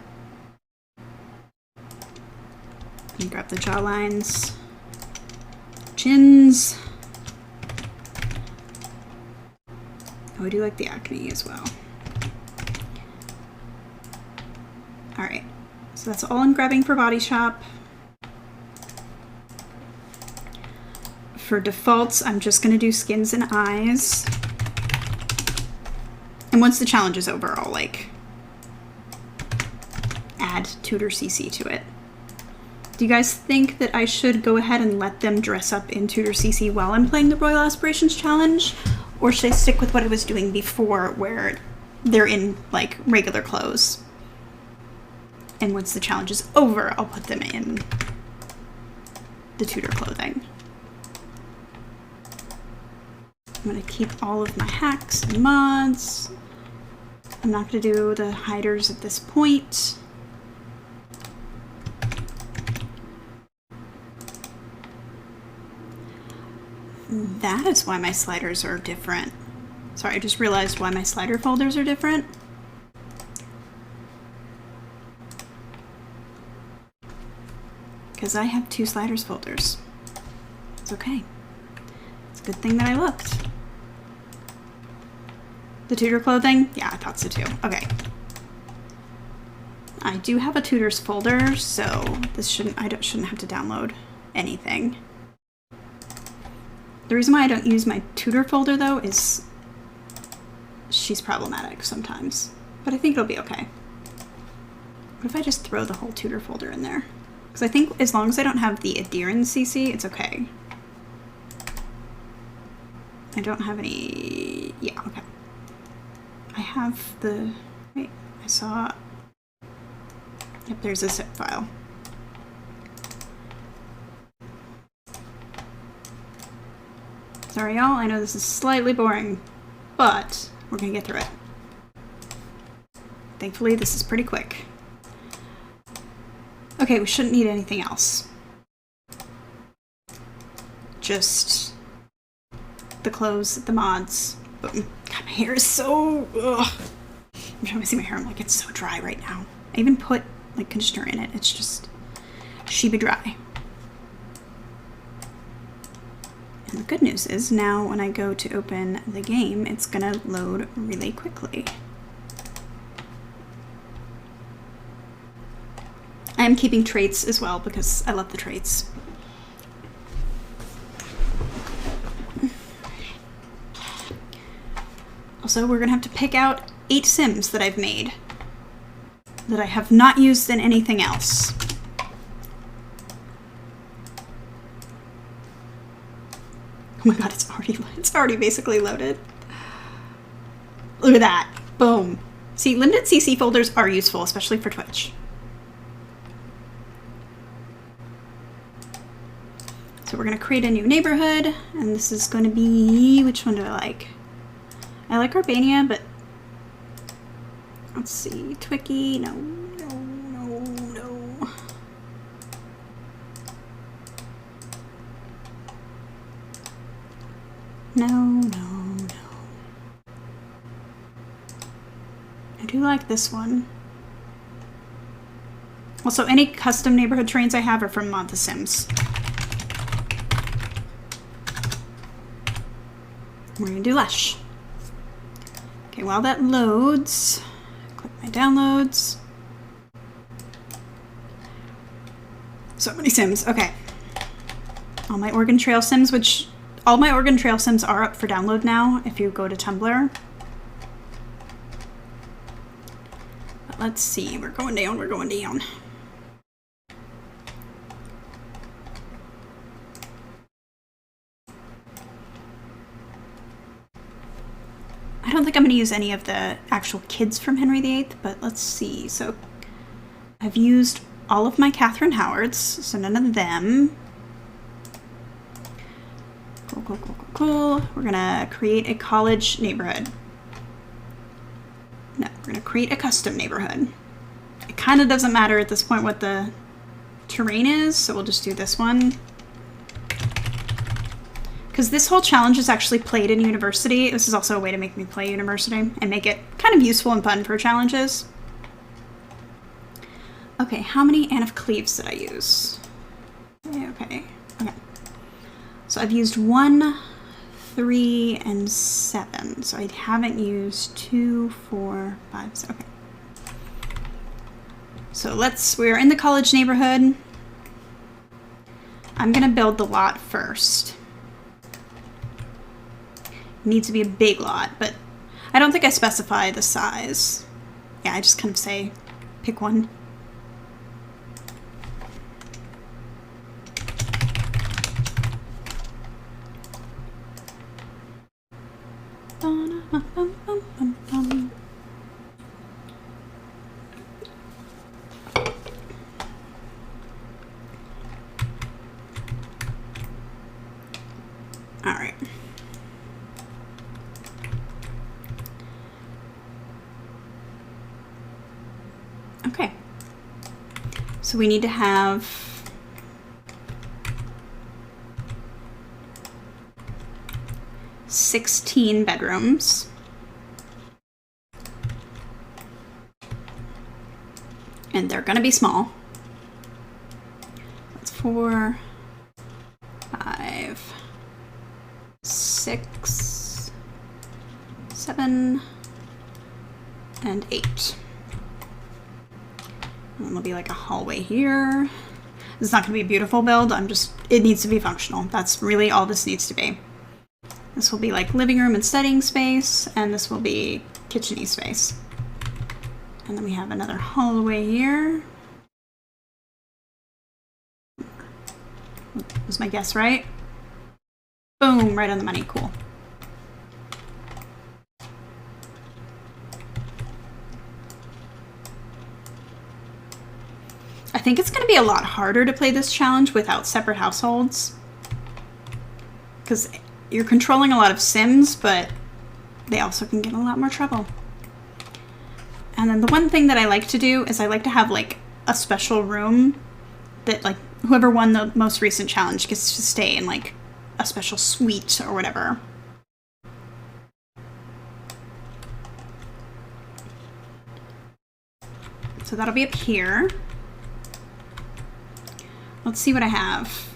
And grab the jawlines, chins. Oh, I do like the acne as well. All right, so that's all I'm grabbing for Body Shop. For defaults, I'm just going to do skins and eyes. And once the challenge is over, I'll like add Tutor CC to it. Do you guys think that I should go ahead and let them dress up in Tutor CC while I'm playing the Royal Aspirations Challenge? Or should I stick with what I was doing before where they're in like regular clothes? And once the challenge is over, I'll put them in the Tutor clothing. I'm going to keep all of my hacks and mods. I'm not going to do the hiders at this point. That is why my sliders are different. Sorry, I just realized why my slider folders are different. Because I have 2 sliders folders. It's okay. It's a good thing that I looked. The Tutor clothing? Yeah, I thought so too. Okay. I do have a Tutors folder, so this shouldn't have to download anything. The reason why I don't use my Tutor folder though is she's problematic sometimes, but I think it'll be okay. What if I just throw the whole Tutor folder in there? Because I think as long as I don't have the Edirann CC, it's okay. I don't have any... Yeah, okay. I have the... Wait, I saw... Yep, there's a zip file. Sorry, y'all. I know this is slightly boring, but we're gonna get through it. Thankfully, this is pretty quick. Okay, we shouldn't need anything else. Just the clothes, the mods. God, my hair is so... Ugh. I'm trying to see my hair. I'm like, it's so dry right now. I even put like conditioner in it. It's just sheepy dry. And the good news is now when I go to open the game, it's gonna load really quickly. I am keeping traits as well because I love the traits. Also, we're gonna have to pick out 8 Sims that I've made that I have not used in anything else. Oh my god, it's already basically loaded. Look at that. Boom. See, limited CC folders are useful, especially for Twitch. So we're gonna create a new neighborhood, and this is gonna be, which one do I like? I like Urbania, but let's see, Twicky, no. No. I do like this one. Also, any custom neighborhood trains I have are from Mod The Sims. We're gonna do Lush. Okay, while that loads, click my downloads. So many Sims, okay. All my Oregon Trail Sims, which all my Oregon Trail Sims are up for download now if you go to Tumblr. But let's see, we're going down. I don't think I'm going to use any of the actual kids from Henry VIII, but let's see. So I've used all of my Catherine Howards, so none of them. Cool, cool, cool, cool, cool. We're going to create a college neighborhood. No, we're going to create a custom neighborhood. It kind of doesn't matter at this point what the terrain is, so we'll just do this one. Because this whole challenge is actually played in university. This is also a way to make me play university and make it kind of useful and fun for challenges. Okay, how many Anne of Cleves did I use? Okay. So I've used 1, 3, and 7. So I haven't used 2, 4, 5, 6. Okay. So we're in the college neighborhood. I'm gonna build the lot first. It needs to be a big lot, but I don't think I specify the size. Yeah, I just kind of say, pick one. All right. Okay. So we need to have 16 bedrooms. And they're going to be small. That's 4, 5, 6, 7, and 8. And then there'll be like a hallway here. It's not going to be a beautiful build. It needs to be functional. That's really all this needs to be. This will be like living room and studying space, and this will be kitchen-y space. And then we have another hallway here. Was my guess right? Boom, right on the money, cool. I think it's going to be a lot harder to play this challenge without separate households. Because you're controlling a lot of Sims, but they also can get in a lot more trouble. And then the one thing that I like to do is I like to have like a special room that like whoever won the most recent challenge gets to stay in like a special suite or whatever. So that'll be up here. Let's see what I have.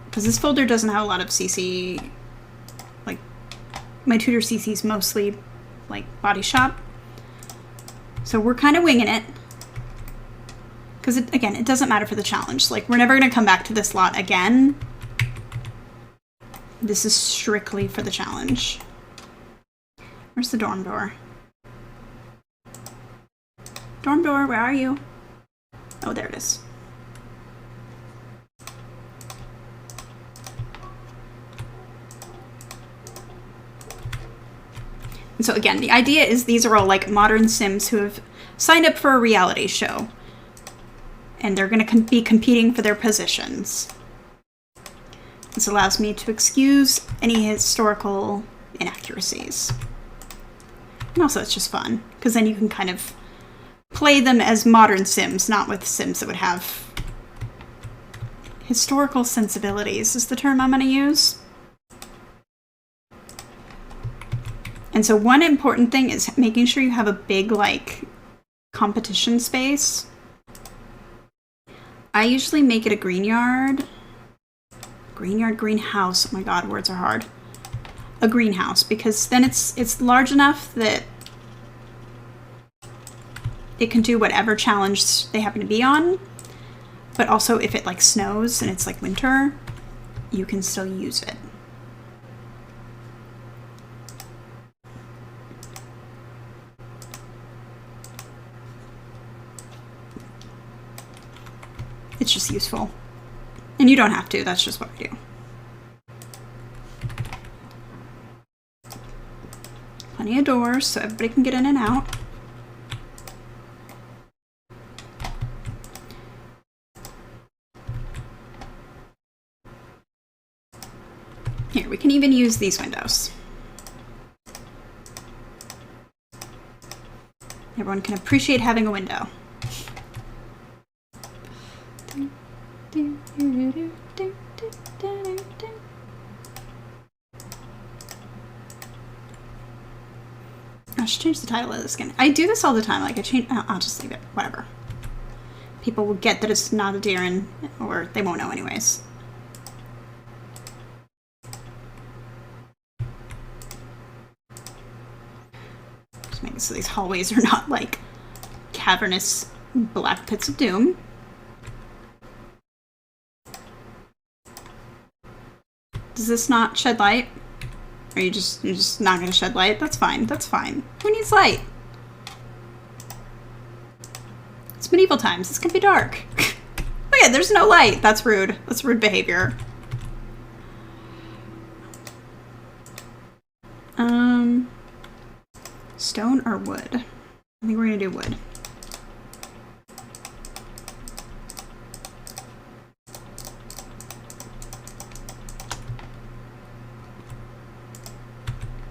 Because this folder doesn't have a lot of CC. Like, my tutor CC is mostly like body shop. So we're kind of winging it. Because, again, it doesn't matter for the challenge. Like, we're never going to come back to this lot again. This is strictly for the challenge. Where's the dorm door? Dorm door, where are you? Oh, there it is. And so again, the idea is these are all like modern Sims who have signed up for a reality show. And they're going to be competing for their positions. This allows me to excuse any historical inaccuracies. And also it's just fun, because then you can kind of play them as modern Sims, not with Sims that would have historical sensibilities, is the term I'm going to use. And so one important thing is making sure you have a big, like, competition space. I usually make it a green yard. Green yard, greenhouse. Oh my god, words are hard. A greenhouse, because then it's large enough that it can do whatever challenge they happen to be on. But also if it like snows and it's like winter, you can still use it. It's just useful. And you don't have to, that's just what I do. Plenty of doors so everybody can get in and out. Here, we can even use these windows. Everyone can appreciate having a window. I should change the title of this again. I do this all the time. Like, I'll just leave it. Whatever. People will get that it's not Edirann, or they won't know anyways. Just make it so these hallways are not like cavernous black pits of doom. Does this not shed light? Or you're just not gonna shed light? That's fine. That's fine. Who needs light? It's medieval times. This can be dark. Look at, there's no light. That's rude. That's rude behavior. Stone or wood? I think we're gonna do wood.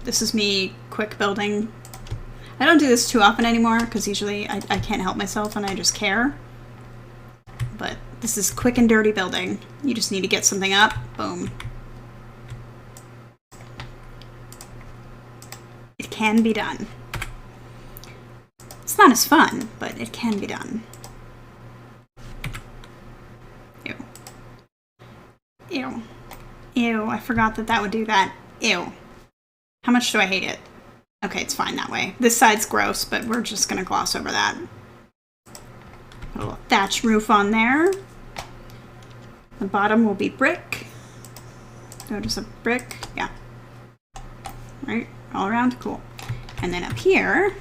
This is me quick building. I don't do this too often anymore because usually I can't help myself and I just care. But this is quick and dirty building. You just need to get something up. Boom. It can be done. It's not as fun, but it can be done. Ew. Ew. Ew, I forgot that that would do that. Ew. How much do I hate it? Okay, it's fine that way. This side's gross, but we're just gonna gloss over that. Put a little thatch roof on there. The bottom will be brick. So just a brick, yeah. Right, all around, cool. And then up here,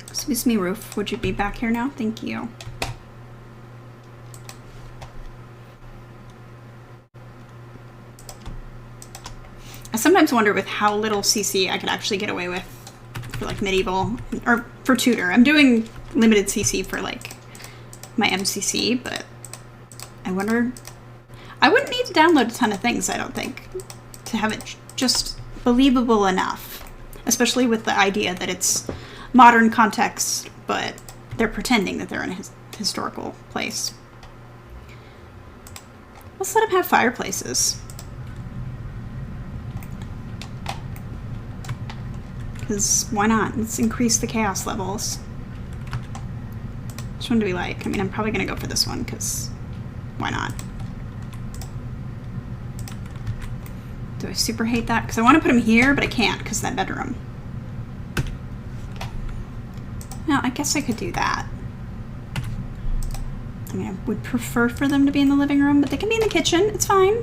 excuse me, roof, would you be back here now? Thank you. I sometimes wonder with how little CC I could actually get away with for like medieval, or for Tudor. I'm doing limited CC for like my MCC, but I wonder, I wouldn't need to download a ton of things, I don't think, to have it just believable enough, especially with the idea that it's modern context, but they're pretending that they're in a historical place. Let's let them have fireplaces. Because why not? Let's increase the chaos levels. Which one do we like? I mean, I'm probably going to go for this one, because why not? Do I super hate that? Because I want to put him here, but I can't, because of that bedroom. Now, I guess I could do that. I mean, I would prefer for them to be in the living room, but they can be in the kitchen. It's fine.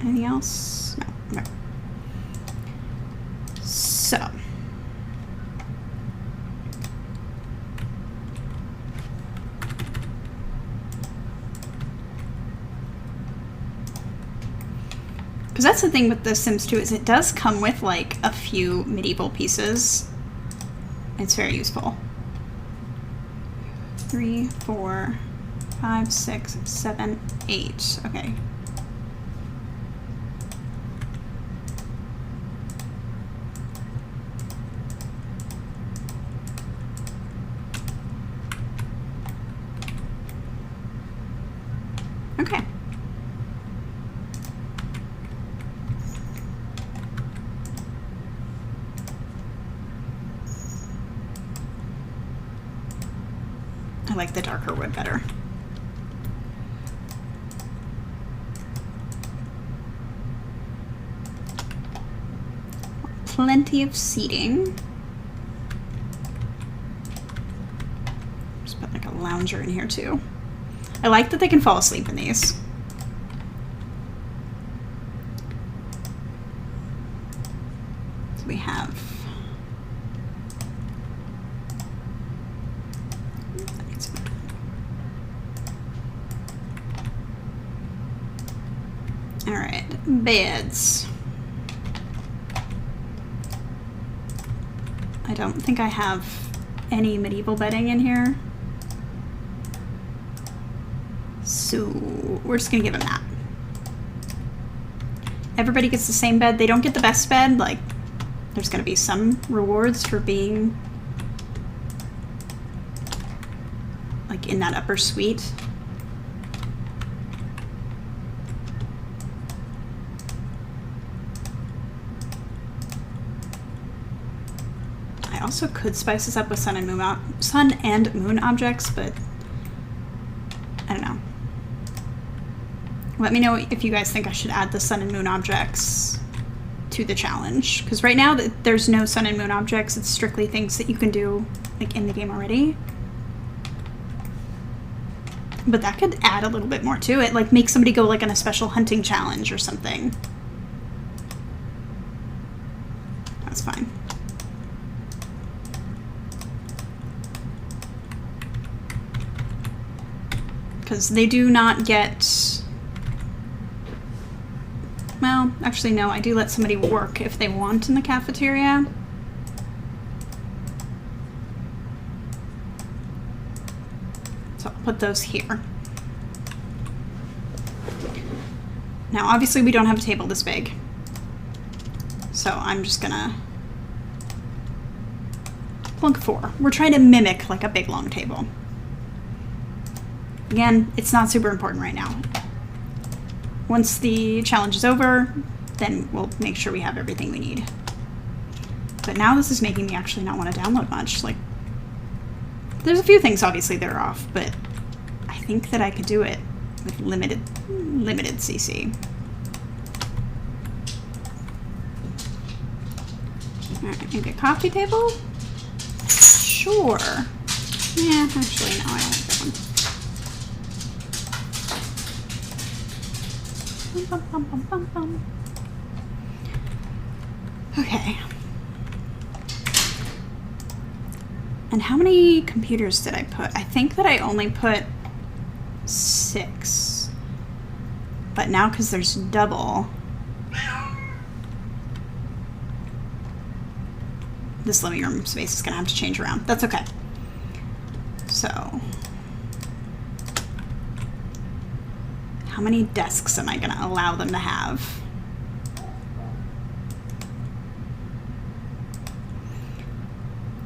Anything else? No. Okay. So. Because that's the thing with The Sims 2 is it does come with like a few medieval pieces. It's very useful. 3, 4, 5, 6, 7, 8. Okay. Okay. I like the darker wood better. Plenty of seating. Just put like a lounger in here too. I like that they can fall asleep in these. So we have all right, beds. I don't think I have any medieval bedding in here. So we're just gonna give him that. Everybody gets the same bed. They don't get the best bed. Like, there's gonna be some rewards for being like in that upper suite. I also could spice this up with sun and moon objects, but I don't know. Let me know if you guys think I should add the sun and moon objects to the challenge, because right now there's no sun and moon objects. It's strictly things that you can do like in the game already. But that could add a little bit more to it, like make somebody go like on a special hunting challenge or something. That's fine. Because they do not get... Well, actually no, I do let somebody work if they want in the cafeteria. So I'll put those here. Now obviously we don't have a table this big, so I'm just gonna plunk 4. We're trying to mimic like a big long table. Again, it's not super important right now. Once the challenge is over, then we'll make sure we have everything we need. But now this is making me actually not want to download much. Like, there's a few things obviously that are off, but I think that I could do it with limited CC. Alright, maybe a coffee table? Sure. Yeah, actually no, I don't like that one. Okay. And how many computers did I put? I think that I only put 6. But now because there's double, this living room space is going to have to change around. That's okay. So, how many desks am I going to allow them to have?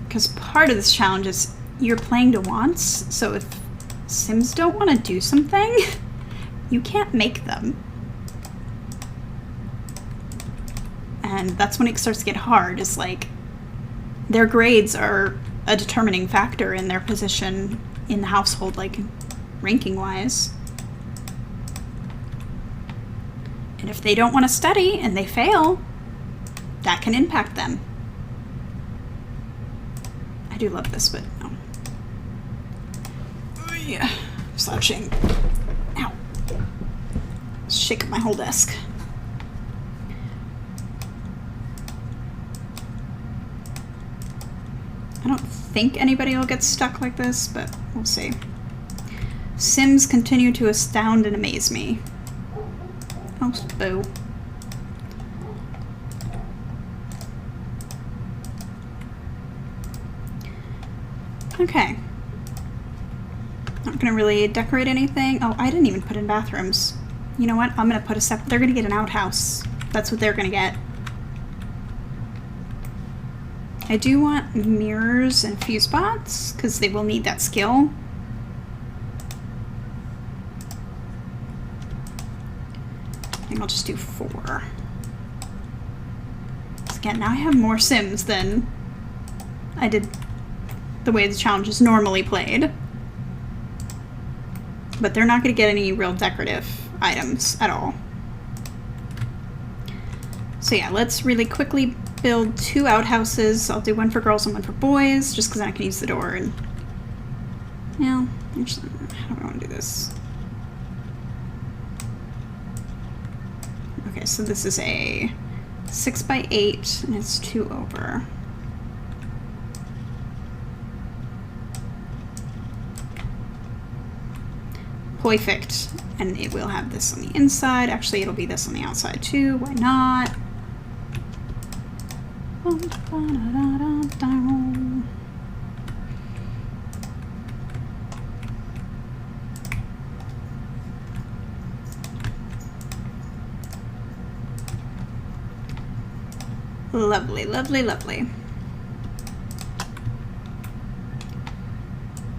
Because part of this challenge is you're playing to wants, so if Sims don't want to do something, you can't make them. And that's when it starts to get hard, is like their grades are a determining factor in their position in the household, like ranking wise. And if they don't want to study and they fail, that can impact them. I do love this, but no. Yeah, slouching. Ow. Shake up my whole desk. I don't think anybody will get stuck like this, but we'll see. Sims continue to astound and amaze me. Oh, boo. Okay. Not gonna really decorate anything. Oh, I didn't even put in bathrooms. You know what? I'm gonna put a they're gonna get an outhouse. That's what they're gonna get. I do want mirrors and fuse bots, because they will need that skill. I think I'll just do 4. So again, now I have more Sims than I did the way the challenge is normally played. But they're not going to get any real decorative items at all. So yeah, let's really quickly build 2 outhouses. I'll do one for girls and one for boys, just because I can use the door. And yeah, actually, how do I want to do this? Okay, so this is a 6x8, and it's 2 over. Perfect. And it will have this on the inside. Actually, it'll be this on the outside too. Why not? Lovely, lovely, lovely.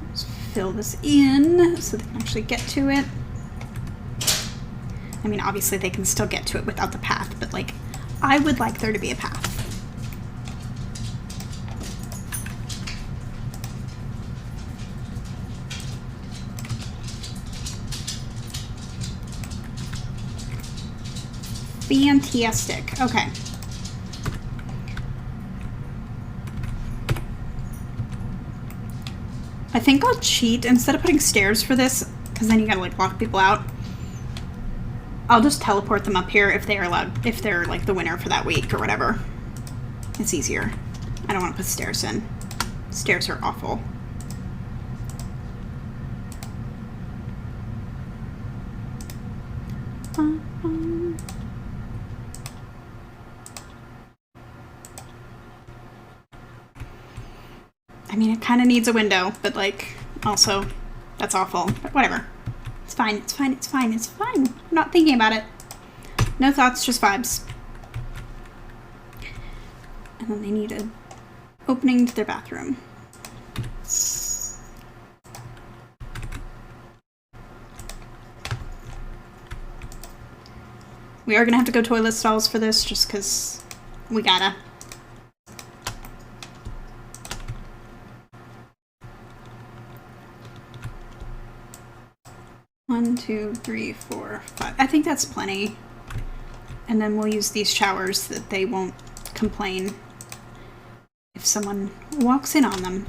Let's fill this in so they can actually get to it. I mean, obviously they can still get to it without the path, but like, I would like there to be a path. Fantastic. Okay. I think I'll cheat instead of putting stairs for this, because then you gotta like lock people out. I'll just teleport them up here if they are allowed, if they're like the winner for that week or whatever. It's easier. I don't want to put stairs in. Stairs are awful. I mean, it kind of needs a window, but like, also, that's awful. But whatever. It's fine, it's fine, it's fine, it's fine. I'm not thinking about it. No thoughts, just vibes. And then they need an opening to their bathroom. We are gonna have to go toilet stalls for this, just because we gotta. One, two, three, four, five. I think that's plenty. And then we'll use these showers so that they won't complain if someone walks in on them.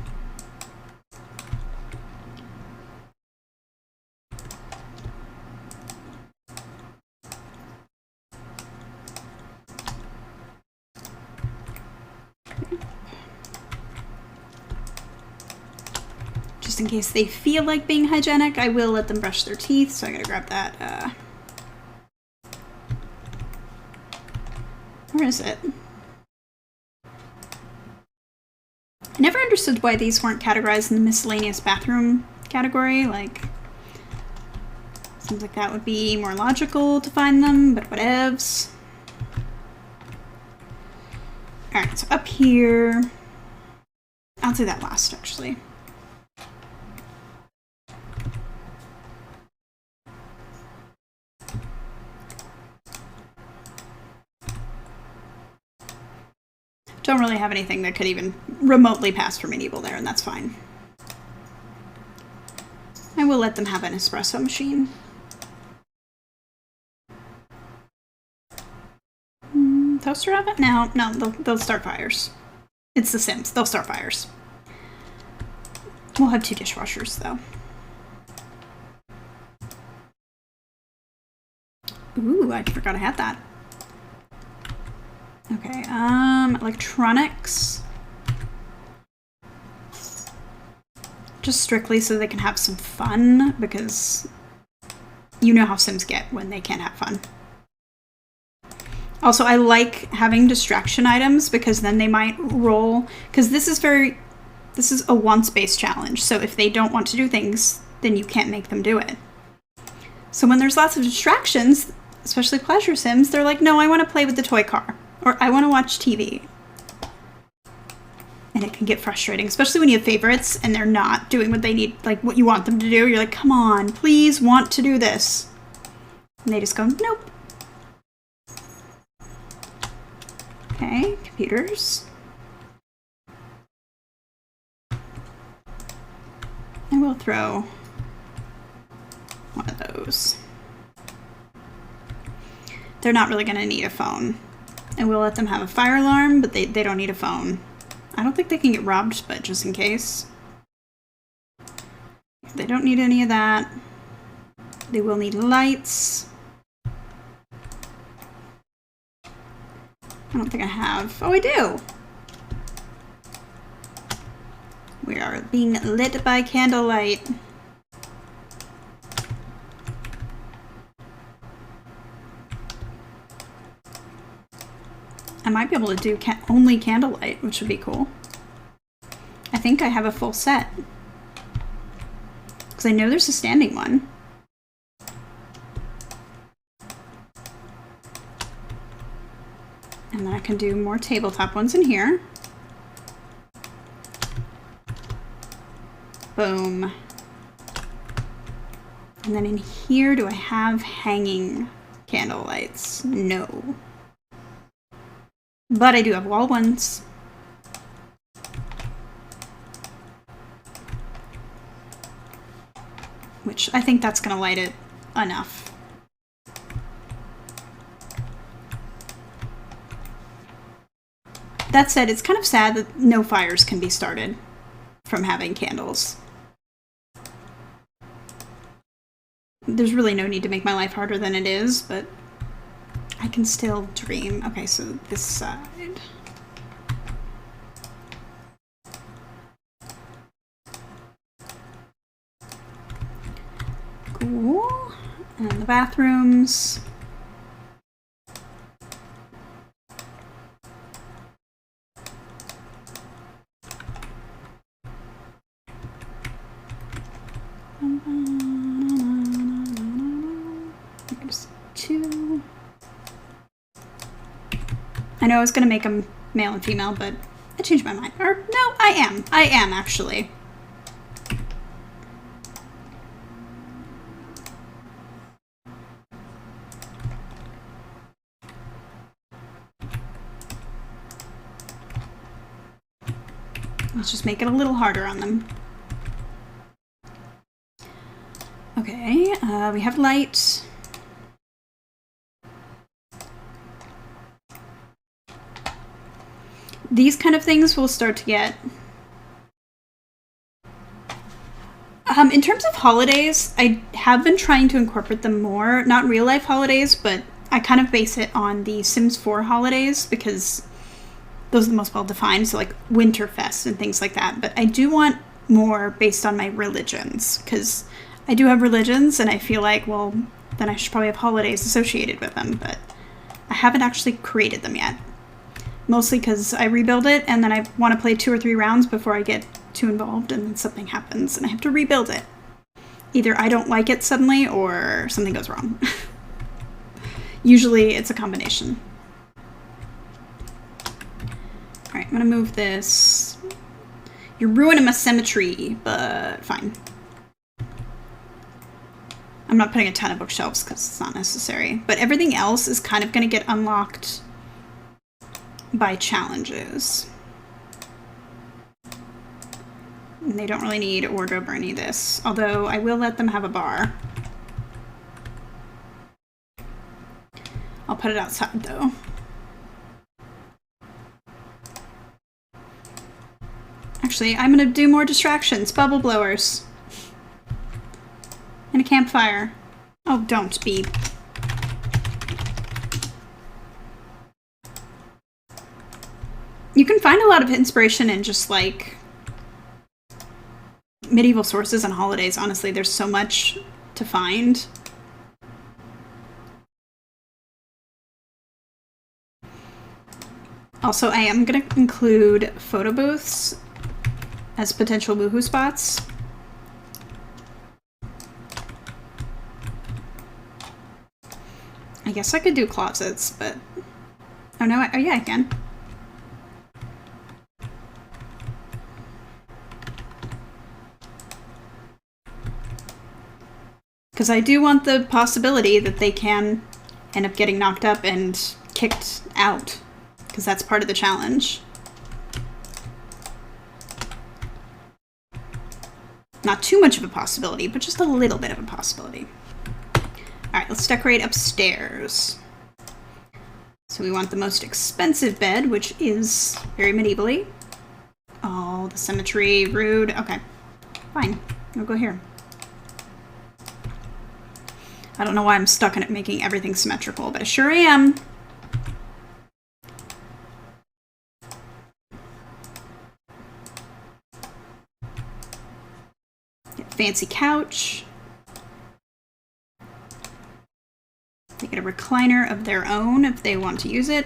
Just in case they feel like being hygienic, I will let them brush their teeth, so I gotta grab that. Where is it? I never understood why these weren't categorized in the miscellaneous bathroom category. Like, seems like that would be more logical to find them, but whatevs. Alright, so up here. I'll do that last, actually. Don't really have anything that could even remotely pass for medieval there, and that's fine. I will let them have an espresso machine. Toaster oven? No, they'll start fires. It's The Sims. They'll start fires. We'll have 2 dishwashers, though. Ooh, I forgot I had that. Okay, electronics. Just strictly so they can have some fun, because you know how Sims get when they can't have fun. Also, I like having distraction items, because then they might roll, because this is a once-based challenge, so if they don't want to do things, then you can't make them do it. So when there's lots of distractions, especially pleasure Sims, they're like, no, I want to play with the toy car. Or I want to watch TV. And it can get frustrating, especially when you have favorites and they're not doing what they need, like what you want them to do. You're like, come on, please want to do this. And they just go, nope. Okay, computers. I will throw one of those. They're not really going to need a phone. And we'll let them have a fire alarm, but they don't need a phone. I don't think they can get robbed, but just in case. They don't need any of that. They will need lights. I don't think I have. Oh, I do! We are being lit by candlelight. I might be able to do only candlelight, which would be cool. I think I have a full set. Because I know there's a standing one. And then I can do more tabletop ones in here. Boom. And then in here, do I have hanging candle lights? No. But I do have wall ones. Which I think that's going to light it enough. That said, it's kind of sad that no fires can be started from having candles. There's really no need to make my life harder than it is, but I can still dream. Okay, so this side. Cool. And the bathrooms. There's two. I know I was going to make them male and female, but I changed my mind. Or, no, I am. I am, actually. Let's just make it a little harder on them. Okay, we have light. These kind of things will start to get... in terms of holidays, I have been trying to incorporate them more. Not real life holidays, but I kind of base it on the Sims 4 holidays because those are the most well defined, so like Winterfest and things like that. But I do want more based on my religions because I do have religions and I feel like, well, then I should probably have holidays associated with them, but I haven't actually created them yet. Mostly because I rebuild it and then I want to play 2 or 3 rounds before I get too involved and then something happens and I have to rebuild it. Either I don't like it suddenly or something goes wrong. Usually it's a combination. Alright, I'm gonna move this. You're ruining my symmetry, but fine. I'm not putting a ton of bookshelves because it's not necessary. But everything else is kind of gonna get unlocked by challenges. And they don't really need a wardrobe or any of this. Although I will let them have a bar. I'll put it outside though. Actually, I'm gonna do more distractions. Bubble blowers. And a campfire. Oh, don't be. You can find a lot of inspiration in just like medieval sources and holidays. Honestly, there's so much to find. Also, I am going to include photo booths as potential woohoo spots. I guess I could do closets, but... Oh no, oh yeah, I can. Because I do want the possibility that they can end up getting knocked up and kicked out. Because that's part of the challenge. Not too much of a possibility, but just a little bit of a possibility. Alright, let's decorate upstairs. So we want the most expensive bed, which is very medievally. Oh, the symmetry, rude. Okay, fine. We'll go here. I don't know why I'm stuck on it making everything symmetrical, but I sure am. Fancy couch. They get a recliner of their own if they want to use it.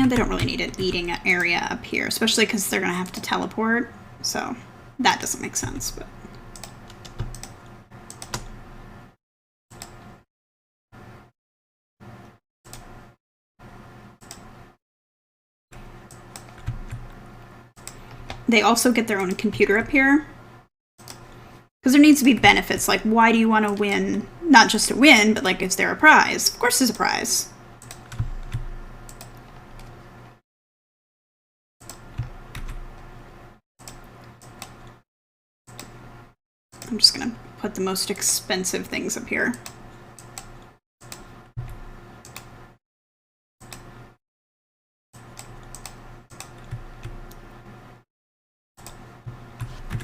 And they don't really need an eating area up here, especially because they're going to have to teleport. So that doesn't make sense, but... They also get their own computer up here. Because there needs to be benefits, like why do you want to win? Not just to win, but like is there a prize? Of course there's a prize. I'm just gonna put the most expensive things up here.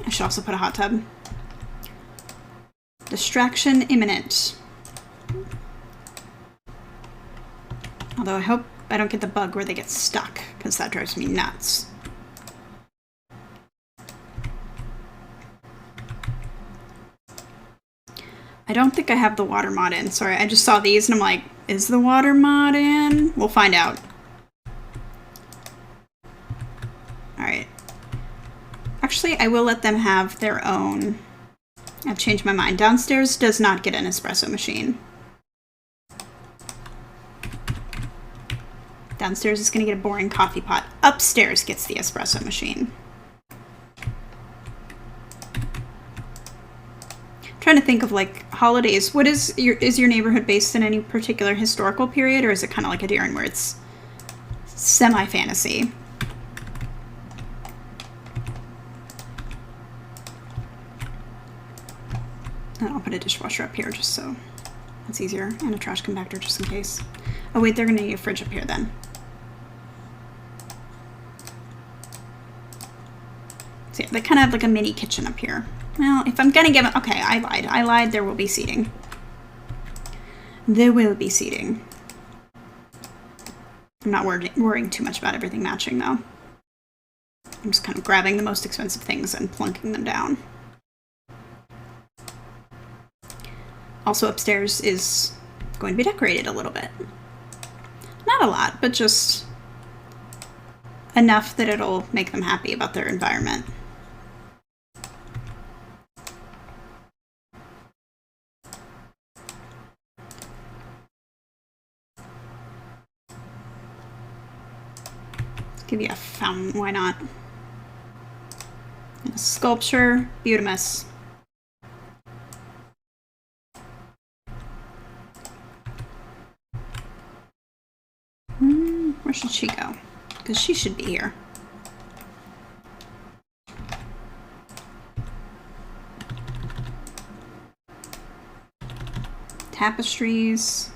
I should also put a hot tub. Distraction imminent. Although I hope I don't get the bug where they get stuck, because that drives me nuts. I don't think I have the water mod in. Sorry, I just saw these and I'm like, is the water mod in? We'll find out. Alright. Actually, I will let them have their own. I've changed my mind. Downstairs does not get an espresso machine. Downstairs is going to get a boring coffee pot. Upstairs gets the espresso machine. Trying to think of like holidays. What is your neighborhood based in any particular historical period, or is it kind of like Edirann where it's semi-fantasy? And I'll put a dishwasher up here just so it's easier, and a trash compactor just in case. Oh wait, they're gonna need a fridge up here then. So yeah, they kind of have like a mini kitchen up here. Well, if I'm gonna give it... Okay, I lied. I lied. There will be seating. There will be seating. I'm not worrying too much about everything matching, though. I'm just kind of grabbing the most expensive things and plunking them down. Also, upstairs is going to be decorated a little bit. Not a lot, but just enough that it'll make them happy about their environment. Give you a fountain, why not? And a sculpture, Beautimus. Where should she go? Because she should be here. Tapestries.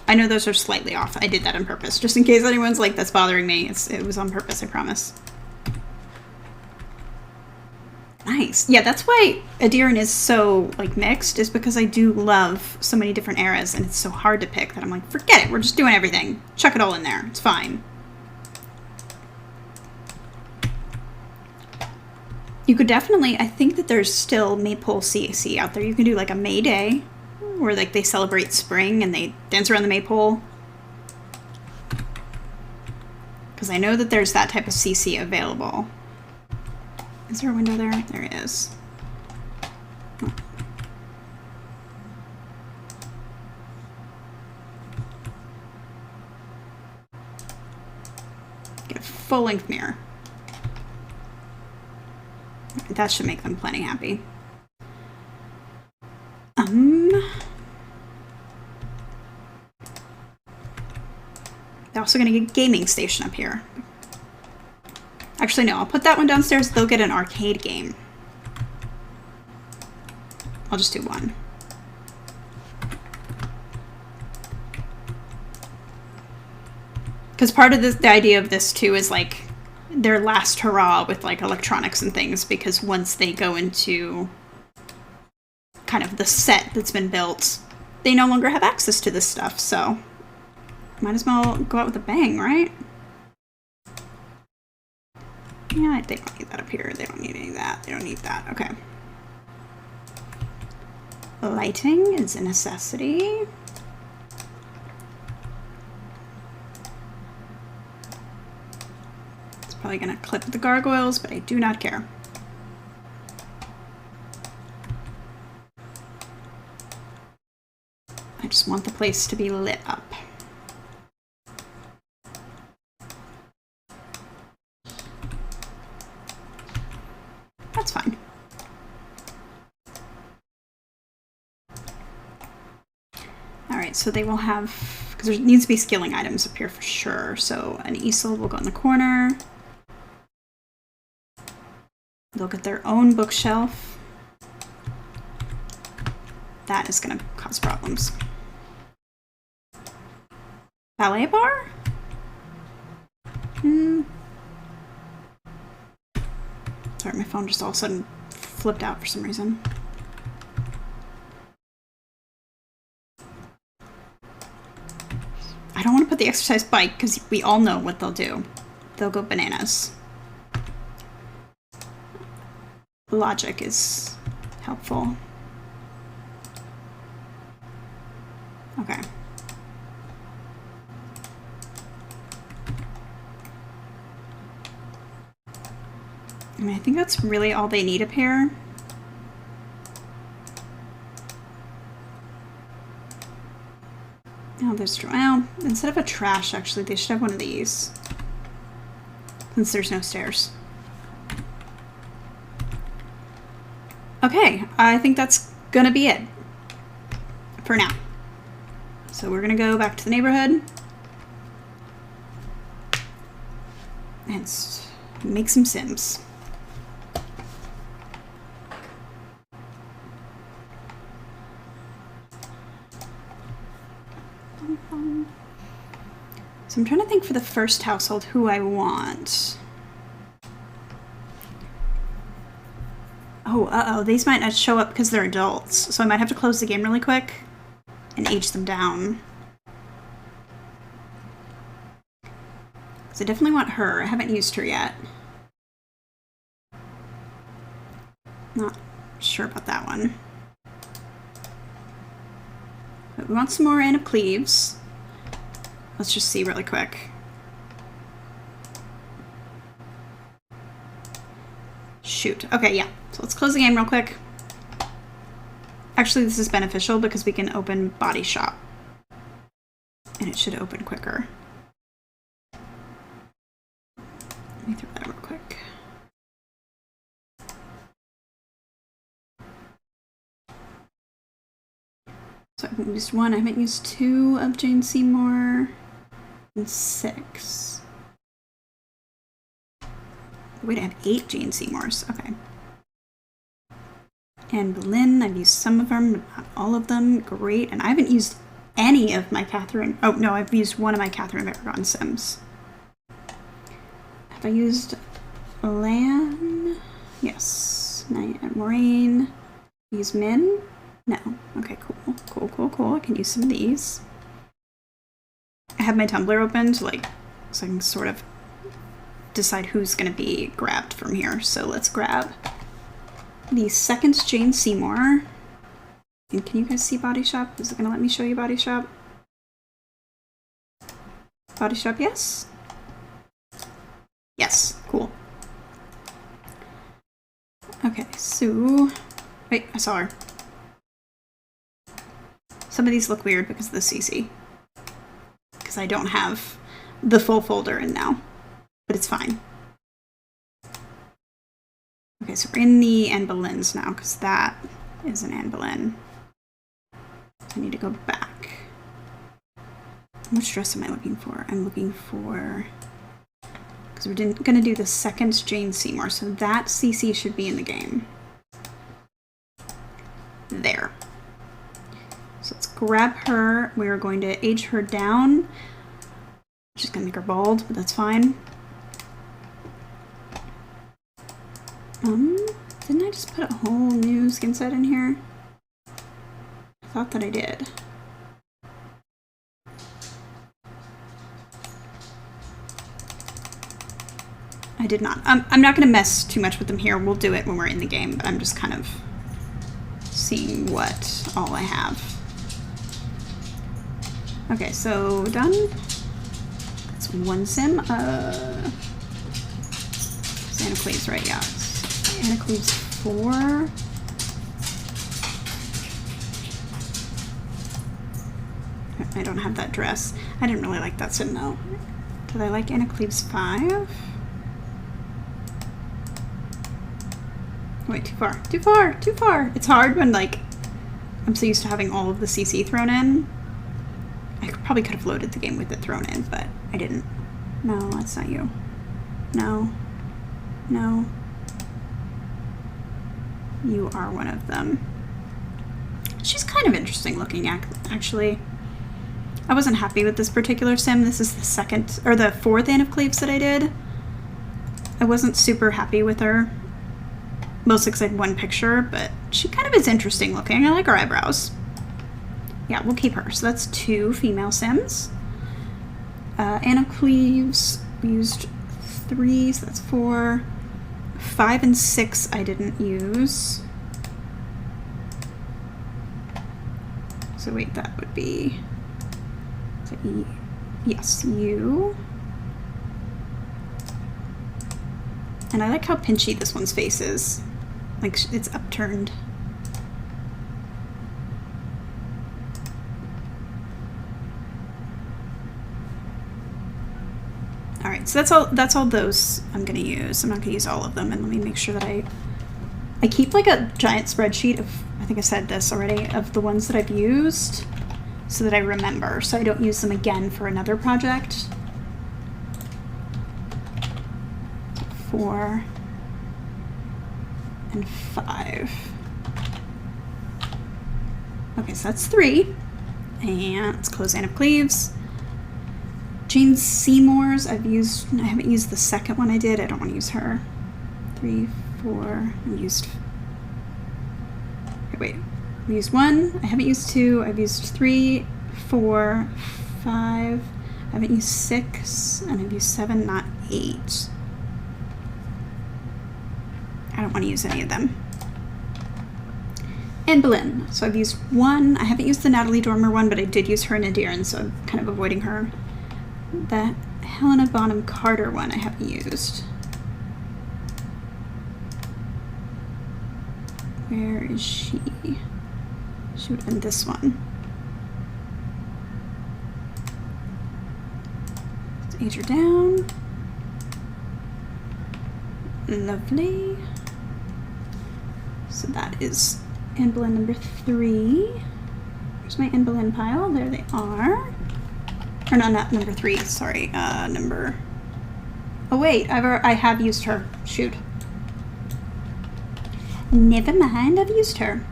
I know those are slightly off. I did that on purpose, just in case anyone's like, that's bothering me. It was on purpose, I promise. Nice. Yeah, that's why Edirann is so, like, mixed, is because I do love so many different eras, and it's so hard to pick that I'm like, forget it, we're just doing everything. Chuck it all in there. It's fine. You could definitely, I think that there's still Maypole CAC out there. You can do, like, a May Day, where like they celebrate spring and they dance around the maypole. Because I know that there's that type of CC available. Is there a window there? There is. Oh. Get a full-length mirror. That should make them plenty happy. They're also going to get a gaming station up here. Actually, no, I'll put that one downstairs. They'll get an arcade game. I'll just do one. Because part of the idea of this, too, is like their last hurrah with like electronics and things, because once they go into kind of the set that's been built, they no longer have access to this stuff, so might as well go out with a bang, right? Yeah, they don't need that up here. They don't need any of that. They don't need that. Okay. Lighting is a necessity. Probably gonna clip the gargoyles, but I do not care. I just want the place to be lit up. That's fine. Alright, so they will have, because there needs to be skilling items up here for sure. So an easel will go in the corner. They'll get their own bookshelf. That is going to cause problems. Ballet bar? Sorry, my phone just all of a sudden flipped out for some reason. I don't want to put the exercise bike because we all know what they'll do. They'll go bananas. Logic is helpful. Okay. I mean, I think that's really all they need up here. Oh, there's, well, instead of a trash, actually, they should have one of these. Since there's no stairs. Okay, I think that's gonna be it. For now. So we're gonna go back to the neighborhood. And make some Sims. So I'm trying to think for the first household who I want. Oh, uh-oh, these might not show up because they're adults. So I might have to close the game really quick and age them down. Because I definitely want her. I haven't used her yet. Not sure about that one. But we want some more Anne of Cleves. Let's just see really quick. Shoot. Okay, yeah. So let's close the game real quick. Actually, this is beneficial because we can open Body Shop. And it should open quicker. Let me throw that real quick. So I haven't used one. I haven't used two of Jane Seymour. And 6. Wait, I have 8 Jane Seymours. Okay. And Boleyn, I've used some of them, but not all of them. Great. And I haven't used any of my Catherine... Oh, no, I've used one of my Catherine of Aragon Sims. Have I used Lan? Yes. Maureen. Use Min? No. Okay, cool. Cool, cool, cool. I can use some of these. I have my Tumblr open to, like, so I can sort of decide who's going to be grabbed from here. So let's grab the second Jane Seymour. And can you guys see Body Shop? Is it going to let me show you Body Shop? Body Shop, yes? Yes, cool. Okay, so... Wait, I saw her. Some of these look weird because of the CC. Because I don't have the full folder in now. But it's fine. Okay, so we're in the Anne Boleyn's now, because that is an Anne Boleyn. So I need to go back. Which dress am I looking for? I'm looking for... Because we're going to do the second Jane Seymour, so that CC should be in the game. There. So let's grab her. We're going to age her down. She's going to make her bald, but that's fine. Didn't I just put a whole new skin set in here? I thought that I did. I did not. I'm not going to mess too much with them here. We'll do it when we're in the game, but I'm just kind of seeing what all I have. Okay, so done. That's one sim. Anna Cleves, right? Yeah. Anna Cleves 4. I don't have that dress. I didn't really like that sim though. Did I like Anna Cleves 5? Wait, too far. Too far. Too far. It's hard when, like, I'm so used to having all of the CC thrown in. I probably could have loaded the game with it thrown in, but I didn't. No, that's not you. No. No. You are one of them. She's kind of interesting looking, actually. I wasn't happy with this particular sim. This is the second, or the 4th Anne of Cleves that I did. I wasn't super happy with her. Mostly because I had one picture, but she kind of is interesting looking. I like her eyebrows. Yeah, we'll keep her. So that's 2 female sims. Anna Cleves, we used 3, so that's 4. 5 and 6 I didn't use. So wait, that would be... So yes, you. And I like how pinchy this one's face is. Like, it's upturned. Alright, so that's all those I'm gonna use. I'm not gonna use all of them, and let me make sure that I keep like a giant spreadsheet of, I think I said this already, of the ones that I've used so that I remember, so I don't use them again for another project. 4 and 5. Okay, so that's 3. And let's close Anne of Cleves. Jane Seymour's I haven't used the second one I did. I don't want to use her. 3, 4, I used... Okay, wait. I used 1, I haven't used 2, I've used 3, 4, 5, I haven't used 6, and I've used 7, not 8. I don't want to use any of them. Anne Boleyn. So I've used 1. I haven't used the Natalie Dormer one, but I did use her in Edirann, so I'm kind of avoiding her. The Helena Bonham Carter one I haven't used. Where is she? She would have been this one. Let's age her down. Lovely. So that is Anne Boleyn number 3. Where's my Anne Boleyn pile? There they are. Or no, not number 3. Sorry, number... Oh wait, I have used her. Shoot. Never mind, I've used her.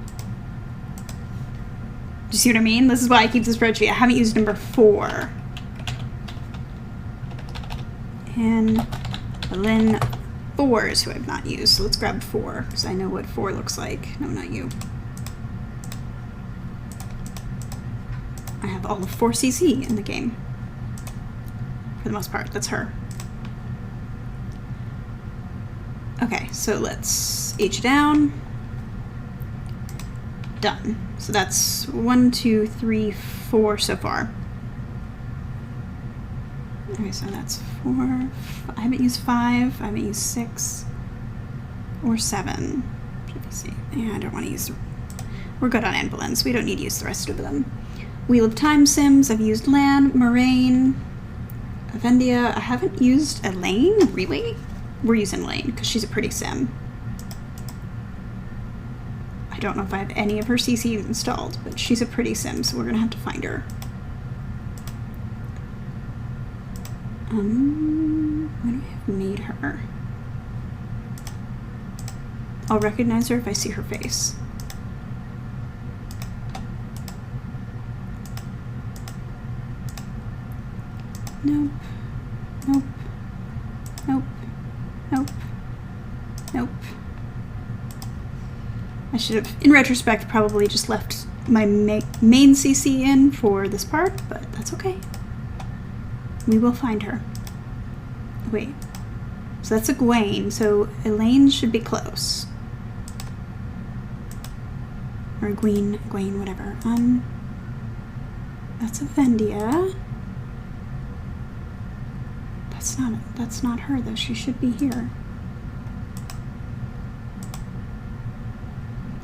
Do you see what I mean? This is why I keep the spreadsheet. I haven't used number 4. Anne Boleyn 4 is who I've not used. So let's grab 4, because I know what 4 looks like. No, not you. I have all of 4cc in the game. For the most part, that's her. Okay, so let's age down. Done. So that's 1, 2, 3, 4 so far. Okay, so that's 4. I haven't used 5. I haven't used 6 or 7. Yeah, I don't want to use. We're good on Anne Boleyn, so we don't need to use the rest of them. Wheel of Time Sims. I've used Lan, Moraine, Avendia. I haven't used Elaine. Really? We're using Elaine because she's a pretty sim. I don't know if I have any of her CC installed, but she's a pretty sim, so we're gonna have to find her. When do I have made her? I'll recognize her if I see her face. Nope. Nope. Nope. Nope. Nope. I should have, in retrospect, probably just left my main CC in for this part, but that's okay. We will find her. Wait. So that's a Gwaine, so Elaine should be close. Or Gwaine, whatever. That's Avendia. That's not her though. She should be here.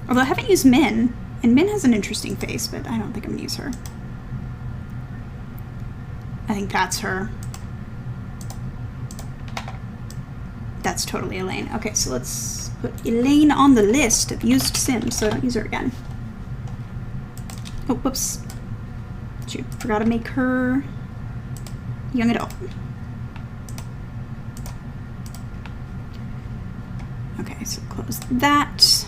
Although I haven't used Min, and Min has an interesting face, but I don't think I'm gonna use her. I think that's her. That's totally Elaine. Okay, so let's put Elaine on the list of used Sims so I don't use her again. Oh, whoops. Forgot to make her young adult. Okay, so close that.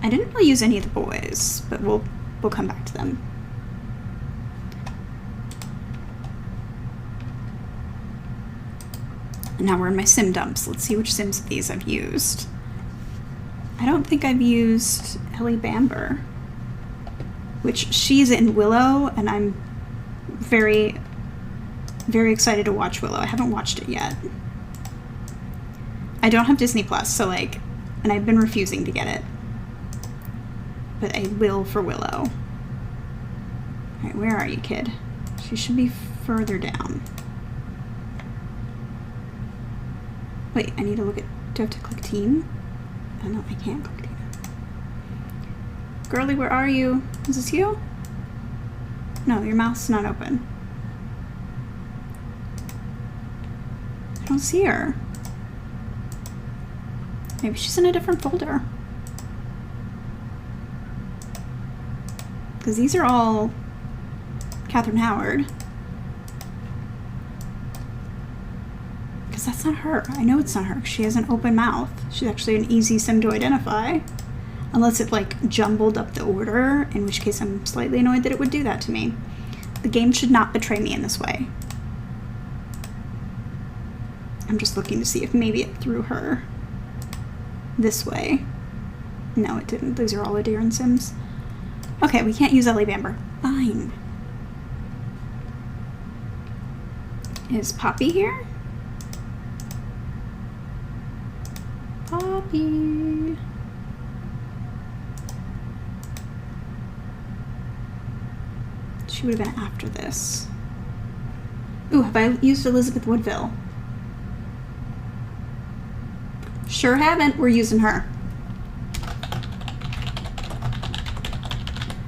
I didn't really use any of the boys, but we'll come back to them. And now we're in my sim dumps. Let's see which sims of these I've used. I don't think I've used Ellie Bamber, which she's in Willow, and I'm very, very excited to watch Willow. I haven't watched it yet. I don't have Disney Plus, so like, and I've been refusing to get it. But I will for Willow. Alright, where are you, kid? She should be further down. Wait, I need to look at... Do I have to click team? Oh, no, I can't click team. Girly, where are you? Is this you? No, your mouth's not open. I don't see her. Maybe she's in a different folder. Because these are all Catherine Howard. Because that's not her. I know it's not her. She has an open mouth. She's actually an easy sim to identify. Unless it like jumbled up the order, in which case I'm slightly annoyed that it would do that to me. The game should not betray me in this way. I'm just looking to see if maybe it threw her this way. No, it didn't. Those are all Edirann sims. Okay, we can't use Ellie Bamber. Fine. Is Poppy here? Poppy. She would have been after this. Ooh, have I used Elizabeth Woodville? Sure haven't. We're using her.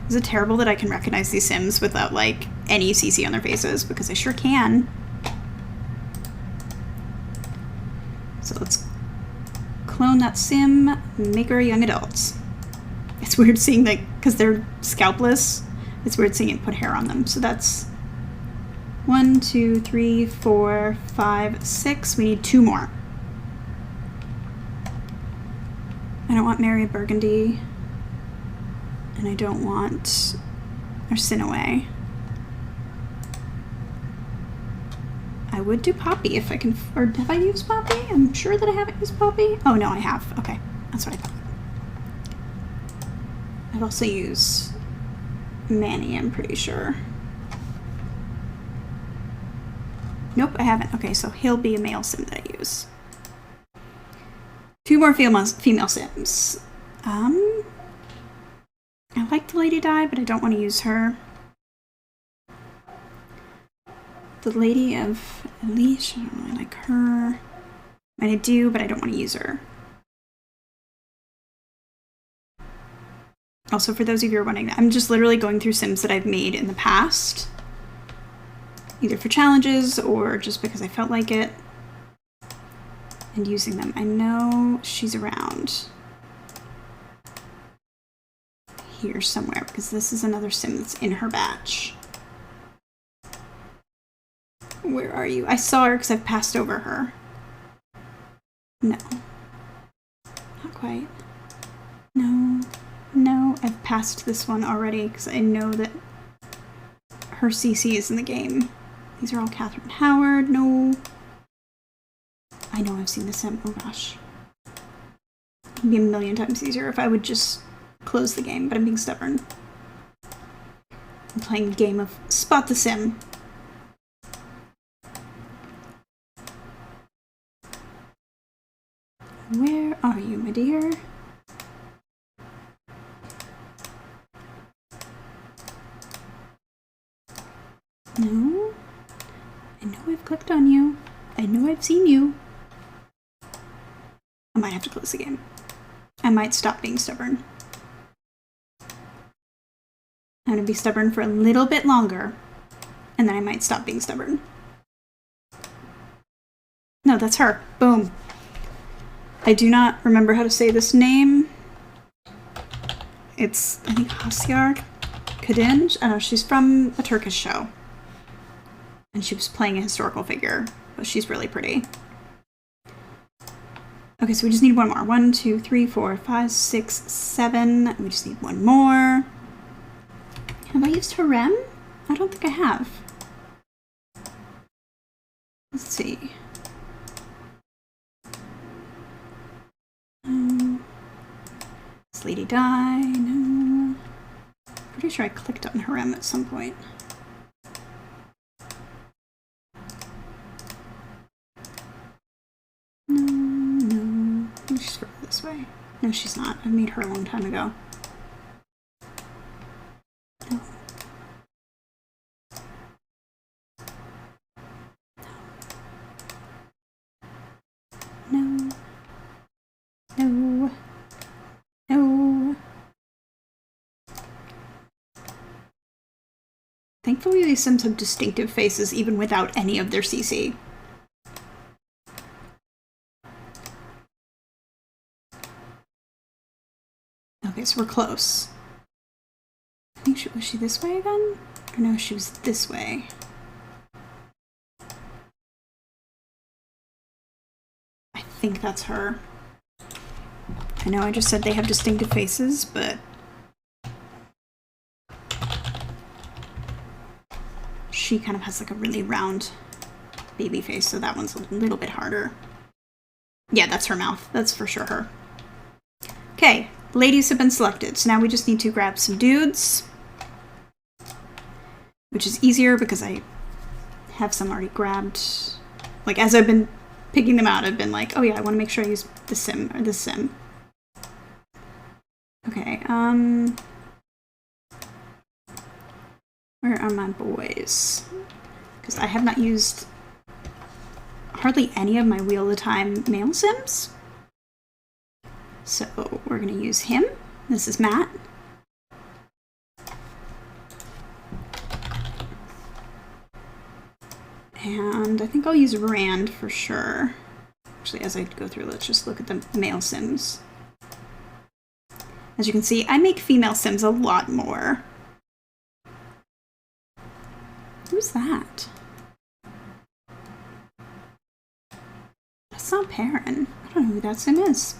Is it terrible that I can recognize these sims without like any CC on their faces? Because I sure can. So let's clone that sim, make her young adults. It's weird seeing like, because they're scalpless, it's weird seeing it put hair on them. So that's 1, 2, 3, 4, 5, 6. We need 2 more. I don't want Mary Burgundy. And I don't want Arsinaway. I would do Poppy if I can, or have I used Poppy? I'm sure that I haven't used Poppy. Oh no, I have. Okay, that's what I thought. I've also used Manny, I'm pretty sure. Nope, I haven't. Okay, so he'll be a male sim that I use. 2 more female sims. I like the Lady Di, but I don't want to use her. The Lady of Elish, I don't really like her. And I do, but I don't want to use her. Also, for those of you who are wondering, I'm just literally going through sims that I've made in the past. Either for challenges or just because I felt like it. And using them. I know she's around here somewhere because this is another sim that's in her batch. Where are you? I saw her because I've passed over her. No. Not quite. No. No, I've passed this one already because I know that her CC is in the game. These are all Catherine Howard. No. I know I've seen the sim. Oh gosh. It'd be a million times easier if I would just close the game, but I'm being stubborn. I'm playing a game of Spot the Sim. Where are you, my dear? No? I know I've clicked on you. I know I've seen you. I might have to close the game. I might stop being stubborn. I'm gonna be stubborn for a little bit longer, and then I might stop being stubborn. No, that's her. Boom. I do not remember how to say this name. It's, I think, Hasiar Kadin. I don't know, she's from a Turkish show. And she was playing a historical figure, but she's really pretty. Okay, so we just need one more. 1, 2, 3, 4, 5, 6, 7. We just need one more. Have I used Harem? I don't think I have. Let's see. Is Lady Di? No. Pretty sure I clicked on Harem at some point. No. Maybe she's further this way. No, she's not. I made her a long time ago. No. No. No. No. Thankfully, these Sims have distinctive faces even without any of their CC. Okay, so we're close. I think was she this way then? Or no, she was this way. I think that's her. I know I just said they have distinctive faces, but she kind of has like a really round baby face, so that one's a little bit harder. Yeah, that's her mouth. That's for sure her. Okay, ladies have been selected, so now we just need to grab some dudes, which is easier because I have some already grabbed. Like, as I've been picking them out, I've been like, oh yeah, I want to make sure I use this sim or this sim. Okay, where are my boys? Because I have not used hardly any of my Wheel of the Time male sims. So we're going to use him. This is Matt. And I think I'll use Rand for sure. Actually, as I go through, let's just look at the male sims. As you can see, I make female sims a lot more. Who's that? That's not Perrin. I don't know who that sim is.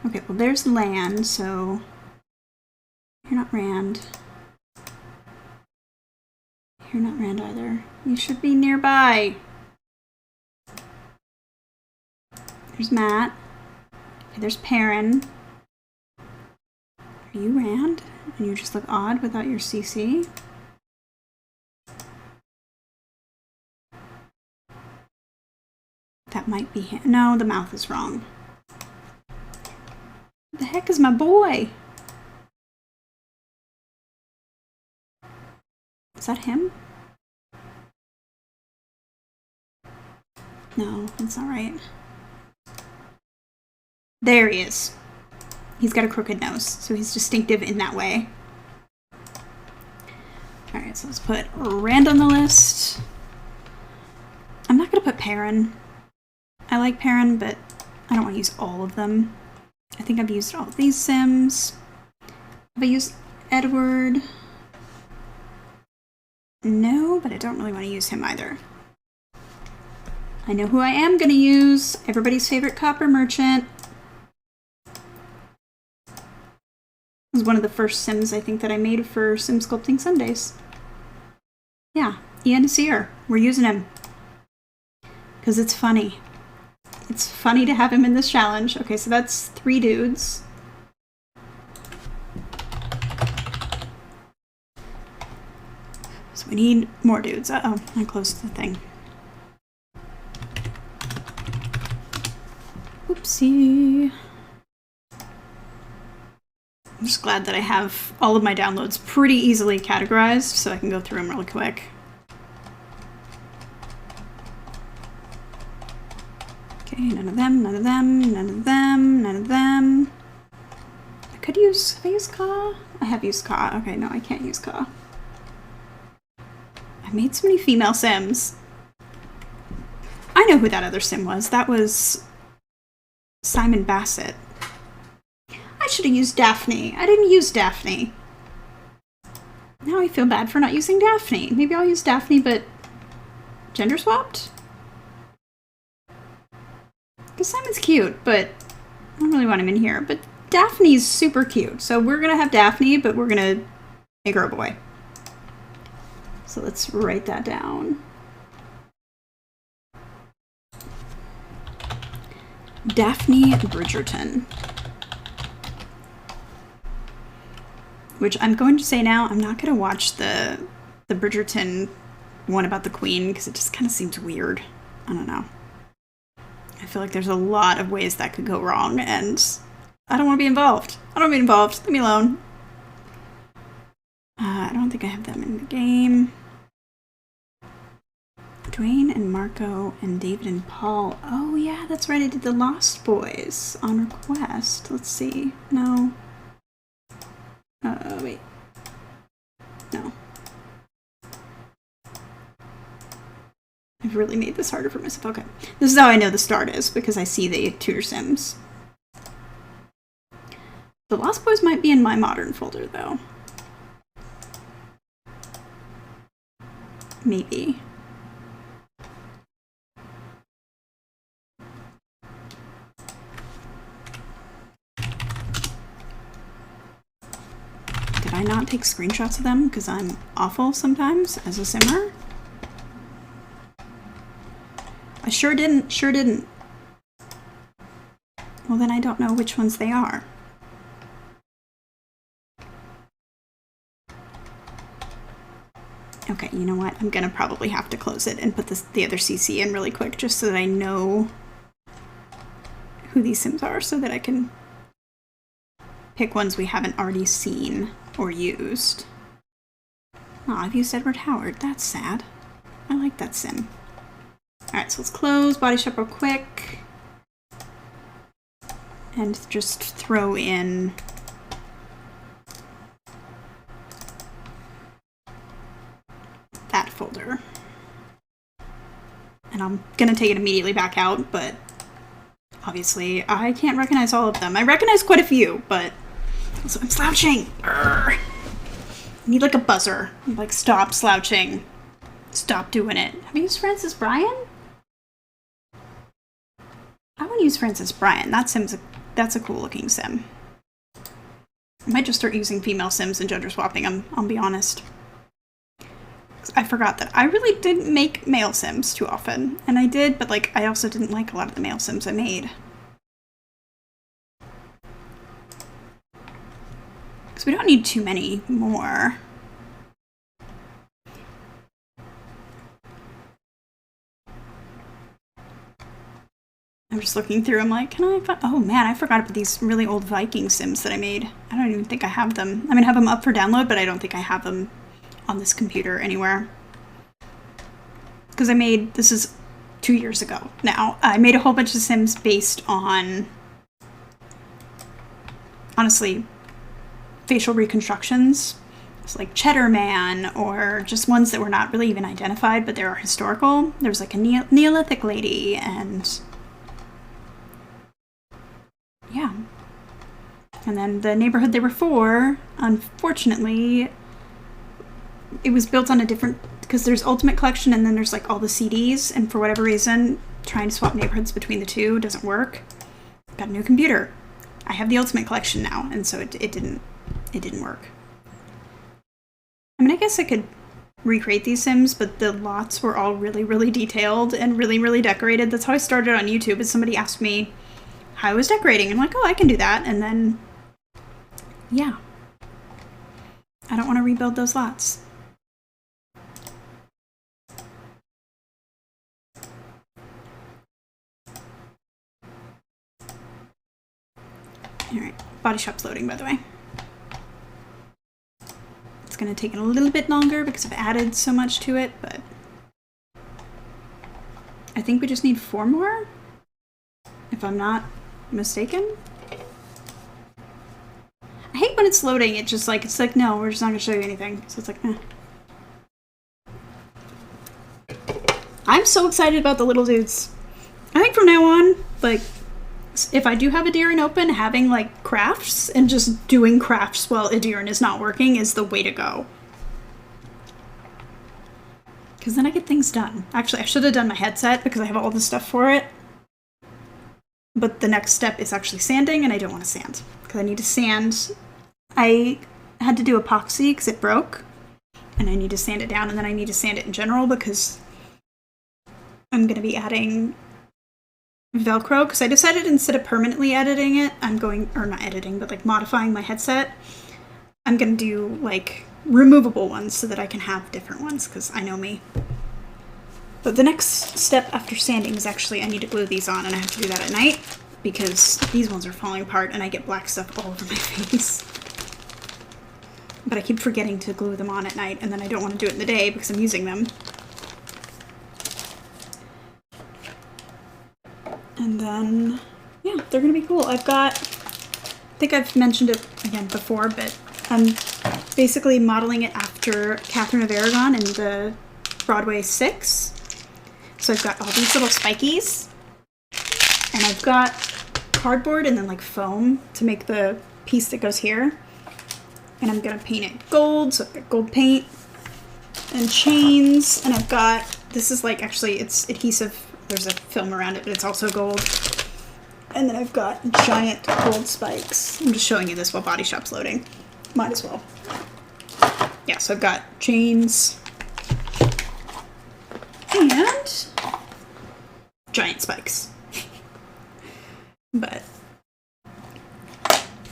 Okay, well there's Land, so you're not Rand. You're not Rand either. You should be nearby. There's Matt. Okay, there's Perrin. Are you Rand? And you just look odd without your CC? That might be him. No, the mouth is wrong. What the heck is my boy? Is that him? No, that's not right. There he is. He's got a crooked nose, so he's distinctive in that way. Alright, so let's put Rand on the list. I'm not going to put Perrin. I like Perrin, but I don't want to use all of them. I think I've used all of these Sims. Have I used Edward? No, but I don't really want to use him either. I know who I am going to use. Everybody's favorite copper merchant. It was one of the first Sims, I think, that I made for Sim Sculpting Sundays. Yeah, Ian Sear. We're using him. Because it's funny. It's funny to have him in this challenge. Okay, so that's 3 dudes. So we need more dudes. Uh-oh, I closed the thing. Oopsie. I'm just glad that I have all of my downloads pretty easily categorized, so I can go through them really quick. Okay, none of them, none of them, none of them, none of them. I could use, have I used Ka? I have used Ka. Okay, no, I can't use Ka. I made so many female Sims. I know who that other Sim was. That was Simon Bassett. I should have used Daphne. I didn't use Daphne. Now I feel bad for not using Daphne. Maybe I'll use Daphne, but gender swapped? Because Simon's cute, but I don't really want him in here. But Daphne's super cute. So we're going to have Daphne, but we're going to make her a boy. So let's write that down. Daphne Bridgerton. Which I'm going to say now, I'm not going to watch the Bridgerton one about the Queen because it just kind of seems weird. I don't know. I feel like there's a lot of ways that could go wrong, and I don't want to be involved. I don't want to be involved. Leave me alone. I don't think I have them in the game. Dwayne and Marco and David and Paul. Oh yeah, that's right. I did the Lost Boys on request. Let's see. No. Wait. No. I've really made this harder for myself. Okay. This is how I know the start is, because I see the tutor Sims. The Lost Boys might be in my modern folder, though. Maybe. Did I not take screenshots of them because I'm awful sometimes as a simmer? I sure didn't. Well, then I don't know which ones they are. Okay, you know what? I'm gonna probably have to close it and put the other CC in really quick just so that I know who these Sims are so that I can pick ones we haven't already seen or used. Oh, I've used Edward Howard. That's sad. I like that Sim. Alright, so let's close Body Shop real quick. And just throw in that folder. And I'm gonna take it immediately back out, but obviously I can't recognize all of them. I recognize quite a few, but also I'm slouching. Urgh. I need like a buzzer. Like, stop slouching. Stop doing it. Have you used Francis Bryan? I want to use Francis Bryan. That's a cool looking Sim. I might just start using female Sims and gender swapping them, I'll be honest. I forgot that I really didn't make male Sims too often. And I did, but like I also didn't like a lot of the male Sims I made. Because we don't need too many more. I'm just looking through, I'm like, can I find... Oh man, I forgot about these really old Viking Sims that I made. I don't even think I have them. I mean, I have them up for download, but I don't think I have them on this computer anywhere. Because I made... This is 2 years ago now. I made a whole bunch of Sims based on... honestly, facial reconstructions. It's like Cheddar Man, or just ones that were not really even identified, but they are historical. There's like a Neolithic lady, and... yeah. And then the neighborhood they were for, unfortunately, it was built on a different, because there's Ultimate Collection and then there's like all the CDs, and for whatever reason, trying to swap neighborhoods between the two doesn't work. Got a new computer. I have the Ultimate Collection now, and so it didn't work. I mean, I guess I could recreate these Sims, but the lots were all really, really detailed and really, really decorated. That's how I started on YouTube, is somebody asked me how I was decorating. I'm like, oh, I can do that. And then, yeah. I don't want to rebuild those lots. Alright, Body Shop's loading, by the way. It's going to take a little bit longer because I've added so much to it, but I think we just need 4 more. if I'm not mistaken. I hate when it's loading, it's like, no, we're just not gonna show you anything. So it's like, eh. I'm so excited about the little dudes. I think from now on, like, if I do have Edirann open, having, like, crafts and just doing crafts while Edirann is not working is the way to go. Because then I get things done. Actually, I should have done my headset because I have all the stuff for it. But the next step is actually sanding, and I don't want to sand. Because I need to sand. I had to do epoxy because it broke. And I need to sand it down, and then I need to sand it in general because I'm going to be adding Velcro. Because I decided instead of permanently editing it, I'm going, or not editing, but like modifying my headset. I'm going to do like removable ones so that I can have different ones because I know me. But the next step after sanding is actually I need to glue these on, and I have to do that at night because these ones are falling apart and I get black stuff all over my face. But I keep forgetting to glue them on at night, and then I don't want to do it in the day because I'm using them. And then, yeah, they're going to be cool. I think I've mentioned it again before, but I'm basically modeling it after Catherine of Aragon in the Broadway 6. So I've got all these little spikies, and I've got cardboard and then like foam to make the piece that goes here. And I'm going to paint it gold, so I've got gold paint and chains, and I've got, this is like, actually it's adhesive, there's a film around it, but it's also gold. And then I've got giant gold spikes. I'm just showing you this while Body Shop's loading. Might as well. Yeah, so I've got chains and giant spikes. But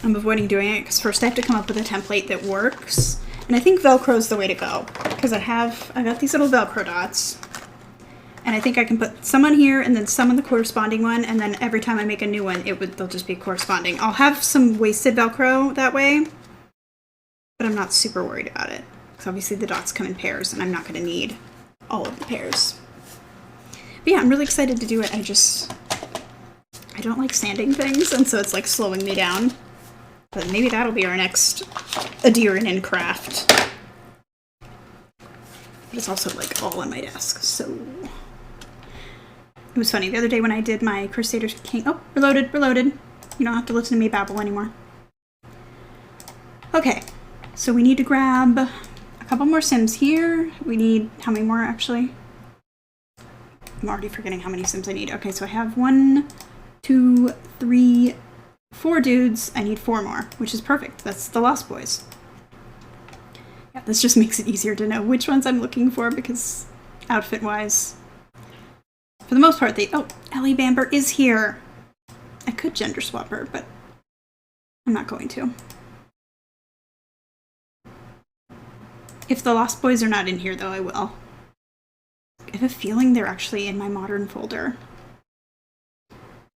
I'm avoiding doing it because first I have to come up with a template that works. And I think Velcro is the way to go because I got these little Velcro dots. And I think I can put some on here and then some on the corresponding one, and then every time I make a new one, they'll just be corresponding. I'll have some wasted Velcro that way, but I'm not super worried about it. Because obviously the dots come in pairs and I'm not going to need all of the pairs. But yeah, I'm really excited to do it. I don't like sanding things, and so it's like slowing me down. But maybe that'll be our next Edirann in craft. But it's also like all on my desk, so... It was funny, the other day when I did my Crusaders King... Oh, reloaded. You don't have to listen to me babble anymore. Okay, so we need to grab a couple more Sims here. We need... How many more, actually? I'm already forgetting how many Sims I need. Okay, so I have 1, 2, 3, 4 dudes. I need 4 more, which is perfect. That's the Lost Boys. Yeah, this just makes it easier to know which ones I'm looking for because outfit-wise... For the most part, Oh, Ellie Bamber is here! I could gender swap her, but I'm not going to. If the Lost Boys are not in here, though, I will. I have a feeling they're actually in my modern folder.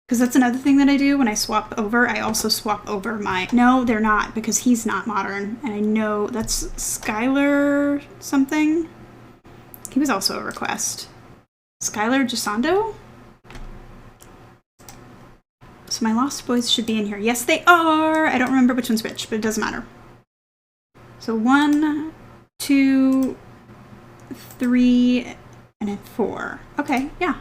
Because that's another thing that I do when I swap over. I also swap over my... No, they're not, because he's not modern. And I know that's Skylar something. He was also a request. Skylar Gisando? So my Lost Boys should be in here. Yes, they are! I don't remember which one's which, but it doesn't matter. So 1, 2, 3, and then 4. Okay, yeah.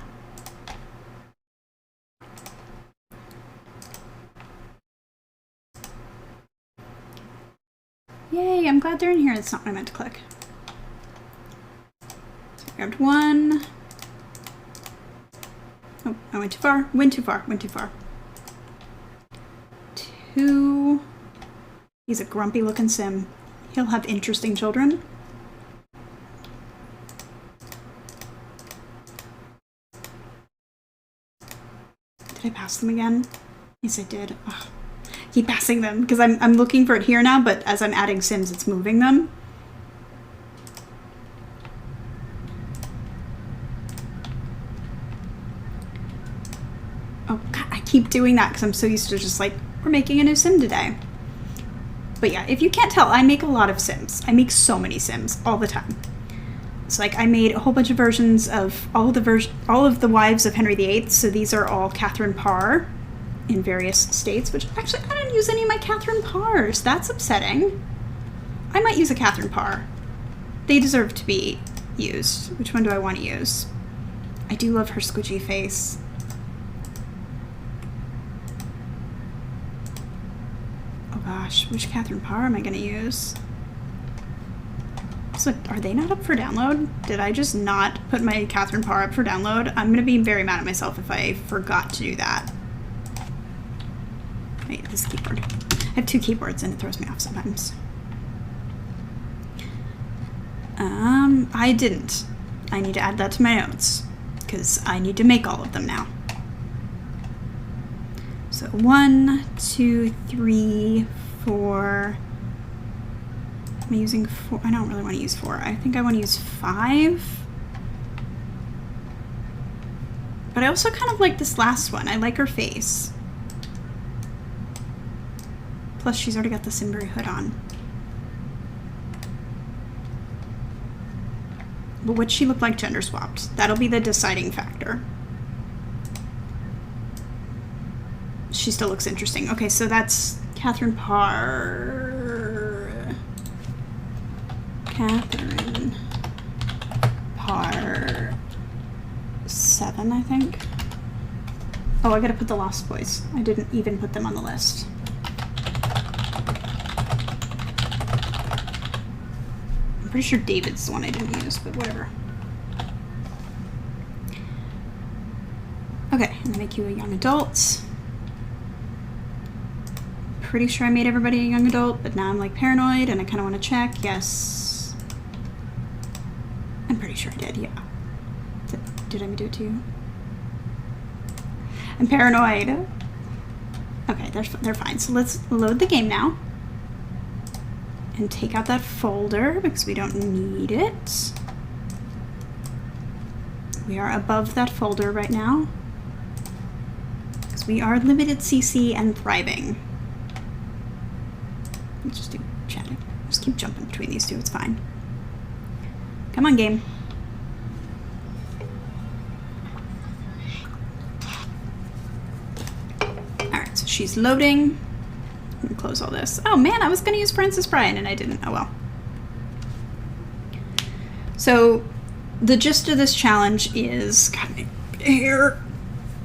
Yay, I'm glad they're in here. That's not what I meant to click. So I grabbed 1. Oh, I went too far. Went too far. 2. He's a grumpy looking Sim. He'll have interesting children. Did I pass them again? Yes, I did. Ugh. Keep passing them because I'm looking for it here now, but as I'm adding Sims, it's moving them. Oh, God, I keep doing that because I'm so used to just like, we're making a new Sim today. But yeah, if you can't tell, I make a lot of Sims. I make so many Sims all the time. It's like I made a whole bunch of versions of all of the wives of Henry VIII. So these are all Catherine Parr. in various states, which actually I didn't use any of my Catherine Parrs. That's upsetting. I might use a Catherine Parr. They deserve to be used. Which one do I want to use? I do love her squidgy face. Oh gosh, which Catherine Parr am I going to use? So, are they not up for download? Did I just not put my Catherine Parr up for download? I'm going to be very mad at myself if I forgot to do that. Wait, this keyboard. I have two keyboards and it throws me off sometimes. I didn't. I need to add that to my notes because I need to make all of them now. So 1, 2, 3, 4. Am I using 4? I don't really want to use 4. I think I want to use 5. But I also kind of like this last one. I like her face. Plus, she's already got the Simbury hood on. But would she look like gender swapped? That'll be the deciding factor. She still looks interesting. Okay, so that's Catherine Parr. Catherine Parr 7, I think. Oh, I gotta put the Lost Boys. I didn't even put them on the list. I'm pretty sure David's the one I didn't use, but whatever. Okay, I'm gonna make you a young adult. Pretty sure I made everybody a young adult, but now I'm like paranoid and I kind of want to check. Yes. I'm pretty sure I did, yeah. Did I do it to you? I'm paranoid. Okay, they're fine. So let's load the game now. And take out that folder because we don't need it. We are above that folder right now. Because we are limited CC and thriving. Let's just do chatting. Just keep jumping between these two, it's fine. Come on, game. Alright, so she's loading. I'm gonna close all this. Oh man, I was gonna use Frances Bryan and I didn't. Oh well. So the gist of this challenge is, God, my hair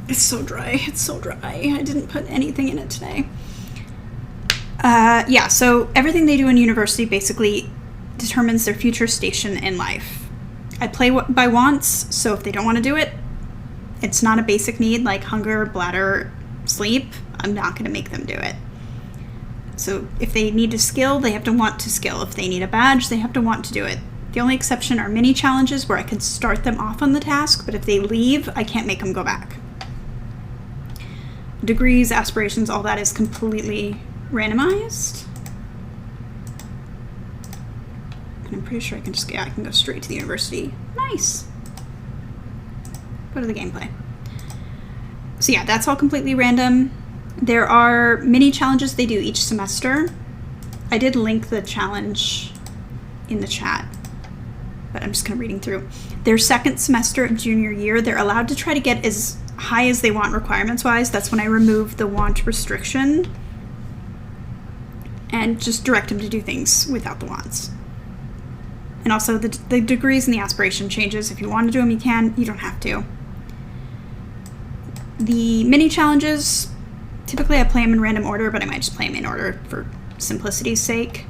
is so dry. It's so dry. I didn't put anything in it today. Yeah, so everything they do in university basically determines their future station in life. I play by wants, so if they don't want to do it, it's not a basic need like hunger, bladder, sleep. I'm not going to make them do it. So if they need to skill, they have to want to skill. If they need a badge, they have to want to do it. The only exception are mini challenges where I can start them off on the task, but if they leave, I can't make them go back. Degrees, aspirations, all that is completely randomized. And I'm pretty sure I can just, yeah, I can go straight to the university. Nice. Go to the gameplay. So yeah, that's all completely random. There are mini challenges they do each semester. I did link the challenge in the chat, but I'm just kind of reading through. Their second semester of junior year, they're allowed to try to get as high as they want requirements-wise. That's when I remove the want restriction and just direct them to do things without the wants. And also the degrees and the aspiration changes. If you want to do them, you can. You don't have to. The mini challenges, typically I play them in random order, but I might just play them in order for simplicity's sake.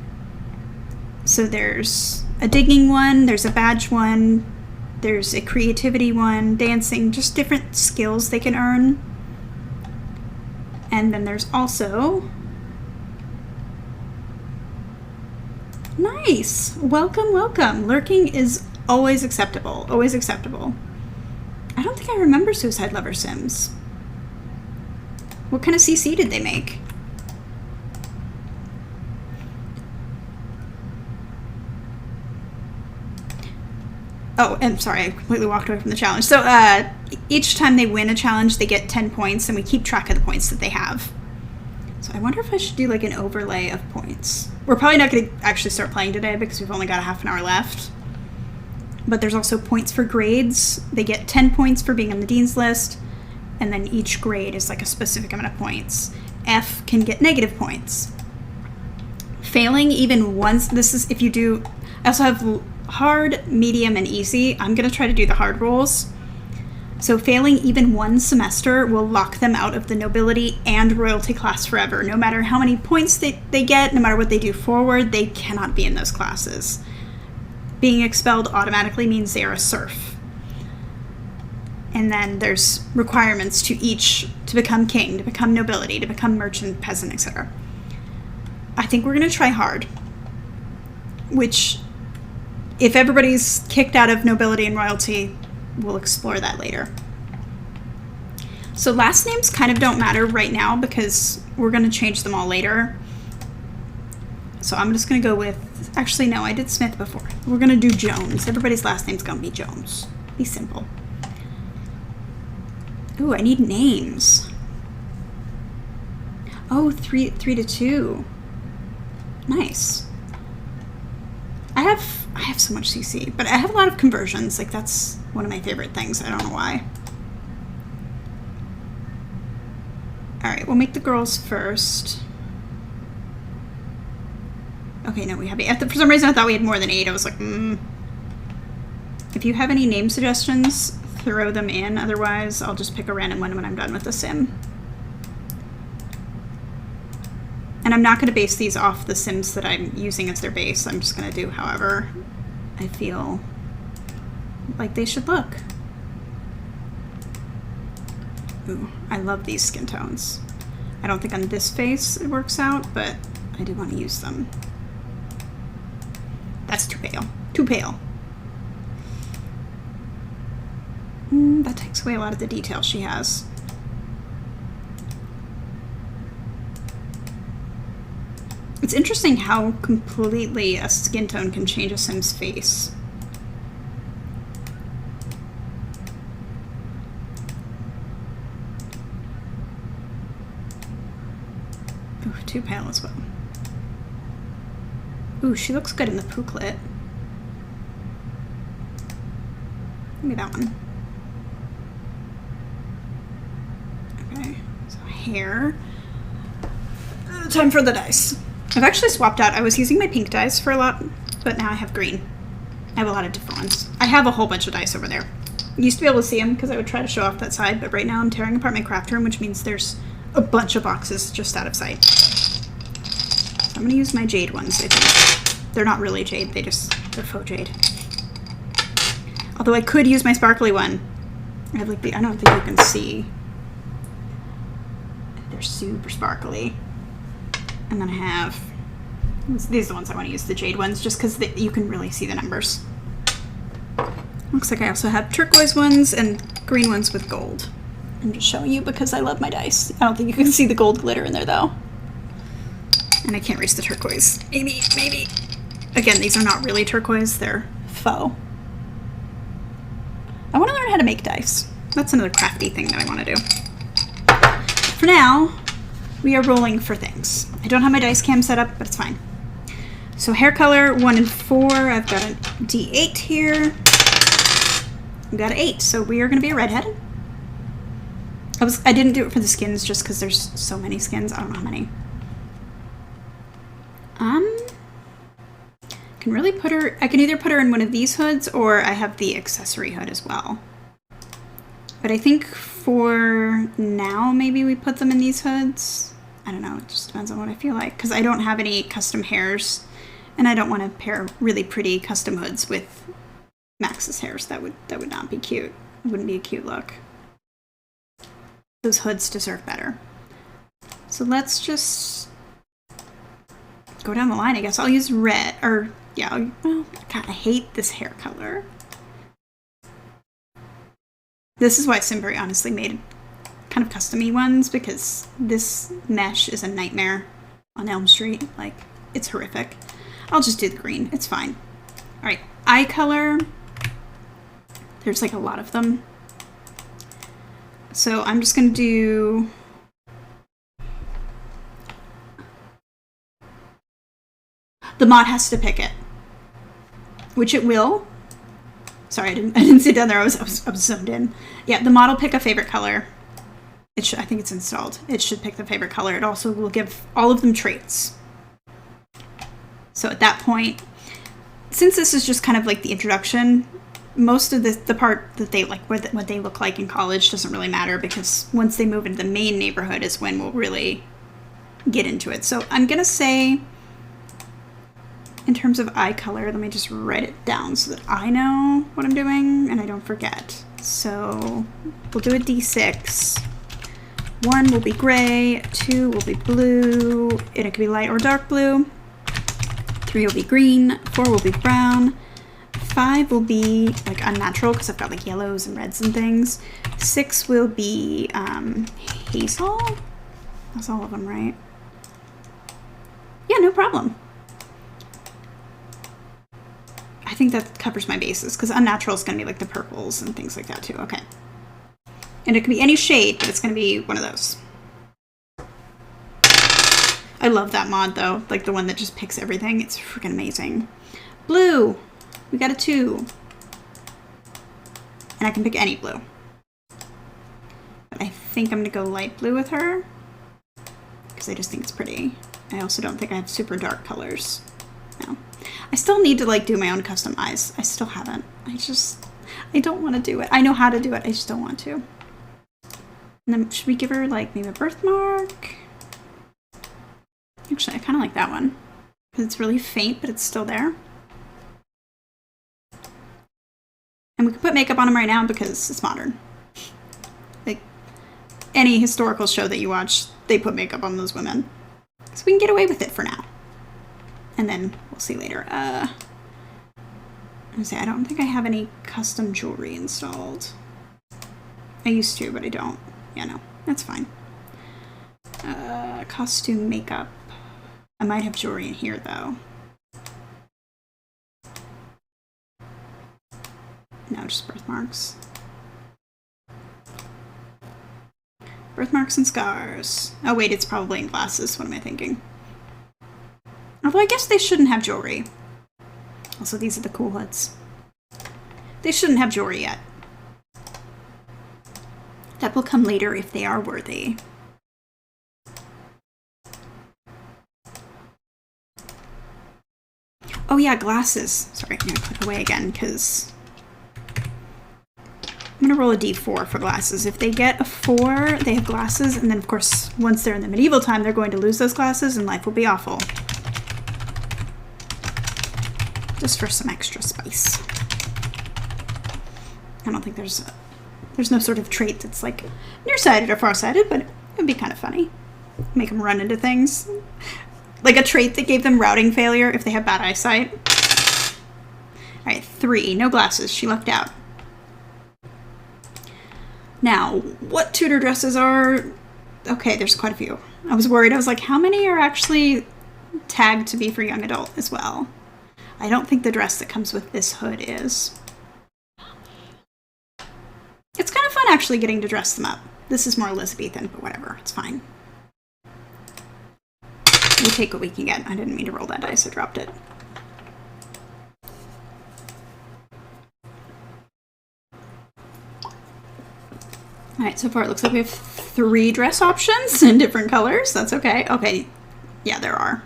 So there's a digging one, there's a badge one, there's a creativity one, dancing, just different skills they can earn. And then there's also... Nice! Welcome, welcome. Lurking is always acceptable. Always acceptable. I don't think I remember Suicide Lover Sims. What kind of CC did they make? Oh, I'm sorry, I completely walked away from the challenge. So each time they win a challenge, they get 10 points, and we keep track of the points that they have. So I wonder if I should do like an overlay of points. We're probably not going to actually start playing today because we've only got a half an hour left. But there's also points for grades. They get 10 points for being on the Dean's List, and then each grade is like a specific amount of points. F can get negative points. Failing even once, this is if you do, I also have hard, medium, and easy. I'm going to try to do the hard rules. So failing even one semester will lock them out of the nobility and royalty class forever. No matter how many points they get, no matter what they do forward, they cannot be in those classes. Being expelled automatically means they are a serf. And then there's requirements to become king, to become nobility, to become merchant, peasant, etc. I think we're going to try hard, which if everybody's kicked out of nobility and royalty, we'll explore that later. So last names kind of don't matter right now because we're going to change them all later. So I'm just going to go with, actually no, I did Smith before. We're going to do Jones. Everybody's last name's going to be Jones. Be simple. Ooh, I need names. Oh, 3 to 2. Nice. I have so much CC, but I have a lot of conversions. Like that's one of my favorite things. I don't know why. All right, we'll make the girls first. Okay, no, we have 8. For some reason, I thought we had more than 8. I was like, If you have any name suggestions, throw them in. Otherwise, I'll just pick a random one when I'm done with the sim. And I'm not going to base these off the sims that I'm using as their base. I'm just going to do however I feel like they should look. Ooh, I love these skin tones. I don't think on this face it works out, but I do want to use them. That's too pale. Too pale. That takes away a lot of the detail she has. It's interesting how completely a skin tone can change a sim's face. Ooh, too pale as well. Ooh, she looks good in the pooklet. Give me that one. Okay, so hair. Time for the dice. I've actually swapped out. I was using my pink dice for a lot, but now I have green. I have a lot of different ones. I have a whole bunch of dice over there. I used to be able to see them because I would try to show off that side, but right now I'm tearing apart my craft room, which means there's a bunch of boxes just out of sight. So I'm going to use my jade ones, I think. They're not really jade, they're faux jade. Although I could use my sparkly one. I have like I don't think you can see. They're super sparkly. And then I have, these are the ones I want to use, the jade ones, just because you can really see the numbers. Looks like I also have turquoise ones and green ones with gold. I'm just showing you because I love my dice. I don't think you can see the gold glitter in there though. And I can't reach the turquoise. Maybe. Again, these are not really turquoise, they're faux. I want to learn how to make dice. That's another crafty thing that I want to do. For now, we are rolling for things. I don't have my dice cam set up, but it's fine. So hair color 1 and 4. I've got a D8 here. I've got an 8, so we are going to be a redhead. I didn't do it for the skins just because there's so many skins. I don't know how many. Can really put her. I can either put her in one of these hoods, or I have the accessory hood as well. But I think for now, maybe we put them in these hoods. I don't know. It just depends on what I feel like, because I don't have any custom hairs, and I don't want to pair really pretty custom hoods with Max's hairs. That would not be cute. It wouldn't be a cute look. Those hoods deserve better. So let's just go down the line, I guess. I'll use red, or yeah, well, God, I hate this hair color. This is why Simbury honestly made kind of custom-y ones, because this mesh is a nightmare on Elm Street. Like, it's horrific. I'll just do the green. It's fine. All right, eye color. There's like a lot of them. So I'm just going to do... The mod has to pick it, which it will. Sorry, I didn't sit down there. I was zoned in. Yeah, the mod will pick a favorite color, I think it's installed. It should pick the favorite color. It also will give all of them traits. So at that point, since this is just kind of like the introduction, most of the part that they like, what they look like in college doesn't really matter, because once they move into the main neighborhood is when we'll really get into it. So I'm gonna say, in terms of eye color, let me just write it down so that I know what I'm doing and I don't forget. So we'll do a D6. 1 will be gray, 2 will be blue, and it could be light or dark blue. 3 will be green, 4 will be brown, 5 will be like unnatural because I've got like yellows and reds and things. 6 will be hazel. That's all of them, right? Yeah, no problem. I think that covers my bases, because unnatural is going to be like the purples and things like that too. Okay. And it can be any shade, but it's going to be one of those. I love that mod though, like the one that just picks everything. It's freaking amazing. Blue. We got a 2. And I can pick any blue. But I think I'm going to go light blue with her, because I just think it's pretty. I also don't think I have super dark colors. No. I still need to like do my own custom eyes. I still haven't. I don't want to do it. I know how to do it. I just don't want to. And then should we give her like maybe a birthmark? Actually, I kind of like that one, because it's really faint, but it's still there. And we can put makeup on them right now because it's modern. Like any historical show that you watch, they put makeup on those women. So we can get away with it for now. And then we'll see later. I don't think I have any custom jewelry installed. I used to, but I don't. Yeah, no, that's fine. Costume makeup. I might have jewelry in here though. No, just birthmarks. Birthmarks and scars. Oh wait, it's probably in glasses. What am I thinking? Although I guess they shouldn't have jewelry. Also, these are the cool hoods. They shouldn't have jewelry yet. That will come later if they are worthy. Oh yeah, glasses. Sorry, I'm gonna click away again because I'm gonna roll a d4 for glasses. If they get a 4, they have glasses, and then of course, once they're in the medieval time, they're going to lose those glasses and life will be awful. Just for some extra spice. I don't think there's no sort of trait that's like nearsighted or farsighted, but it would be kind of funny. Make them run into things. Like a trait that gave them routing failure if they have bad eyesight. Alright, 3. No glasses. She lucked out. Now, what tutor dresses are... Okay, there's quite a few. I was worried. I was like, how many are actually tagged to be for young adult as well? I don't think the dress that comes with this hood is. It's kind of fun actually getting to dress them up. This is more Elizabethan, but whatever. It's fine. We take what we can get. I didn't mean to roll that dice. I dropped it. Alright, so far it looks like we have 3 dress options in different colors. That's okay. Okay, yeah, there are.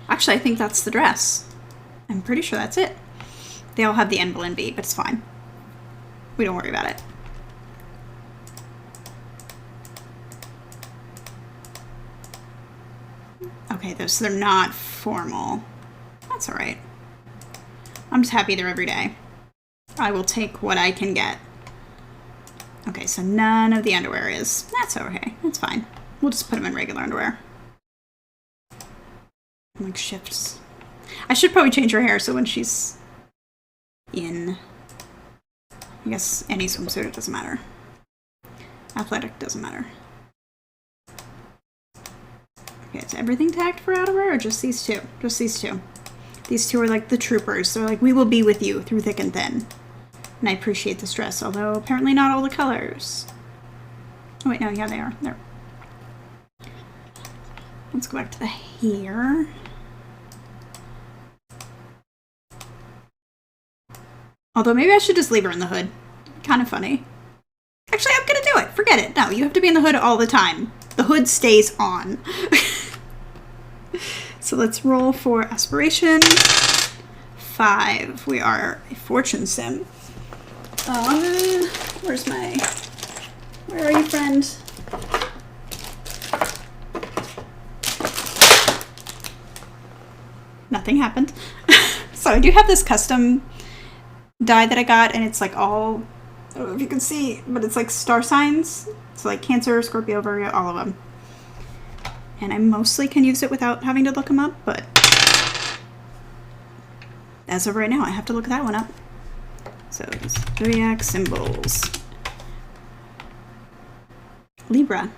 Actually, I think that's the dress. I'm pretty sure that's it. They all have the N and B, but it's fine. We don't worry about it. Okay, so they're not formal. That's all right. I'm just happy they're every day. I will take what I can get. Okay, so none of the underwear is. That's okay. That's fine. We'll just put them in regular underwear. Like shifts. I should probably change her hair so when she's in, I guess any swimsuit, it doesn't matter. Athletic doesn't matter. Okay, is everything tagged for outerwear or just these 2? Just these 2. These 2 are like the troopers. They're like, we will be with you through thick and thin. And I appreciate this dress, although apparently not all the colors. Oh wait, no, yeah, they are. There. Let's go back to the hair. Although maybe I should just leave her in the hood. Kind of funny. Actually, I'm gonna do do it. Forget it. No, you have to be in the hood all the time. The hood stays on. So let's roll for aspiration. 5. We are a fortune sim. Where are you, friend? Nothing happened. So I do have this custom die that I got, and it's like all, I don't know if you can see, but it's like star signs. So like Cancer, Scorpio, Virgo, all of them. And I mostly can use it without having to look them up, but as of right now, I have to look that one up. So zodiac symbols. Libra.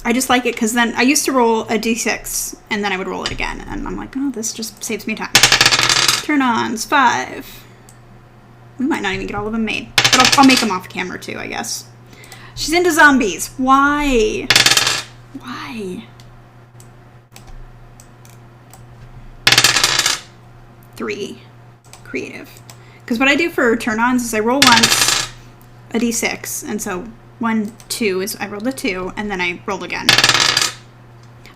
I just like it because then I used to roll a d6 and then I would roll it again. And I'm like, oh, this just saves me time. Turn-ons, 5. We might not even get all of them made. But I'll make them off camera too, I guess. She's into zombies. Why? Why? 3. Creative. Because what I do for turn-ons is I roll once a d6. And so 1, 2 is I rolled a 2, and then I roll again.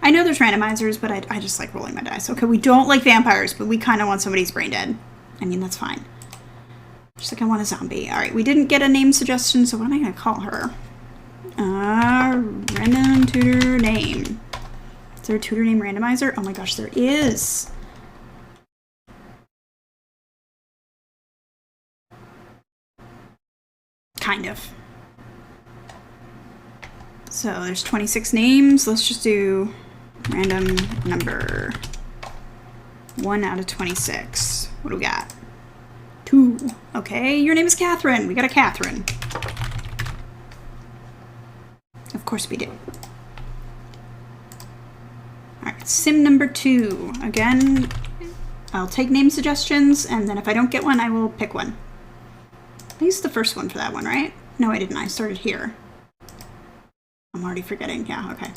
I know there's randomizers, but I just like rolling my dice. Okay, we don't like vampires, but we kind of want somebody's brain dead. I mean, that's fine. Just like I want a zombie. All right, we didn't get a name suggestion, so what am I going to call her? Random tutor name. Is there a tutor name randomizer? Oh my gosh, there is. Kind of. So there's 26 names. Let's just do random number. 1 out of 26. What do we got? 2. Okay, your name is Catherine. We got a Catherine. Of course we do. Alright, sim number 2. Again, I'll take name suggestions, and then if I don't get one, I will pick one. I used the first one for that one, right? No, I didn't. I started here. I'm already forgetting. Yeah, okay.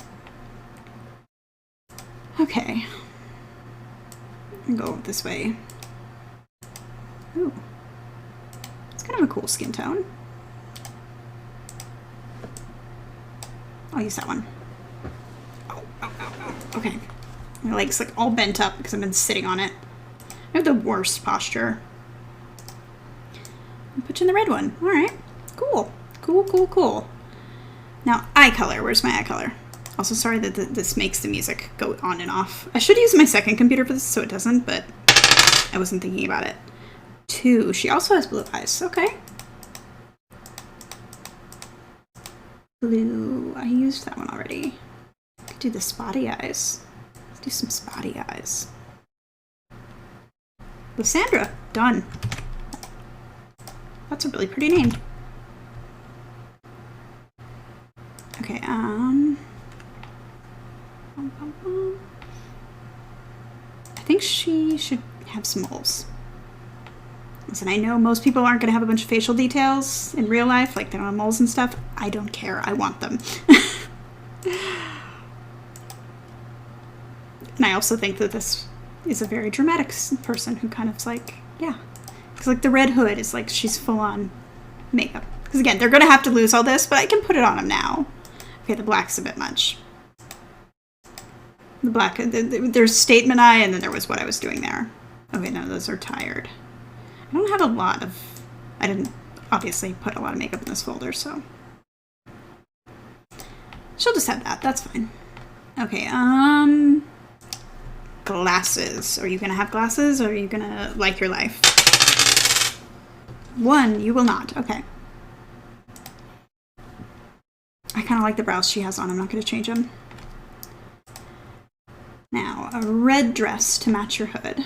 Okay. I'll go this way. Ooh. It's kind of a cool skin tone. I'll use that one. Oh, oh, oh, oh. Okay. My leg's like all bent up because I've been sitting on it. I have the worst posture. I'll put you in the red one. All right. Cool. Cool, cool, cool. Now, eye color. Where's my eye color? Also, sorry that this makes the music go on and off. I should use my second computer for this so it doesn't, but I wasn't thinking about it. 2. She also has blue eyes. Okay. Blue. I used that one already. Could do the spotty eyes. Let's do some spotty eyes. Lysandra. Done. That's a really pretty name. Okay, I think she should have some moles. Listen, I know most people aren't going to have a bunch of facial details in real life, like they don't have moles and stuff. I don't care. I want them. And I also think that this is a very dramatic person who kind of's like, yeah. Because like the red hood is like she's full on makeup. Because again, they're going to have to lose all this, but I can put it on them now. Okay, the black's a bit much. The black, there's statement eye, and then there was what I was doing there. Okay, no, those are tired. I don't have a lot of, I didn't obviously put a lot of makeup in this folder, so. She'll just have that, that's fine. Okay, glasses. Are you gonna have glasses, or are you gonna like your life? 1, you will not, okay. I kind of like the brows she has on. I'm not going to change them. Now, a red dress to match your hood.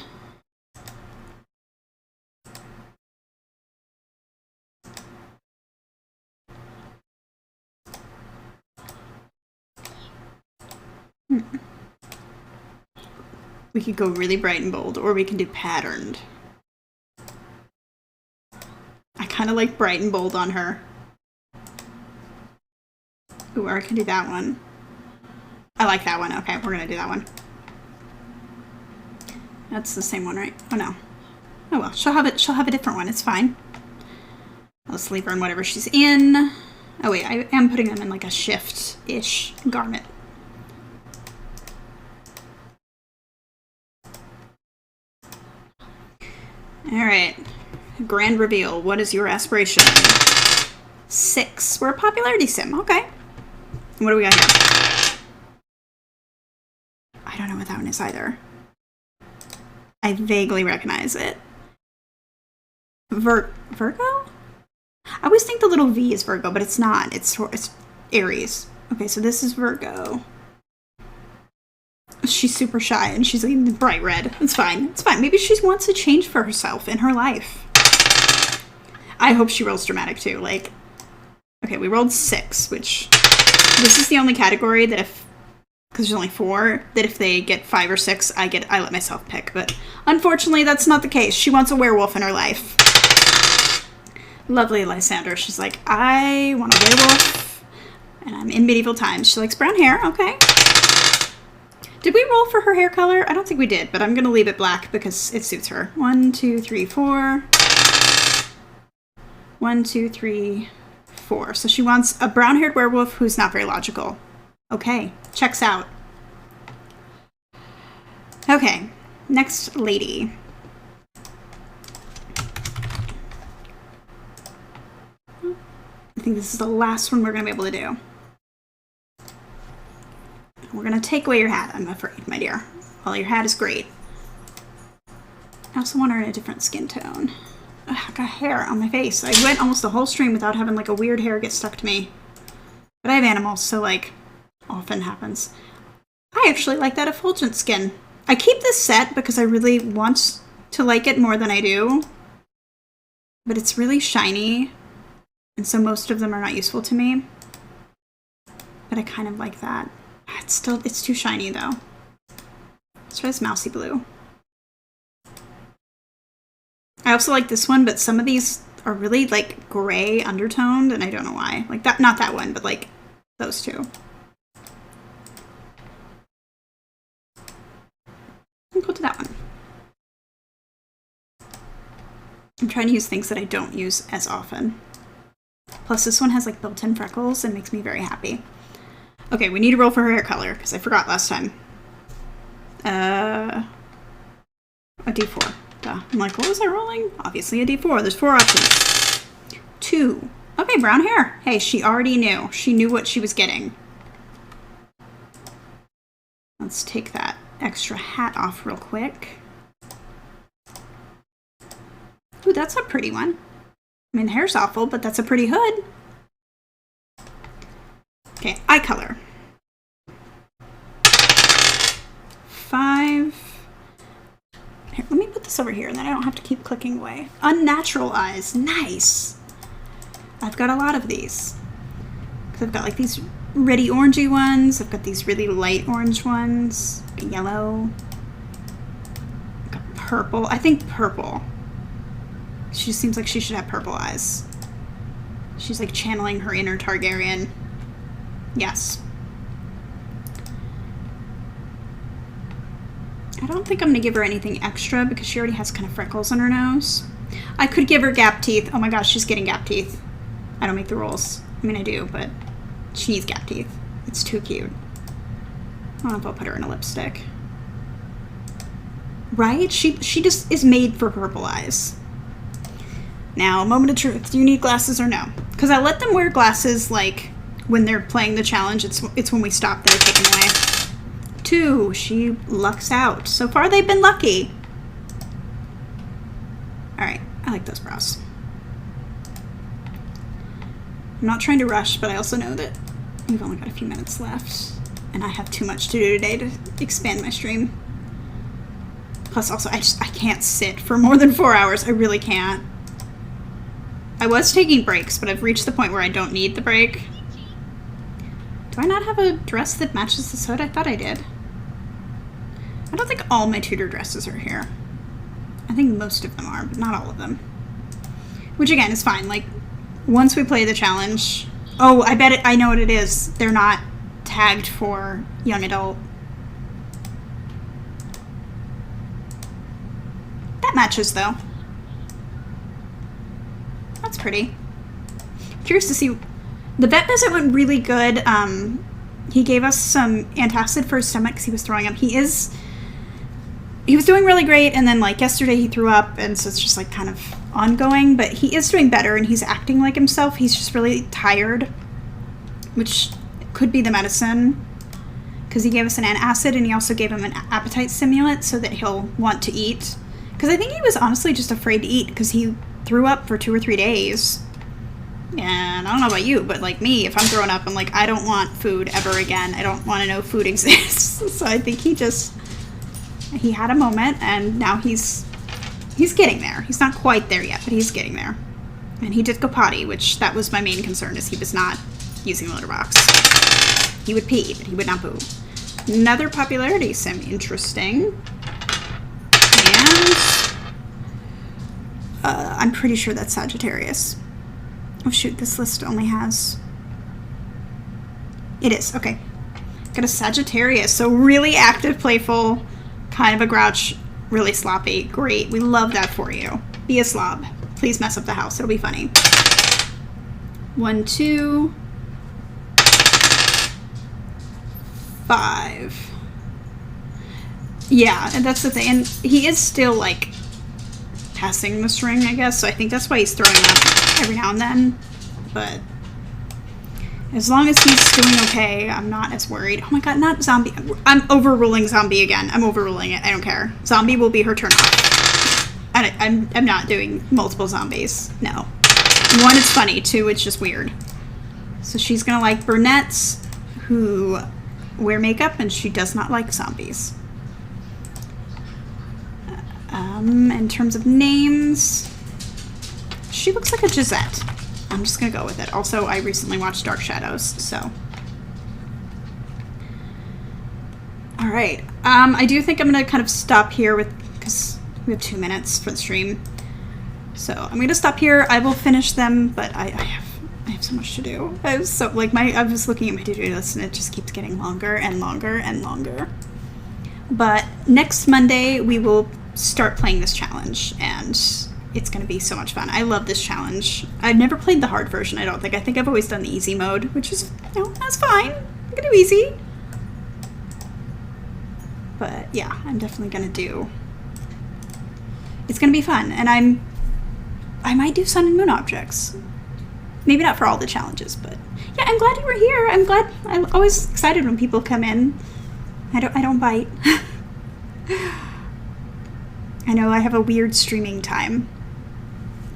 We could go really bright and bold, or we can do patterned. I kind of like bright and bold on her. Ooh, or I can do that one. I like that one. Okay, we're gonna do that one. That's the same one, right? Oh no. Oh well, she'll have a different one. It's fine. Let's leave her in whatever she's in. Oh wait, I am putting them in like a shift-ish garment. Alright. Grand reveal. What is your aspiration? 6. We're a popularity sim. Okay. What do we got here? I don't know what that one is either. I vaguely recognize it. Virgo? I always think the little V is Virgo, but it's not. It's Aries. Okay, so this is Virgo. She's super shy and she's like bright red. It's fine. It's fine. Maybe she wants a change for herself in her life. I hope she rolls dramatic too. Like, okay, we rolled 6, which this is the only category that because there's only 4, that if they get 5 or 6, I let myself pick. But unfortunately, that's not the case. She wants a werewolf in her life. Lovely Lysander. She's like, I want a werewolf, and I'm in medieval times. She likes brown hair. Okay. Did we roll for her hair color? I don't think we did, but I'm going to leave it black because it suits her. 1, 2, 3, 4. 1, 2, 3, 4. So she wants a brown-haired werewolf who's not very logical. Okay, checks out. Okay, next lady. I think this is the last one we're going to be able to do. We're going to take away your hat, I'm afraid, my dear. Well, your hat is great. I also want her in a different skin tone. Ugh, I got hair on my face. I went almost the whole stream without having like a weird hair get stuck to me. But I have animals, so like, often happens. I actually like that effulgent skin. I keep this set because I really want to like it more than I do. But it's really shiny, and so most of them are not useful to me. But I kind of like that. It's too shiny though. Let's try this mousy blue. I also like this one, but some of these are really like gray undertoned, and I don't know why. Like that, not that one, but like those two. I'll go to that one. I'm trying to use things that I don't use as often. Plus this one has like built-in freckles and makes me very happy. Okay, we need to roll for her hair color, because I forgot last time. A D4. Duh. I'm like, what was I rolling? Obviously a D4. There's 4 options. 2. Okay, brown hair. Hey, she already knew. She knew what she was getting. Let's take that extra hat off real quick. Ooh, that's a pretty one. I mean, the hair's awful, but that's a pretty hood. Okay, eye color. 5. Here, let me put this over here, and then I don't have to keep clicking away. Unnatural eyes. Nice. I've got a lot of these. Because I've got like these reddy orangey ones. I've got these really light orange ones. Yellow. I've got purple. I think purple. She seems like she should have purple eyes. She's like channeling her inner Targaryen. Yes. I don't think I'm going to give her anything extra because she already has kind of freckles on her nose. I could give her gap teeth. Oh my gosh, she's getting gap teeth. I don't make the rules. I mean, I do, but she needs gap teeth. It's too cute. I don't know if I'll put her in a lipstick. Right? She just is made for purple eyes. Now, moment of truth. Do you need glasses or no? Because I let them wear glasses like when they're playing the challenge. It's when we stop that I take them away. 2. She lucks out. So far, they've been lucky. Alright. I like those brows. I'm not trying to rush, but I also know that we've only got a few minutes left. And I have too much to do today to expand my stream. Plus, also, I can't sit for more than 4 hours. I really can't. I was taking breaks, but I've reached the point where I don't need the break. Do I not have a dress that matches this hood? I thought I did. I don't think all my tutor dresses are here. I think most of them are, but not all of them. Which, again, is fine. Like, once we play the challenge... Oh, I bet I know what it is. They're not tagged for young adult. That matches, though. That's pretty. curious to see. The vet visit went really good. He gave us some antacid for his stomach because he was throwing up. He was doing really great, and then like yesterday he threw up, and so it's just like kind of ongoing, but he is doing better and he's acting like himself. He's just really tired, which could be the medicine, because he gave us an antacid and he also gave him an appetite stimulant so that he'll want to eat, because I think he was honestly just afraid to eat because he threw up for 2 or 3 days. And I don't know about you, but like me, if I'm throwing up, I'm like, I don't want food ever again. I don't want to know food exists. So I think he had a moment, and now he's getting there. He's not quite there yet, but he's getting there. And he did go potty, which that was my main concern, is he was not using the litter box. He would pee, but he would not poo. Another popularity sim, interesting. And I'm pretty sure that's Sagittarius. Oh shoot, this list only has... It is, okay. Got a Sagittarius, so really active, playful, kind of a grouch, really sloppy. Great, we love that for you. Be a slob. Please mess up the house, it'll be funny. 1, 2, 5. Yeah, and that's the thing. And he is still, like, passing the string, I guess, so I think that's why he's throwing up every now and then. But as long as he's doing okay, I'm not as worried. Oh my god, not zombie. I'm overruling zombie again. I'm overruling it. I don't care. Zombie will be her turn off. And I'm not doing multiple zombies. No. 1, it's funny. 2, it's just weird. So she's gonna like brunettes who wear makeup, and she does not like zombies. In terms of names, she looks like a Gisette. I'm just gonna go with it. Also, I recently watched Dark Shadows, so. Alright, I do think I'm gonna kind of stop here because we have 2 minutes for the stream. So I'm gonna stop here. I will finish them, but I have so much to do. I was looking at my to-do list, and it just keeps getting longer and longer and longer. But next Monday, we will start playing this challenge, and it's going to be so much fun. I love this challenge. I've never played the hard version, I don't think. I think I've always done the easy mode, which is, that's fine. I can do easy. But yeah, I'm definitely going to do... It's going to be fun, and I might do sun and moon objects. Maybe not for all the challenges, but yeah, I'm glad you were here. I'm always excited when people come in. I don't bite. I know I have a weird streaming time,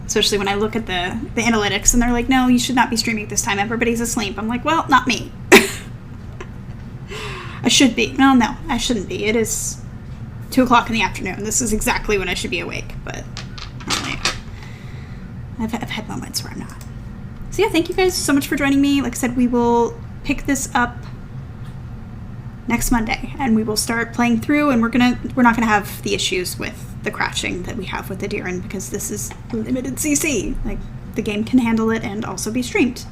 especially when I look at the analytics and they're like, no, you should not be streaming at this time. Everybody's asleep. I'm like, well, not me. I should be. No, I shouldn't be. It is 2 o'clock in the afternoon. This is exactly when I should be awake, but normally I've had moments where I'm not. So yeah, thank you guys so much for joining me. Like I said, we will pick this up next Monday, and we will start playing through, and we're not gonna have the issues with the crashing that we have with Edirann, because this is limited CC. Like, the game can handle it and also be streamed.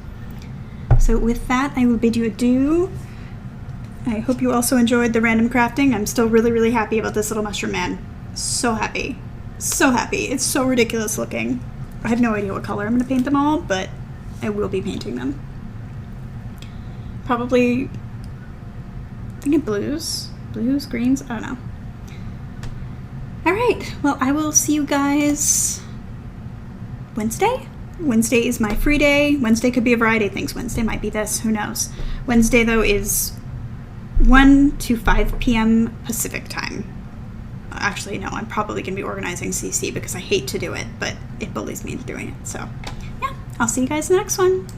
So with that, I will bid you adieu. I hope you also enjoyed the random crafting. I'm still really, really happy about this little mushroom man. So happy. So happy. It's so ridiculous looking. I have no idea what color I'm gonna paint them all, but I will be painting them. Probably... I think blues, greens, I don't know. All right, well, I will see you guys Wednesday. Wednesday is my free day. Wednesday could be a variety of things. Wednesday might be this, who knows. Wednesday, though, is 1 to 5 p.m. Pacific time. Actually, no, I'm probably going to be organizing CC because I hate to do it, but it bullies me into doing it. So, yeah, I'll see you guys in the next one.